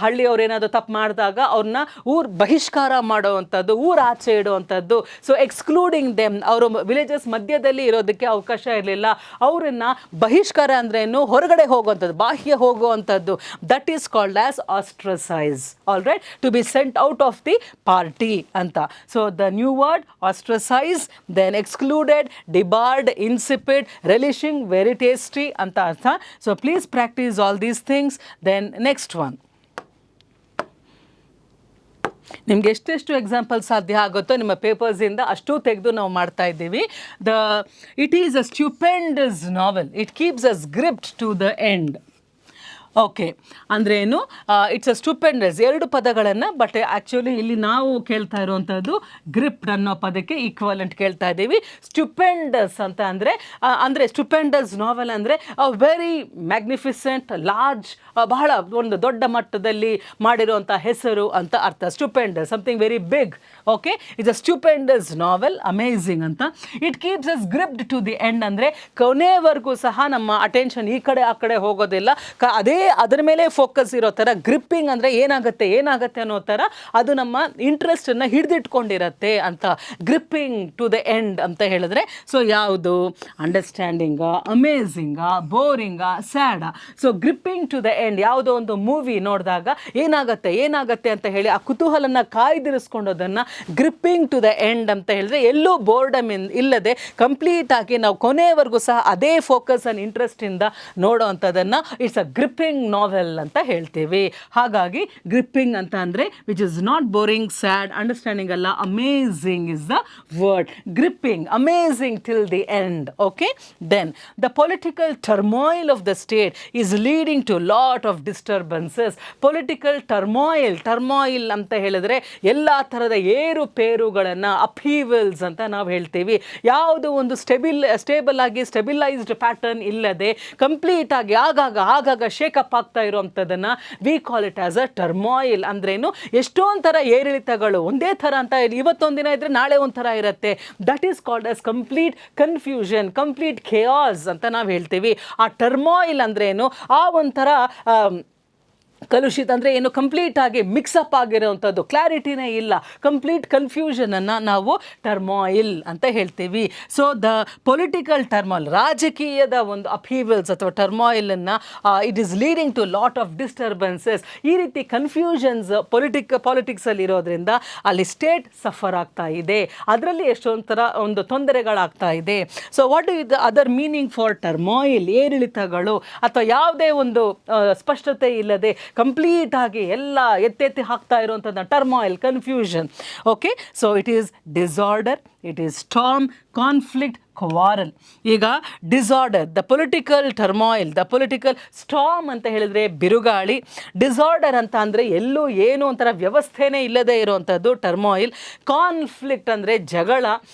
ಹಳ್ಳಿಯವ್ರು ಏನಾದರೂ ತಪ್ಪು ಮಾಡಿದಾಗ ಅವ್ರನ್ನ ಊರು ಬಹಿಷ್ಕಾರ ಮಾಡೋವಂಥದ್ದು, ಊರು ಆಚೆ ಇಡುವಂಥದ್ದು. ಸೊ ಎಕ್ಸ್ಕ್ಲೂಡಿಂಗ್ ದೆಮ್, ಅವರು ವಿಲೇಜಸ್ ಮಧ್ಯದಲ್ಲಿ ಇರೋದಕ್ಕೆ ಅವಕಾಶ ಇರಲಿಲ್ಲ, ಅವರನ್ನು ಬಹಿಷ್ಕಾರ ಅಂದರೆ ಹೊರಗಡೆ ಹೋಗುವಂಥದ್ದು, ಬಾಹ್ಯ ಹೋಗುವಂಥದ್ದು. That is called as ostracise. All right, to be sent out of the party ಅಂತ. So the new word ostracise, then excluded, debarred, insipid, relishing, very tasty ಅಂತ ಅರ್ಥ. So please practise all these things. Then next one, ನಿಮ್ಗೆ ಎಷ್ಟೆಷ್ಟು example ಸಾಧ್ಯ ಆಗುತ್ತೋ ನಿಮ್ಮ ಪೇಪರ್ಸಿಂದ ಅಷ್ಟು ತೆಗೆದು ನಾವು ಮಾಡ್ತಾ ಇದ್ದೀವಿ. It is a stupendous novel, it keeps us gripped to the end. Okay, ಅಂದರೆ ಏನು? ಇಟ್ಸ್ ಅ ಸ್ಟುಪೆಂಡಸ್, ಎರಡು ಪದಗಳನ್ನು, ಬಟ್ ಆ್ಯಕ್ಚುಲಿ ಇಲ್ಲಿ ನಾವು ಕೇಳ್ತಾ ಇರುವಂಥದ್ದು ಗ್ರಿಪ್ಡ್ ಅನ್ನೋ ಪದಕ್ಕೆ ಈಕ್ವಲೆಂಟ್ ಕೇಳ್ತಾ ಇದ್ದೀವಿ. ಸ್ಟುಪೆಂಡಸ್ ಅಂತ ಅಂದರೆ ಸ್ಟುಪೆಂಡಸ್ ನಾವೆಲ್ ಅಂದರೆ ವೆರಿ ಮ್ಯಾಗ್ನಿಫಿಸೆಂಟ್, ಲಾರ್ಜ್, ಬಹಳ ಒಂದು ದೊಡ್ಡ ಮಟ್ಟದಲ್ಲಿ ಮಾಡಿರುವಂಥ ಹೆಸರು ಅಂತ ಅರ್ಥ. Stupendous, something very big. Okay, it's a stupendous novel, amazing ಅಂತ. It keeps us gripped to the end ಅಂದರೆ ಕೊನೆವರೆಗೂ ಸಹ ನಮ್ಮ ಅಟೆನ್ಷನ್ ಈ ಕಡೆ ಆ ಕಡೆ ಹೋಗೋದಿಲ್ಲ, ಅದೇ ಅದರ ಮೇಲೆ ಫೋಕಸ್ ಇರೋ ಥರ, ಗ್ರಿಪ್ಪಿಂಗ್ ಅಂದರೆ ಏನಾಗುತ್ತೆ ಅನ್ನೋ ಥರ ಅದು ನಮ್ಮ ಇಂಟ್ರೆಸ್ಟನ್ನು ಹಿಡಿದಿಟ್ಕೊಂಡಿರತ್ತೆ ಅಂತ. ಗ್ರಿಪ್ಪಿಂಗ್ ಟು ದ ಎಂಡ್ ಅಂತ ಹೇಳಿದ್ರೆ, ಸೊ ಯಾವುದು ಅಂಡರ್ಸ್ಟ್ಯಾಂಡಿಂಗಾ, ಅಮೇಝಿಂಗಾ, ಬೋರಿಂಗಾ, ಸ್ಯಾಡಾ? So gripping to the end, ಯಾವುದೋ ಒಂದು ಮೂವಿ ನೋಡಿದಾಗ ಏನಾಗುತ್ತೆ ಅಂತ ಹೇಳಿ ಆ ಕುತೂಹಲನ ಕಾಯ್ದಿರಿಸ್ಕೊಂಡೋದನ್ನು ಗ್ರಿಪ್ಪಿಂಗ್ ಟು ದ ಎಂಡ್ ಅಂತ ಹೇಳಿದ್ರೆ, ಎಲ್ಲೂ ಬೋರ್ಡಮ್ ಇಲ್ಲದೆ ಕಂಪ್ಲೀಟ್ ಆಗಿ ನಾವು ಕೊನೆಯವರೆಗೂ ಸಹ ಅದೇ ಫೋಕಸ್ ಆ್ಯಂಡ್ ಇಂಟ್ರೆಸ್ಟಿಂದ ನೋಡೋ ಅಂಥದ್ದನ್ನು ಇಟ್ಸ್ ಅ ಗ್ರಿಪ್ಪಿಂಗ್ ನಾವೆಲ್ ಅಂತ ಹೇಳ್ತೀವಿ. ಹಾಗಾಗಿ ಗ್ರಿಪ್ಪಿಂಗ್ ಅಂತ ಅಂದರೆ which is not boring, sad, understanding ಅಲ್ಲ, amazing is the word. Gripping, amazing till the end. Okay, then the political turmoil of the state is leading to lot of disturbances. Political turmoil ಅಂತ ಹೇಳಿದ್ರೆ ಎಲ್ಲ ಥರದ ಏರುಪೇರುಗಳನ್ನು, ಅಪೀವಲ್ಸ್ ಅಂತ ನಾವು ಹೇಳ್ತೀವಿ. ಯಾವುದು ಒಂದು ಸ್ಟೇಬಲ್ ಆಗಿ ಸ್ಟೆಬಿಲೈಸ್ಡ್ ಪ್ಯಾಟರ್ನ್ ಇಲ್ಲದೆ ಕಂಪ್ಲೀಟ್ ಆಗಿ ಆಗಾಗ ಶೇಕಪ್ ಆಗ್ತಾ ಇರುವಂಥದ್ದನ್ನು we call it as a turmoil. ಅಂದ್ರೇನು, ಎಷ್ಟೊಂದು ಥರ ಏರಿಳಿತಗಳು ಒಂದೇ ಥರ ಅಂತ ಇವತ್ತೊಂದಿನ ಇದ್ರೆ ನಾಳೆ ಒಂಥರ ಇರುತ್ತೆ. That is called as complete confusion, complete chaos ಅಂತ ನಾವು ಹೇಳ್ತೀವಿ. ಆ ಟರ್ಮಾಯಿಲ್ ಅಂದ್ರೇನು, ಆ ಒಂಥರ ಕಲುಷಿತ ಅಂದರೆ ಏನು, ಕಂಪ್ಲೀಟ್ ಆಗಿ ಮಿಕ್ಸಪ್ ಆಗಿರೋವಂಥದ್ದು, ಕ್ಲಾರಿಟಿನೇ ಇಲ್ಲ, ಕಂಪ್ಲೀಟ್ ಕನ್ಫ್ಯೂಷನನ್ನು ನಾವು ಟರ್ಮಾಯಿಲ್ ಅಂತ ಹೇಳ್ತೀವಿ. ಸೊ ದ ಪೊಲಿಟಿಕಲ್ ಟರ್ಮಾಯಿಲ್, ರಾಜಕೀಯದ ಒಂದು ಅಪೀವಲ್ಸ್ ಅಥವಾ ಟರ್ಮಾಯಿಲನ್ನು it is leading to lot of disturbances. ಈ ರೀತಿ ಕನ್ಫ್ಯೂಷನ್ಸ್ ಪಾಲಿಟಿಕ್ಸಲ್ಲಿ ಇರೋದ್ರಿಂದ ಅಲ್ಲಿ ಸ್ಟೇಟ್ ಸಫರ್ ಆಗ್ತಾ ಇದೆ, ಅದರಲ್ಲಿ ಎಷ್ಟೊಂದು ಥರ ಒಂದು ತೊಂದರೆಗಳಾಗ್ತಾ ಇದೆ. So what is the other meaning for turmoil? ಏರಿಳಿತಗಳು ಅಥವಾ ಯಾವುದೇ ಒಂದು ಸ್ಪಷ್ಟತೆ ಇಲ್ಲದೆ ಕಂಪ್ಲೀಟ್ ಆಗಿ ಎಲ್ಲ ಎತ್ತೆತ್ತಿ ಹಾಕ್ತಾ ಇರುವಂಥದ್ದು turmoil, confusion. Okay, so it is disorder, it is storm, conflict, quarrel. ಈಗ disorder, the political turmoil, the political storm ಅಂತ ಹೇಳಿದರೆ ಬಿರುಗಾಳಿ. ಡಿಸಾರ್ಡರ್ ಅಂತ ಅಂದರೆ ಎಲ್ಲೂ ಏನು ಒಂಥರ ವ್ಯವಸ್ಥೆನೇ ಇಲ್ಲದೆ ಇರುವಂಥದ್ದು ಟರ್ಮಾಯಿಲ್. ಕಾನ್ಫ್ಲಿಕ್ಟ್ ಅಂದರೆ ಜಗಳ.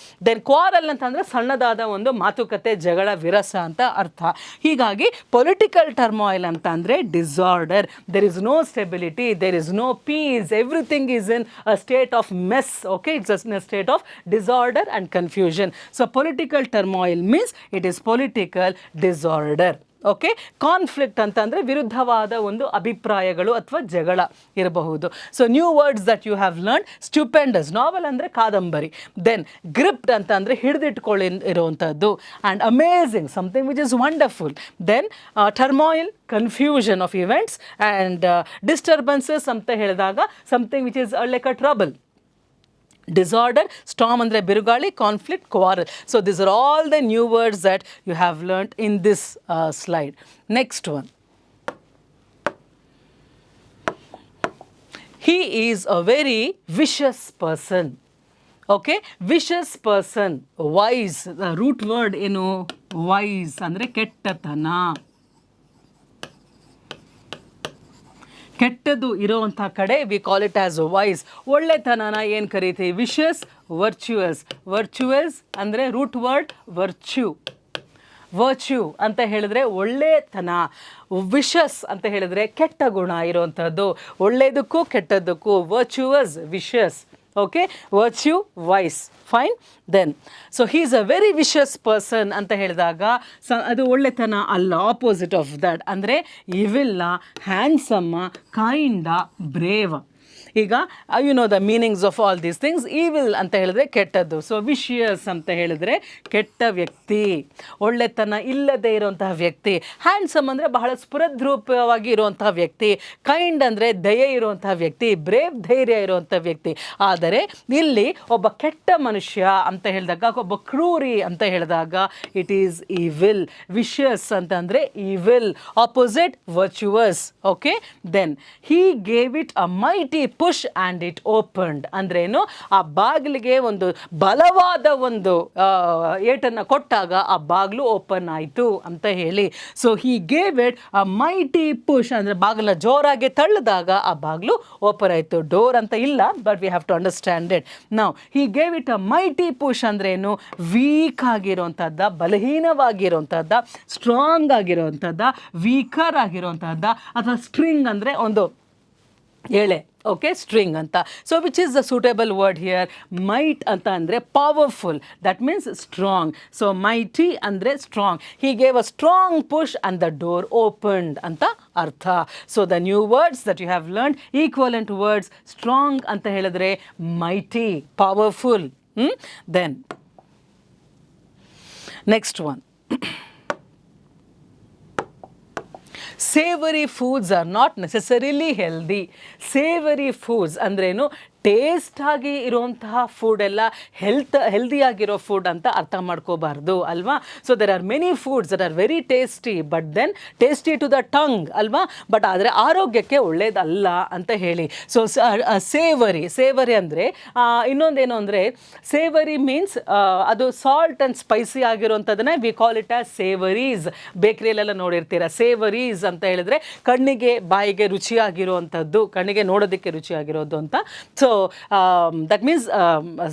ದೆನ್ ಕ್ವಾರಲ್ ಅಂತ ಅಂದರೆ ಸಣ್ಣದಾದ ಒಂದು ಮಾತುಕತೆ, ಜಗಳ, ವಿರಸ ಅಂತ ಅರ್ಥ. ಹೀಗಾಗಿ ಪೊಲಿಟಿಕಲ್ ಟರ್ಮಾಯಿಲ್ ಅಂತ ಅಂದರೆ disorder. There is no stability, there is no peace, everything is in a state of mess. Okay, it's in a state of disorder and confusion. So political turmoil means it is political disorder. Okay, conflict ಅಂತಂದರೆ ವಿರುದ್ಧವಾದ ಒಂದು ಅಭಿಪ್ರಾಯಗಳು ಅಥವಾ ಜಗಳ ಇರಬಹುದು. So new words that you have learn: stupendous, novel ಅಂದರೆ ಕಾದಂಬರಿ. Then gripped ಅಂತ ಅಂದರೆ ಹಿಡಿದಿಟ್ಕೊಳ್ಳಿ ಇರುವಂಥದ್ದು. And amazing, something which is wonderful. Then turmoil, confusion of events. And disturbances ಅಂತ ಹೇಳಿದಾಗ something which is like a trouble. Disorder, storm ಅಂದರೆ ಬಿರುಗಾಳಿ, conflict, quarrel. So these are all the new words that you have learnt in this slide. Next one. He is a very vicious person. Okay, vicious person, wise. The root word ಏನು, wise ಅಂದರೆ ಕೆಟ್ಟತನ, ಕೆಟ್ಟದ್ದು ಇರೋವಂಥ ಕಡೆ we call it as vice. ಒಳ್ಳೆತನನ ಏನು ಕರಿತೀವಿ? Wishes, ವರ್ಚ್ಯುವಸ್. ವರ್ಚ್ಯುವಸ್ ಅಂದರೆ root word virtue. Virtue ಅಂತ ಹೇಳಿದ್ರೆ ಒಳ್ಳೆತನ. ವಿಷಸ್ ಅಂತ ಹೇಳಿದ್ರೆ ಕೆಟ್ಟ ಗುಣ ಇರುವಂಥದ್ದು, ಒಳ್ಳೆಯದಕ್ಕೂ ಕೆಟ್ಟದ್ದಕ್ಕೂ. Virtuous, vicious. Okay, virtue, vice. Fine. Then so he is a very vicious person ಅಂತ ಹೇಳಿದಾಗ ಅದು ಒಳ್ಳೆತನ ಅಲ್ಲ, ಆಪೋಸಿಟ್ ಆಫ್ ದ್ಯಾಟ್. ಅಂದರೆ ಇವಿಲ್ಲ, ಹ್ಯಾಂಡ್ಸಮ್ಮ, ಕೈಂಡ, ಬ್ರೇವ್. ಈಗ you know the meanings of all these things. Evil ಅಂತ ಹೇಳಿದ್ರೆ ಕೆಟ್ಟದ್ದು. ಸೊ ವಿಷಿಯಸ್ ಅಂತ ಹೇಳಿದ್ರೆ ಕೆಟ್ಟ ವ್ಯಕ್ತಿ, ಒಳ್ಳೆತನ ಇಲ್ಲದೆ ಇರುವಂತಹ ವ್ಯಕ್ತಿ. ಹ್ಯಾಂಡ್ಸಮ್ ಅಂದರೆ ಬಹಳ ಸ್ಫುರದ್ರೂಪವಾಗಿ ಇರುವಂತಹ ವ್ಯಕ್ತಿ. ಕೈಂಡ್ ಅಂದರೆ ದಯೆ ಇರುವಂತಹ ವ್ಯಕ್ತಿ. ಬ್ರೇವ್, ಧೈರ್ಯ ಇರುವಂಥ ವ್ಯಕ್ತಿ. ಆದರೆ ಇಲ್ಲಿ ಒಬ್ಬ ಕೆಟ್ಟ ಮನುಷ್ಯ ಅಂತ ಹೇಳಿದಾಗ, ಒಬ್ಬ ಕ್ರೂರಿ ಅಂತ ಹೇಳಿದಾಗ ಇಟ್ ಈಸ್ ಈವಿಲ್. ವಿಷಿಯಸ್ ಅಂತಂದರೆ evil, opposite virtuous. Okay, then he gave it a mighty push and it opened. ಅಂದ್ರೇನು? ಆ ಬಾಗಿಲಿಗೆ ಒಂದು ಬಲವಾದ ಒಂದು ಏಟನ್ನು ಕೊಟ್ಟಾಗ ಆ ಬಾಗಿಲು ಓಪನ್ ಆಯಿತು ಅಂತ ಹೇಳಿ. So he gave it a mighty push ಅಂದರೆ ಬಾಗಿಲ ಜೋರಾಗಿ ತಳ್ಳಿದಾಗ ಆ ಬಾಗಿಲು ಓಪನ್ ಆಯಿತು. ಡೋರ್ ಅಂತ ಇಲ್ಲ, but we have to understand it. ನಾವು he gave it a mighty push ಅಂದ್ರೇನು? ವೀಕ್ ಆಗಿರುವಂಥದ್ದ, ಬಲಹೀನವಾಗಿರುವಂಥದ್ದ, ಸ್ಟ್ರಾಂಗ್ ಆಗಿರುವಂಥದ್ದ, ವೀಕರ್ ಆಗಿರುವಂಥದ್ದ. ಅಥವಾ ಸ್ಟ್ರಿಂಗ್ ಅಂದರೆ ಒಂದು ಎಳೆ, ಓಕೆ, ಸ್ಟ್ರಿಂಗ್ ಅಂತ. So which is the suitable word here? Might ಅಂತ ಅಂದರೆ powerful, that means strong. So mighty ಅಂದರೆ strong. He gave a strong push and the door opened ಅಂತ ಅರ್ಥ. So the new words that you have learned, equivalent words. Strong ಅಂತ ಹೇಳಿದ್ರೆ mighty, powerful. Then next one, savoury foods are not necessarily healthy. Savoury foods ಅಂದ್ರೇನು? ಟೇಸ್ಟಾಗಿ ಇರುವಂತಹ food ಎಲ್ಲ ಹೆಲ್ದಿಯಾಗಿರೋ food ಅಂತ ಅರ್ಥ ಮಾಡ್ಕೋಬಾರ್ದು ಅಲ್ವಾ. So there are many foods that are very tasty, but then tasty to the tongue ಅಲ್ವಾ, ಬಟ್ ಆದರೆ ಆರೋಗ್ಯಕ್ಕೆ ಒಳ್ಳೇದಲ್ಲ ಅಂತ ಹೇಳಿ. ಸೊ ಸೇವರಿ ಅಂದರೆ ಇನ್ನೊಂದೇನು ಅಂದರೆ, ಸೇವರಿ ಮೀನ್ಸ್ ಅದು ಸಾಲ್ಟ್ ಆ್ಯಂಡ್ ಸ್ಪೈಸಿ ಆಗಿರೋಂಥದ್ದನ್ನೇ we call it as savouries. ಬೇಕ್ರಿಯಲ್ಲೆಲ್ಲ ನೋಡಿರ್ತೀರ, ಸೇವರೀಸ್ ಅಂತ ಹೇಳಿದ್ರೆ ಕಣ್ಣಿಗೆ ಬಾಯಿಗೆ ರುಚಿಯಾಗಿರುವಂಥದ್ದು, ಕಣ್ಣಿಗೆ ನೋಡೋದಕ್ಕೆ ರುಚಿಯಾಗಿರೋದು ಅಂತ. So that means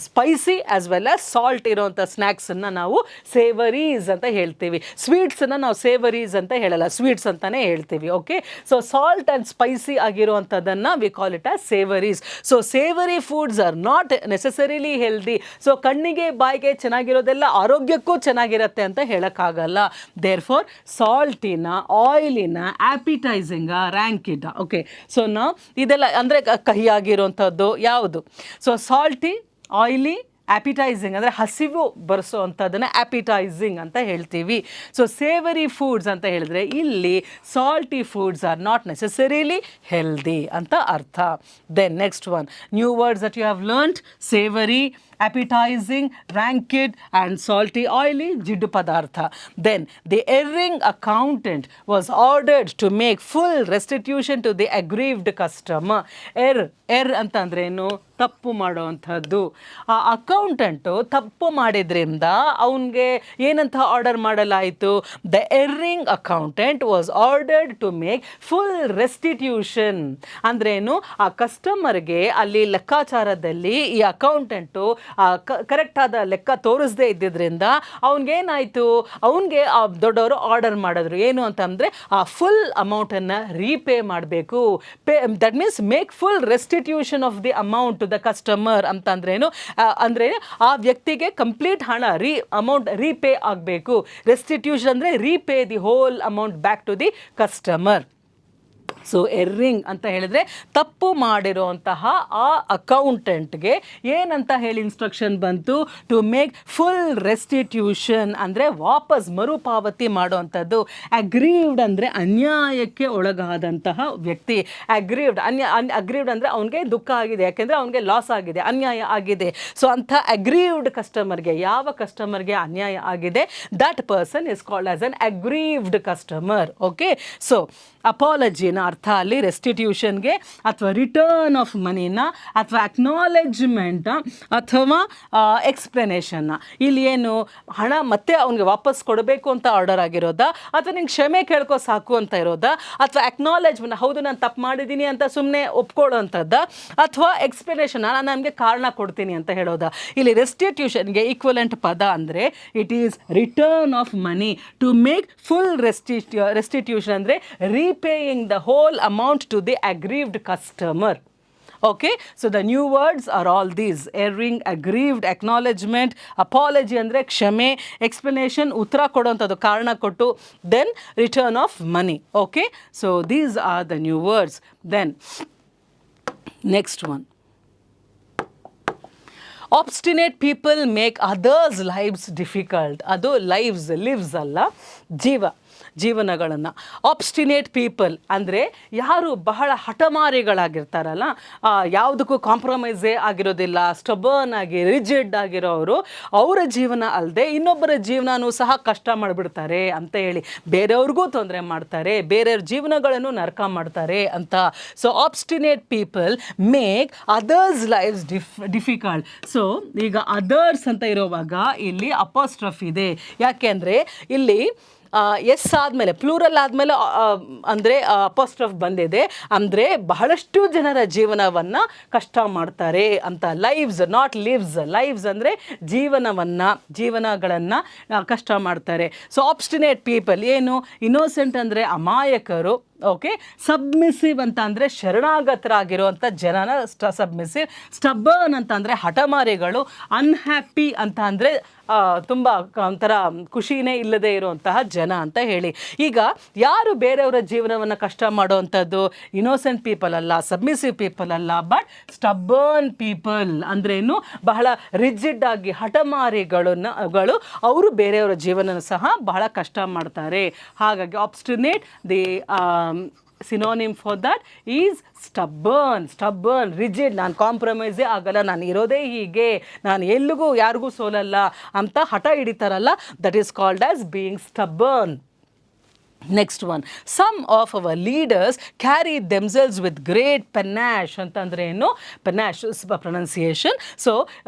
spicy as well as salt ಇರೋವಂಥ ಸ್ನ್ಯಾಕ್ಸನ್ನು ನಾವು ಸೇವರೀಸ್ ಅಂತ ಹೇಳ್ತೀವಿ. ಸ್ವೀಟ್ಸನ್ನು ನಾವು ಸೇವರೀಸ್ ಅಂತ ಹೇಳಲ್ಲ, ಸ್ವೀಟ್ಸ್ ಅಂತಲೇ ಹೇಳ್ತೀವಿ. Okay, so salt and spicy ಆಗಿರುವಂಥದ್ದನ್ನು we call it as savouries. So savoury foods are not necessarily healthy. So ಕಣ್ಣಿಗೆ ಬಾಯಿಗೆ ಚೆನ್ನಾಗಿರೋದೆಲ್ಲ ಆರೋಗ್ಯಕ್ಕೂ ಚೆನ್ನಾಗಿರುತ್ತೆ ಅಂತ ಹೇಳೋಕ್ಕಾಗಲ್ಲ. ದೇರ್ ಫಾರ್ ಸಾಲ್ಟಿನ, ಆಯಿಲಿನ, ಆ್ಯಪಿಟೈಸಿಂಗ, ರ್ಯಾಂಕಿಡ. ಓಕೆ, ಸೊ ನಾವು ಇದೆಲ್ಲ ಅಂದರೆ ಕಹಿಯಾಗಿರುವಂಥದ್ದು ಯಾವುದು? ಸೊ ಸಾಲ್ಟಿ, ಆಯಿಲಿ, ಆ್ಯಪಿಟೈಸಿಂಗ್ ಅಂದರೆ ಹಸಿವು ಬರೆಸೋ ಅಂಥದ್ದನ್ನು ಆ್ಯಪಿಟೈಸಿಂಗ್ ಅಂತ ಹೇಳ್ತೀವಿ. ಸೊ ಸೇವರಿ ಫುಡ್ಸ್ ಅಂತ ಹೇಳಿದ್ರೆ ಇಲ್ಲಿ salty foods are not necessarily healthy ಅಂತ ಅರ್ಥ. Then next one, new words that you have learned: savoury, appetizing, rancid and salty, oily, ಜಿಡ್ಡು ಪದಾರ್ಥ. Then the erring accountant was ordered to make full restitution to the aggrieved customer. ಎರ್ ಅಂತಂದ್ರೇನು? ತಪ್ಪು ಮಾಡುವಂಥದ್ದು. ಆ accountant ತಪ್ಪು ಮಾಡಿದ್ರಿಂದ ಅವನಿಗೆ ಏನಂತ ಆರ್ಡರ್ ಮಾಡಲಾಯಿತು? The erring accountant was ordered to make full restitution. ಅಂದ್ರೇನು? ಆ ಕಸ್ಟಮರ್ಗೆ ಅಲ್ಲಿ ಲೆಕ್ಕಾಚಾರದಲ್ಲಿ ಈ ಅಕೌಂಟೆಂಟು ಕರೆಕ್ಟಾದ ಲೆಕ್ಕ ತೋರಿಸದೇ ಇದ್ದಿದ್ದರಿಂದ ಅವನಿಗೇನಾಯಿತು? ಅವನಿಗೆ ಆ ದೊಡ್ಡವರು ಆರ್ಡರ್ ಮಾಡಿದ್ರು ಏನು ಅಂತಂದರೆ ಆ ಫುಲ್ ಅಮೌಂಟನ್ನು ರೀಪೇ ಮಾಡಬೇಕು. That means make full restitution of the amount to the customer ಅಂತಂದ್ರೇನು? ಅಂದರೆ ಆ ವ್ಯಕ್ತಿಗೆ ಕಂಪ್ಲೀಟ್ ಹಣ ಅಮೌಂಟ್ ರೀಪೇ ಆಗಬೇಕು. ರೆಸ್ಟಿಟ್ಯೂಷನ್ ಅಂದರೆ repay the whole amount back to the customer. So erring ಅಂತ ಹೇಳಿದ್ರೆ ತಪ್ಪು ಮಾಡಿರೋಂತಹ ಆ ಅಕೌಂಟೆಂಟ್ಗೆ ಏನಂತ ಹೇಳಿ ಇನ್ಸ್ಟ್ರಕ್ಷನ್ ಬಂತು? ಟು ಮೇಕ್ ಫುಲ್ ರೆಸ್ಟಿಟ್ಯೂಷನ್ ಅಂದರೆ ವಾಪಸ್ ಮರುಪಾವತಿ ಮಾಡುವಂಥದ್ದು. ಅಗ್ರೀವ್ಡ್ ಅಂದರೆ ಅನ್ಯಾಯಕ್ಕೆ ಒಳಗಾದಂತಹ ವ್ಯಕ್ತಿ. ಅಗ್ರೀವ್ಡ್ ಅಂದರೆ ಅವನಿಗೆ ದುಃಖ ಆಗಿದೆ, ಯಾಕೆಂದರೆ ಅವನಿಗೆ ಲಾಸ್ ಆಗಿದೆ, ಅನ್ಯಾಯ ಆಗಿದೆ. ಸೊ ಅಂಥ ಅಗ್ರೀವ್ಡ್ ಕಸ್ಟಮರ್ಗೆ, ಯಾವ ಕಸ್ಟಮರ್ಗೆ ಅನ್ಯಾಯ ಆಗಿದೆ, that person is called as an aggrieved customer. Okay, so ಅಪಾಲಜಿನ ಅರ್ಥ ಅಲ್ಲಿ ರೆಸ್ಟಿಟ್ಯೂಷನ್ಗೆ ಅಥವಾ ರಿಟರ್ನ್ ಆಫ್ ಮನಿನ ಅಥವಾ ಅಕ್ನಾಲೆಜ್ಮೆಂಟ್ ಅಥವಾ ಎಕ್ಸ್ಪ್ಲನೇಷನ್ನ. ಇಲ್ಲಿ ಏನು ಹಣ ಮತ್ತೆ ಅವನಿಗೆ ವಾಪಸ್ ಕೊಡಬೇಕು ಅಂತ ಆರ್ಡರ್ ಆಗಿರೋದಾ, ಅಥವಾ ನಿಂಗೆ ಕ್ಷಮೆ ಕೇಳ್ಕೊ ಸಾಕು ಅಂತ ಇರೋದಾ, ಅಥವಾ ಅಕ್ನಾಲೆಜ್ಮೆಂಟ್ ಹೌದು ನಾನು ತಪ್ಪು ಮಾಡಿದ್ದೀನಿ ಅಂತ ಸುಮ್ಮನೆ ಒಪ್ಕೊಳ್ಳೋಂಥದ್ದ, ಅಥವಾ ಎಕ್ಸ್ಪ್ಲನೇಷನ್ ನಾನು ನಮಗೆ ಕಾರಣ ಕೊಡ್ತೀನಿ ಅಂತ ಹೇಳೋದಾ? ಇಲ್ಲಿ ರೆಸ್ಟಿಟ್ಯೂಷನ್ಗೆ ಈಕ್ವಲೆಂಟ್ ಪದ ಅಂದರೆ it is return of money. To make full restitution ಅಂದರೆ repaying the whole amount to the aggrieved customer. Okay, so the new words are all these: erring, aggrieved, acknowledgement, apology ಅಂದರೆ ಕ್ಷಮೆ, explanation ಉತ್ತರ ಕೊಡುವಂಥದ್ದು ಕಾರಣ ಕೊಟ್ಟು, then return of money. Okay, so these are the new words. Then next one, obstinate people make others' lives difficult. ಅದು lives ಅಲ್ಲ, ಜೀವನಗಳನ್ನು. ಆಬ್ಸ್ಟಿನೇಟ್ people ಅಂದರೆ ಯಾರು ಬಹಳ ಹಠಮಾರಿಗಳಾಗಿರ್ತಾರಲ್ಲ, ಯಾವುದಕ್ಕೂ ಕಾಂಪ್ರಮೈಸೇ ಆಗಿರೋದಿಲ್ಲ, ಸ್ಟಬರ್ನ್ ಆಗಿ ರಿಜಿಡ್ ಆಗಿರೋರು, ಅವರ ಜೀವನ ಅಲ್ಲದೆ ಇನ್ನೊಬ್ಬರ ಜೀವನನೂ ಸಹ ಕಷ್ಟ ಮಾಡಿಬಿಡ್ತಾರೆ ಅಂತ ಹೇಳಿ, ಬೇರೆಯವ್ರಿಗೂ ತೊಂದರೆ ಮಾಡ್ತಾರೆ, ಬೇರೆಯವ್ರ ಜೀವನಗಳನ್ನು ನರಕ ಮಾಡ್ತಾರೆ ಅಂತ. So obstinate people make others lives difficult. So ಈಗ ಅದರ್ಸ್ ಅಂತ ಇರೋವಾಗ ಇಲ್ಲಿ ಅಪಾಸ್ಟ್ರಫ್ ಇದೆ. ಯಾಕೆ ಅಂದರೆ ಇಲ್ಲಿ ಎಸ್ ಆದಮೇಲೆ, ಪ್ಲೂರಲ್ ಆದಮೇಲೆ ಅಂದರೆ ಅಪಾಸ್ಟ್ರಫ್ ಬಂದಿದೆ, ಅಂದರೆ ಬಹಳಷ್ಟು ಜನರ ಜೀವನವನ್ನು ಕಷ್ಟ ಮಾಡ್ತಾರೆ ಅಂತ. Lives not lives. ಲೈವ್ಸ್ ಅಂದರೆ ಜೀವನಗಳನ್ನು ಕಷ್ಟ ಮಾಡ್ತಾರೆ. ಸೊ ಆಬ್ಸ್ಟಿನೇಟ್ ಪೀಪಲ್ ಏನು? ಇನ್ನೋಸೆಂಟ್ ಅಂದರೆ ಅಮಾಯಕರು, ಓಕೆ. ಸಬ್ಮಿಸಿವ್ ಅಂತ ಅಂದರೆ ಶರಣಾಗತರಾಗಿರುವಂಥ ಜನನ ಸಬ್ಮಿಸಿವ್. ಸ್ಟಬ್ಬರ್ನ್ ಅಂತ ಅಂದರೆ ಹಠಮಾರಿಗಳು. ಅನ್ಹ್ಯಾಪಿ ಅಂತ ಅಂದರೆ ತುಂಬ ಒಂಥರ ಖುಷಿನೇ ಇಲ್ಲದೆ ಇರುವಂತಹ ಜನ ಅಂತ ಹೇಳಿ. ಈಗ ಯಾರು ಬೇರೆಯವರ ಜೀವನವನ್ನು ಕಷ್ಟ ಮಾಡುವಂಥದ್ದು? ಇನ್ನೋಸೆಂಟ್ ಪೀಪಲ್ ಅಲ್ಲ, ಸಬ್ಮಿಸಿವ್ ಪೀಪಲ್ ಅಲ್ಲ, ಬಟ್ ಸ್ಟಬ್ಬರ್ನ್ ಪೀಪಲ್ ಅಂದ್ರೇನು, ಬಹಳ ರಿಜಿಡ್ ಆಗಿ ಹಠಮಾರಿಗಳು ಅವರು ಬೇರೆಯವರ ಜೀವನ ಸಹ ಬಹಳ ಕಷ್ಟ ಮಾಡ್ತಾರೆ. ಹಾಗಾಗಿ obstinate, the synonym for that is stubborn, rigid. ನಾನು ಕಾಂಪ್ರಮೈಸೇ ಆಗಲ್ಲ, ನಾನು ಇರೋದೇ ಹೀಗೆ, ನಾನು ಎಲ್ಲಿಗೂ ಯಾರಿಗೂ ಸೋಲಲ್ಲ ಅಂತ ಹಠ ಹಿಡಿತಾರಲ್ಲ, that is called as being stubborn. Next one, some of our leaders carry themselves with great panache ಅಂತಂದರೆ ಏನು? ಪೆನಾಶ್ ಪ್ರೊನೌನ್ಸಿಯೇಷನ್. ಸೊ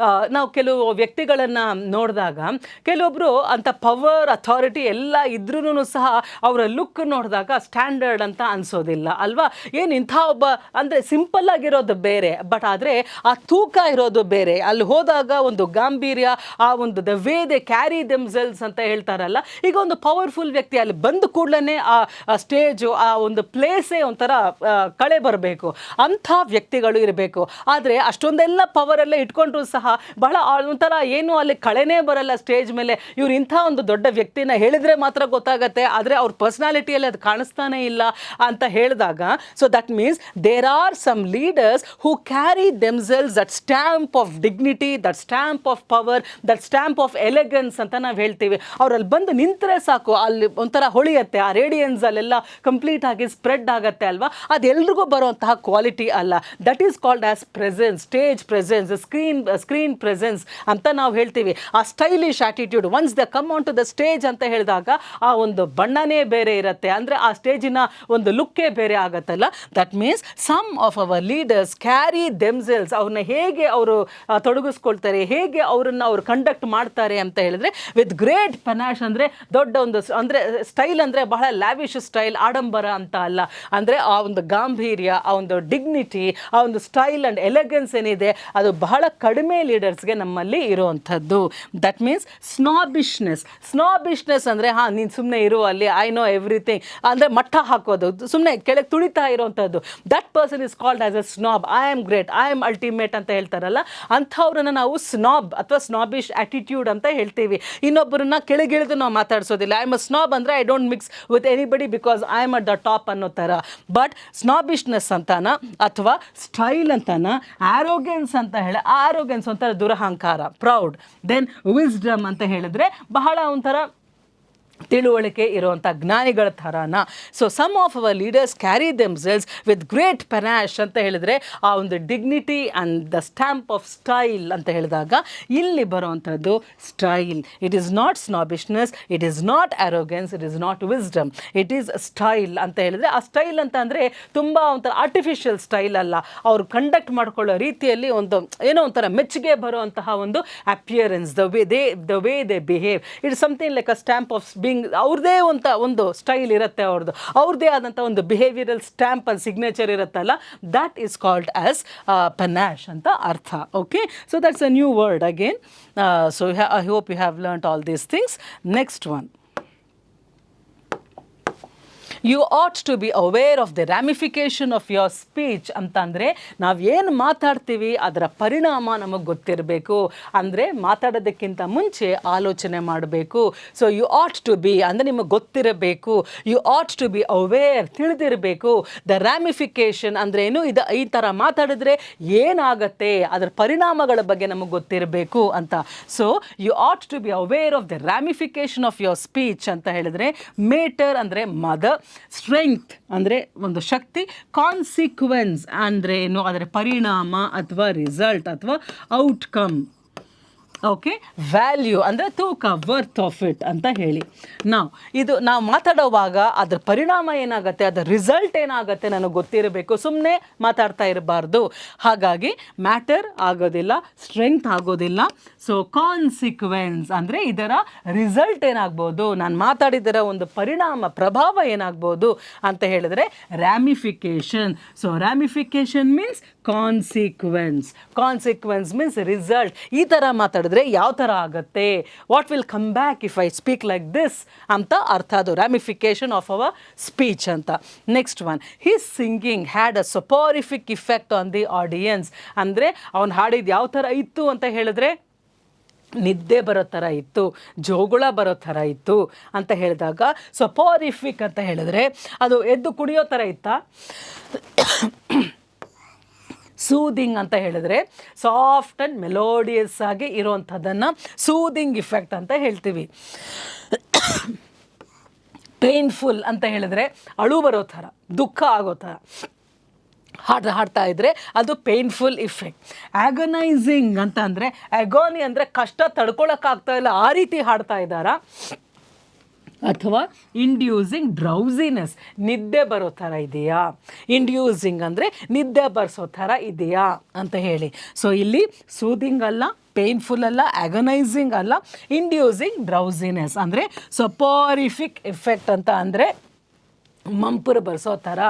ನಾವು ಕೆಲವು ವ್ಯಕ್ತಿಗಳನ್ನು ನೋಡಿದಾಗ ಕೆಲವೊಬ್ಬರು ಅಂಥ ಪವರ್, ಅಥಾರಿಟಿ ಎಲ್ಲ ಇದ್ರೂ ಸಹ ಅವರ ಲುಕ್ ನೋಡಿದಾಗ ಸ್ಟ್ಯಾಂಡರ್ಡ್ ಅಂತ ಅನಿಸೋದಿಲ್ಲ ಅಲ್ವಾ? ಏನು ಇಂಥ ಒಬ್ಬ ಅಂದರೆ ಸಿಂಪಲ್ ಆಗಿರೋದು ಬೇರೆ, ಬಟ್ ಆದರೆ ಆ ತೂಕ ಇರೋದು ಬೇರೆ. ಅಲ್ಲಿ ಹೋದಾಗ ಒಂದು ಗಾಂಭೀರ್ಯ, ಆ ಒಂದು the way they carry themselves ಅಂತ ಹೇಳ್ತಾರಲ್ಲ, ಈಗ ಒಂದು ಪವರ್ಫುಲ್ ವ್ಯಕ್ತಿ ಅಲ್ಲಿ ಬಂದು ಕೂಡಲೇ ಆ ಸ್ಟೇಜು, ಆ ಒಂದು ಪ್ಲೇಸೇ ಒಂಥರ ಕಳೆ ಬರಬೇಕು, ಅಂಥ ವ್ಯಕ್ತಿಗಳು ಇರಬೇಕು. ಆದರೆ ಅಷ್ಟೊಂದೆಲ್ಲ ಪವರೆಲ್ಲ ಇಟ್ಕೊಂಡ್ರು ಸಹ ಬಹಳ ಒಂಥರ ಏನು ಅಲ್ಲಿ ಕಳೆನೇ ಬರಲ್ಲ ಸ್ಟೇಜ್ ಮೇಲೆ. ಇವ್ರು ಇಂಥ ಒಂದು ದೊಡ್ಡ ವ್ಯಕ್ತಿನ ಹೇಳಿದರೆ ಮಾತ್ರ ಗೊತ್ತಾಗತ್ತೆ, ಆದರೆ ಅವ್ರ ಪರ್ಸ್ನಾಲಿಟಿಯಲ್ಲಿ ಅದು ಕಾಣಿಸ್ತಾನೆ ಇಲ್ಲ ಅಂತ ಹೇಳಿದಾಗ, so that means there are some leaders who carry themselves that stamp of dignity, that stamp of power, that stamp of elegance ಅಂತ ನಾವು ಹೇಳ್ತೀವಿ. ಅವರಲ್ಲಿ ಬಂದು ನಿಂತರೆ ಸಾಕು, ಅಲ್ಲಿ ಒಂಥರ ಹೊಳೆಯುತ್ತೆ, ಆ ರೇಡಿಯನ್ಸ್ ಅಲ್ಲೆಲ್ಲ ಕಂಪ್ಲೀಟ್ ಆಗಿ ಸ್ಪ್ರೆಡ್ ಆಗುತ್ತೆ ಅಲ್ವಾ? ಅದೆಲ್ರಿಗೂ ಬರುವಂತಹ ಕ್ವಾಲಿಟಿ ಅಲ್ಲ. That is called as presence, stage presence, screen presence ಅಂತ ನಾವು ಹೇಳ್ತೀವಿ. ಆ stylish attitude, once the come on to the stage ಅಂತ ಹೇಳಿದಾಗ ಆ ಒಂದು ಬಣ್ಣನೇ ಬೇರೆ ಇರುತ್ತೆ, ಅಂದರೆ ಆ ಸ್ಟೇಜಿನ ಒಂದು ಲುಕ್ಕೇ ಬೇರೆ ಆಗುತ್ತಲ್ಲ. That means some of our leaders carry themselves, ಅವ್ರನ್ನ ಹೇಗೆ ಅವರು ತೊಡಗಿಸ್ಕೊಳ್ತಾರೆ, ಹೇಗೆ ಅವರನ್ನು ಅವರು ಕಂಡಕ್ಟ್ ಮಾಡ್ತಾರೆ ಅಂತ ಹೇಳಿದ್ರೆ ವಿತ್ ಗ್ರೇಟ್ ಪನಾಶ್, ಅಂದರೆ ದೊಡ್ಡ ಒಂದು ಅಂದರೆ ಸ್ಟೈಲ್ ಅಂದರೆ ಬಹಳ ಲ್ಯಾವಿಶ್ ಸ್ಟೈಲ್, ಆಡಂಬರ ಅಂತ ಅಲ್ಲ, ಅಂದರೆ ಆ ಒಂದು ಗಾಂಭೀರ್ಯ, ಆ ಒಂದು ಡಿಗ್ನಿಟಿ, ಆ ಒಂದು ಸ್ಟೈಲ್ ಆ್ಯಂಡ್ ಎಲೆಗೆನ್ಸ್ ಏನಿದೆ ಅದು ಬಹಳ ಕಡಿಮೆ ಲೀಡರ್ಸ್ಗೆ ನಮ್ಮಲ್ಲಿ ಇರುವಂಥದ್ದು. ದಟ್ ಮೀನ್ಸ್ ಸ್ನಾಬಿಶ್ನೆಸ್ ಅಂದರೆ ನೀನು ಸುಮ್ಮನೆ ಇರು ಅಲ್ಲಿ, ಐ ನೋ ಎವ್ರಿಥಿಂಗ್ ಅಂದರೆ ಮಟ್ಟ ಹಾಕೋದು, ಸುಮ್ಮನೆ ಕೆಳಗೆ ತುಳಿತಾ ಇರೋವಂಥದ್ದು. That person is called as a snob. I am great, I am ultimate ಅಂತ ಹೇಳ್ತಾರಲ್ಲ, ಅಂಥವ್ರನ್ನ ನಾವು ಸ್ನಾಬ್ ಅಥವಾ ಸ್ನಾಬಿಶ್ ಆಟಿಟ್ಯೂಡ್ ಅಂತ ಹೇಳ್ತೀವಿ. ಇನ್ನೊಬ್ಬರನ್ನ ಕೆಳಗಿಳಿದು ನಾವು ಮಾತಾಡಿಸೋದಿಲ್ಲ. ಐ ಆಮ್ ಅ ಸ್ನಾಬ್ ಅಂದರೆ I don't mix with anybody because I am at the top ಅನ್ನೋ ಥರ. ಬಟ್ ಸ್ನಾಬಿಶ್ನೆಸ್ ಅಂತಾನ ಅಥವಾ ಸ್ಟೈಲ್ ಅಂತಾನ, ಆರೋಗೆನ್ಸ್ ಅಂತ ಹೇಳಿ, ಆರೋಗೆನ್ಸ್ ಒಂಥರ ದುರಹಂಕಾರ, ಪ್ರೌಡ್. ದೆನ್ ವಿಸ್ಡಮ್ ಅಂತ ಹೇಳಿದ್ರೆ ಬಹಳ ಒಂಥರ ತಿಳುವಳಿಕೆ ಇರುವಂಥ ಜ್ಞಾನಿಗಳ ಥರನ. So some of our leaders carry themselves with great panache ಅಂತ ಹೇಳಿದ್ರೆ ಆ ಒಂದು dignity and the stamp of style ಅಂತ ಹೇಳಿದಾಗ ಇಲ್ಲಿ ಬರುವಂಥದ್ದು style. It is not snobbishness, it is not arrogance, it is not wisdom, it is style ಅಂತ ಹೇಳಿದ್ರೆ, ಆ ಸ್ಟೈಲ್ ಅಂತ ಅಂದರೆ ತುಂಬ ಒಂಥರ ಆರ್ಟಿಫಿಷಿಯಲ್ ಸ್ಟೈಲ್ ಅಲ್ಲ, ಅವರು ಕಂಡಕ್ಟ್ ಮಾಡ್ಕೊಳ್ಳೋ ರೀತಿಯಲ್ಲಿ ಒಂದು ಏನೋ ಒಂಥರ ಮೆಚ್ಚುಗೆ ಬರುವಂತಹ ಒಂದು appearance, the way they behave. It is something like a stamp of ಅವ್ರದ್ದೇ ಒಂದು ಸ್ಟೈಲ್ ಇರುತ್ತೆ, ಅವ್ರದ್ದೇ ಆದಂಥ ಒಂದು ಬಿಹೇವಿಯರಲ್ ಸ್ಟ್ಯಾಂಪ್ ಅಂಡ್ ಸಿಗ್ನೇಚರ್ ಇರುತ್ತಲ್ಲ, that is called as panache ಅಂತ ಅರ್ಥ. Okay, so that's a new word again. So I hope you have learned all these things. Next one, you ought to be aware of the ramification of your speech ಅಂತಂದರೆ ನಾವೇನು ಮಾತಾಡ್ತೀವಿ ಅದರ ಪರಿಣಾಮ ನಮಗೆ ಗೊತ್ತಿರಬೇಕು. ಅಂದರೆ ಮಾತಾಡೋದಕ್ಕಿಂತ ಮುಂಚೆ ಆಲೋಚನೆ ಮಾಡಬೇಕು. So you ought to be ಅಂದರೆ ನಿಮಗೆ ಗೊತ್ತಿರಬೇಕು. You ought to be aware, ತಿಳಿದಿರಬೇಕು. ದ ರ್ಯಾಮಿಫಿಕೇಷನ್ ಅಂದರೆ ಏನು, ಈ ಥರ ಮಾತಾಡಿದ್ರೆ ಏನಾಗತ್ತೆ, ಅದರ ಪರಿಣಾಮಗಳ ಬಗ್ಗೆ ನಮಗೆ ಗೊತ್ತಿರಬೇಕು ಅಂತ. So you ought to be aware of the ramification of your speech ಅಂತ ಹೇಳಿದ್ರೆ, ಮೇಟರ್ ಅಂದರೆ ಮದರ್, ಸ್ಟ್ರೆಂಗ್ತ್ ಅಂದರೆ ಒಂದು ಶಕ್ತಿ, ಕಾನ್ಸಿಕ್ವೆನ್ಸ್ ಅಂದರೆ ಏನು, ಅದರ ಪರಿಣಾಮ ಅಥವಾ ರಿಸಲ್ಟ್ ಅಥವಾ ಔಟ್ಕಮ್. ಓಕೆ, ವ್ಯಾಲ್ಯೂ ಅಂದರೆ ತೂಕ, ವರ್ತ್ ಆಫ್ ಇಟ್ ಅಂತ ಹೇಳಿ. ನಾವು ಮಾತಾಡೋವಾಗ ಅದರ ಪರಿಣಾಮ ಏನಾಗುತ್ತೆ, ಅದರ ರಿಸಲ್ಟ್ ಏನಾಗುತ್ತೆ ನನಗೆ ಗೊತ್ತಿರಬೇಕು, ಸುಮ್ಮನೆ ಮಾತಾಡ್ತಾ ಇರಬಾರ್ದು. ಹಾಗಾಗಿ ಮ್ಯಾಟರ್ ಆಗೋದಿಲ್ಲ, ಸ್ಟ್ರೆಂಗ್ತ್ ಆಗೋದಿಲ್ಲ. ಸೊ ಕಾನ್ಸಿಕ್ವೆನ್ಸ್ ಅಂದರೆ ಇದರ ರಿಸಲ್ಟ್ ಏನಾಗ್ಬೋದು, ನಾನು ಮಾತಾಡಿದರ ಒಂದು ಪರಿಣಾಮ, ಪ್ರಭಾವ ಏನಾಗ್ಬೋದು ಅಂತ ಹೇಳಿದ್ರೆ ramification. So ramification means consequence, consequence means result. ಈ ಥರ ಮಾತಾಡಿದ್ರೆ ಹೇಳಿದ್ರೆ ಯಾವ ಥರ ಆಗುತ್ತೆ, what will come back if I speak like this ಅಂತ ಅರ್ಥ. ಅದು ರ್ಯಾಮಿಫಿಕೇಶನ್ ಆಫ್ ಅವರ್ ಸ್ಪೀಚ್ ಅಂತ. Next one, his singing had a soporific effect on the audience. ಅಂದರೆ ಅವ್ನು ಹಾಡಿದ್ದು ಯಾವ ಥರ ಇತ್ತು ಅಂತ ಹೇಳಿದ್ರೆ ನಿದ್ದೆ ಬರೋ ಥರ ಇತ್ತು, ಜೋಗುಳ ಬರೋ ಥರ ಇತ್ತು ಅಂತ ಹೇಳಿದಾಗ, ಸೊಪಾರಿಫಿಕ್ ಅಂತ ಹೇಳಿದ್ರೆ ಅದು ಎದ್ದು ಕುಣಿಯೋ ಥರ ಇತ್ತಾ, ಸೂದಿಂಗ್ ಅಂತ ಹೇಳಿದ್ರೆ ಸಾಫ್ಟ್ ಆ್ಯಂಡ್ ಮೆಲೋಡಿಯಸ್ ಆಗಿ ಇರೋವಂಥದ್ದನ್ನು ಸೂದಿಂಗ್ ಇಫೆಕ್ಟ್ ಅಂತ ಹೇಳ್ತೀವಿ. ಪೇನ್ಫುಲ್ ಅಂತ ಹೇಳಿದ್ರೆ ಅಳು ಬರೋ ಥರ, ದುಃಖ ಆಗೋ ಥರ ಹಾಡ್ತಾ ಇದ್ದರೆ ಅದು ಪೇನ್ಫುಲ್ ಇಫೆಕ್ಟ್. ಆ್ಯಗನೈಸಿಂಗ್ ಅಂತ ಅಂದರೆ, ಆ್ಯಗೋನಿ ಅಂದರೆ ಕಷ್ಟ ತಡ್ಕೊಳಕ್ಕಾಗ್ತಾ ಇಲ್ಲ ಆ ರೀತಿ ಹಾಡ್ತಾ ಇದ್ದಾರಾ, ಅಥವಾ ಇಂಡ್ಯೂಸಿಂಗ್ ಡ್ರೌಸಿನೆಸ್, ನಿದ್ದೆ ಬರೋ ಥರ ಇದೆಯಾ. ಇಂಡ್ಯೂಸಿಂಗ್ ಅಂದರೆ ನಿದ್ದೆ ಬರ್ಸೋ ಥರ ಇದೆಯಾ ಅಂತ ಹೇಳಿ. ಸೊ ಇಲ್ಲಿ ಸೂದಿಂಗ್ ಅಲ್ಲ, ಪೇನ್ಫುಲ್ ಅಲ್ಲ, ಆ್ಯಗನೈಸಿಂಗ್ ಅಲ್ಲ, ಇಂಡ್ಯೂಸಿಂಗ್ ಡ್ರೌಸಿನೆಸ್ ಅಂದರೆ ಸೊಪಾರಿಫಿಕ್ ಎಫೆಕ್ಟ್ ಅಂತ ಅಂದರೆ ಮಂಪರು ಬರ್ಸೋ ಥರ,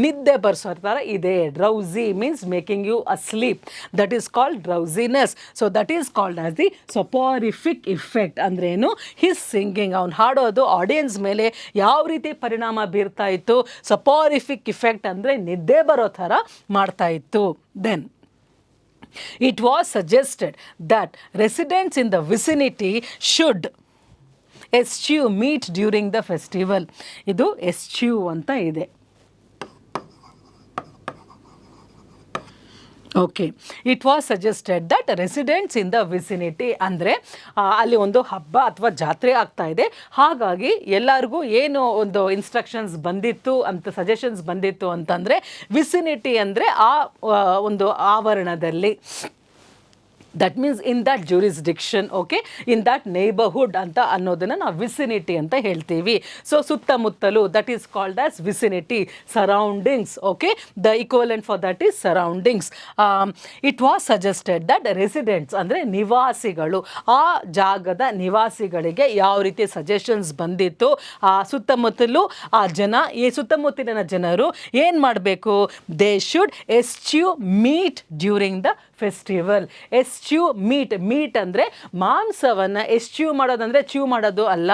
ನಿದ್ದೆ ಬರ್ಸೋ ಥರ ಇದೆ. Drowsy means making you asleep, that is called drowsiness. So that is called as the soporific effect. ಅಂದ್ರೇನು, ಹಿಸ್ ಸಿಂಗಿಂಗ್, ಅವ್ನು ಹಾಡೋದು ಆಡಿಯನ್ಸ್ ಮೇಲೆ ಯಾವ ರೀತಿ ಪರಿಣಾಮ ಬೀರ್ತಾ ಇತ್ತು. ಸೊಪಾರಿಫಿಕ್ ಇಫೆಕ್ಟ್ ಅಂದರೆ ನಿದ್ದೆ ಬರೋ ಥರ ಮಾಡ್ತಾ ಇತ್ತು. Then it was suggested that residents in the vicinity should eschew meat during the festival. ಇದು eschew ಅಂತ ಇದೆ. Okay, it was suggested that residents in the vicinity ಅಂದರೆ ಅಲ್ಲಿ ಒಂದು ಹಬ್ಬ ಅಥವಾ ಜಾತ್ರೆ ಆಗ್ತಾ ಇದೆ, ಹಾಗಾಗಿ ಎಲ್ಲರಿಗೂ ಏನು ಒಂದು ಇನ್ಸ್ಟ್ರಕ್ಷನ್ಸ್ ಬಂದಿತ್ತು ಅಂತ, ಸಜೆಷನ್ಸ್ ಬಂದಿತ್ತು ಅಂತಂದರೆ, ವಿಸಿನಿಟಿ ಅಂದರೆ ಆ ಒಂದು ಆವರಣದಲ್ಲಿ, that means in that jurisdiction, okay, in that neighbourhood ಅಂತ ಅನ್ನೋದನ್ನು ನಾವು ವಿಸಿನಿಟಿ ಅಂತ ಹೇಳ್ತೀವಿ. ಸೊ ಸುತ್ತಮುತ್ತಲು, that is called as vicinity, surroundings. Okay, the equivalent for that is surroundings. It was suggested that residents ಅಂದರೆ ನಿವಾಸಿಗಳು, ಆ ಜಾಗದ ನಿವಾಸಿಗಳಿಗೆ ಯಾವ ರೀತಿ ಸಜೆಷನ್ಸ್ ಬಂದಿತ್ತು, ಆ ಸುತ್ತಮುತ್ತಲು ಆ ಜನ, ಈ ಸುತ್ತಮುತ್ತಲಿನ ಜನರು ಏನು ಮಾಡಬೇಕು, they should eschew meat during the festival. Eschew meat, meat ಅಂದರೆ ಮಾಂಸವನ್ನು, ಎಸ್ಚ್ಯೂ ಮಾಡೋದಂದರೆ ಚ್ಯೂ ಮಾಡೋದು ಅಲ್ಲ,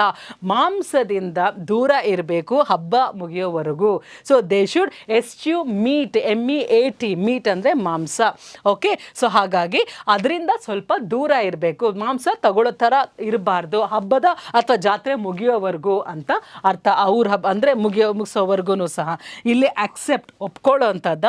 ಮಾಂಸದಿಂದ ದೂರ ಇರಬೇಕು ಹಬ್ಬ ಮುಗಿಯೋವರೆಗೂ. So they should eschew meat, MEAT, meat ಅಂದರೆ ಮಾಂಸ. ಓಕೆ, ಸೊ ಹಾಗಾಗಿ ಅದರಿಂದ ಸ್ವಲ್ಪ ದೂರ ಇರಬೇಕು, ಮಾಂಸ ತಗೊಳ್ಳೋ ಥರ ಇರಬಾರ್ದು ಹಬ್ಬದ ಅಥವಾ ಜಾತ್ರೆ ಮುಗಿಯೋವರೆಗೂ ಅಂತ ಅರ್ಥ. ಅವ್ರ ಹಬ್ಬ ಅಂದರೆ ಮುಗಿಸೋವರೆಗೂ ಸಹ. ಇಲ್ಲಿ ಅಕ್ಸೆಪ್ಟ್, ಒಪ್ಕೊಳ್ಳೋ ಅಂಥದ್ದ,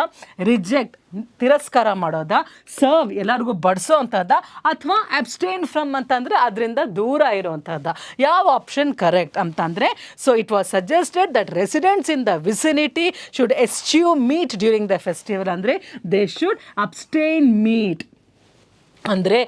ರಿಜೆಕ್ಟ್, ತಿರಸ್ಕಾರ ಮಾಡೋದ, ಸರ್ವ್, ಎಲ್ಲರಿಗೂ ಬಡಿಸೋ ಅಂಥದ್ದ, ಅಥವಾ ಅಬ್ಸ್ಟೇನ್ ಫ್ರಮ್ ಅಂತಂದರೆ ಅದರಿಂದ ದೂರ ಇರೋವಂಥದ್ದು. ಯಾವ ಆಪ್ಷನ್ ಕರೆಕ್ಟ್ ಅಂತಂದರೆ, so it was suggested that residents in the vicinity should eschew meat during the festival ಅಂದರೆ ದೇ ಶುಡ್ ಅಬ್ಸ್ಟೇನ್ ಮೀಟ್ ಅಂದರೆ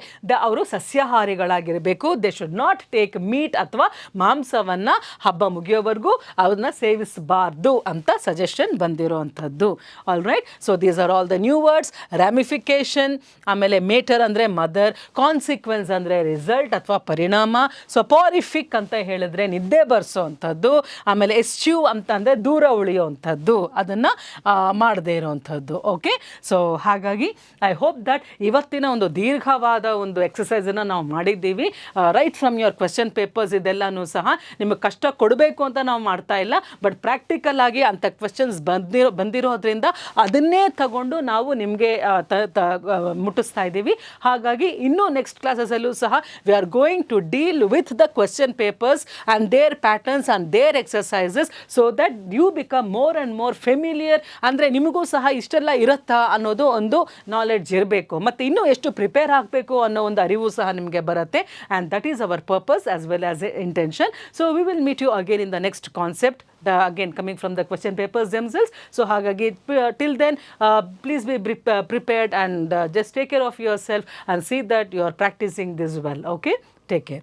ಅವರು ಸಸ್ಯಾಹಾರಿಗಳಾಗಿರಬೇಕು. They should not take meat ಅಥವಾ ಮಾಂಸವನ್ನು ಹಬ್ಬ ಮುಗಿಯೋವರೆಗೂ ಅದನ್ನ ಸೇವಿಸಬಾರ್ದು ಅಂತ ಸಜೆಷನ್ ಬಂದಿರೋವಂಥದ್ದು. All right, so these are all the new words. Ramification, ಆಮೇಲೆ ಮೇಟರ್ ಅಂದರೆ ಮದರ್, ಕಾನ್ಸಿಕ್ವೆನ್ಸ್ ಅಂದರೆ ರಿಸಲ್ಟ್ ಅಥವಾ ಪರಿಣಾಮ, ಸೊಪಾರಿಫಿಕ್ ಅಂತ ಹೇಳಿದ್ರೆ ನಿದ್ದೆ ಬರ್ಸೋ ಅಂಥದ್ದು, ಆಮೇಲೆ ಎಸ್ಚ್ಯೂ ಅಂತಂದರೆ ದೂರ ಉಳಿಯೋವಂಥದ್ದು, ಅದನ್ನು ಮಾಡದೇ ಇರೋವಂಥದ್ದು. ಓಕೆ, ಸೊ ಹಾಗಾಗಿ ಐ ಹೋಪ್ ದಟ್ ಇವತ್ತಿನ ಒಂದು ದೀರ್ಘವಾದ ಒಂದು ಎಕ್ಸಸೈಸನ್ನು ನಾವು ಮಾಡಿದ್ದೀವಿ. Right from your question papers, ಇದೆಲ್ಲನೂ ಸಹ ನಿಮಗೆ ಕಷ್ಟ ಕೊಡಬೇಕು ಅಂತ ನಾವು ಮಾಡ್ತಾ ಇಲ್ಲ, ಬಟ್ ಪ್ರಾಕ್ಟಿಕಲ್ ಆಗಿ ಅಂಥ ಕ್ವೆಶ್ಚನ್ಸ್ ಬಂದಿರೋದ್ರಿಂದ ಅದನ್ನೇ ತಗೊಂಡು ನಾವು ನಿಮಗೆ ಮುಟ್ಟಿಸ್ತಾ ಇದ್ದೀವಿ. ಹಾಗಾಗಿ ಇನ್ನೂ ನೆಕ್ಸ್ಟ್ ಕ್ಲಾಸಸಲ್ಲೂ ಸಹ we are going to deal with the question papers and their patterns and their exercises so that you become more and more familiar. ಅಂದರೆ ನಿಮಗೂ ಸಹ ಇಷ್ಟೆಲ್ಲ ಇರುತ್ತಾ ಅನ್ನೋದು ಒಂದು ನಾಲೆಡ್ಜ್ ಇರಬೇಕು, ಮತ್ತು ಇನ್ನೂ ಎಷ್ಟು ಪ್ರಿಪೇರ್ ಆಗಬೇಕು ಅನ್ನೋ ಒಂದು ಅರಿವು ಸಹ ನಿಮಗೆ ಬರುತ್ತೆ. And that is our purpose as well as a intention. So we will meet you again in the next concept, again coming from the question papers themselves. So hagagi till then please be prepared and just take care of yourself and see that you are practicing this well. Okay, take care.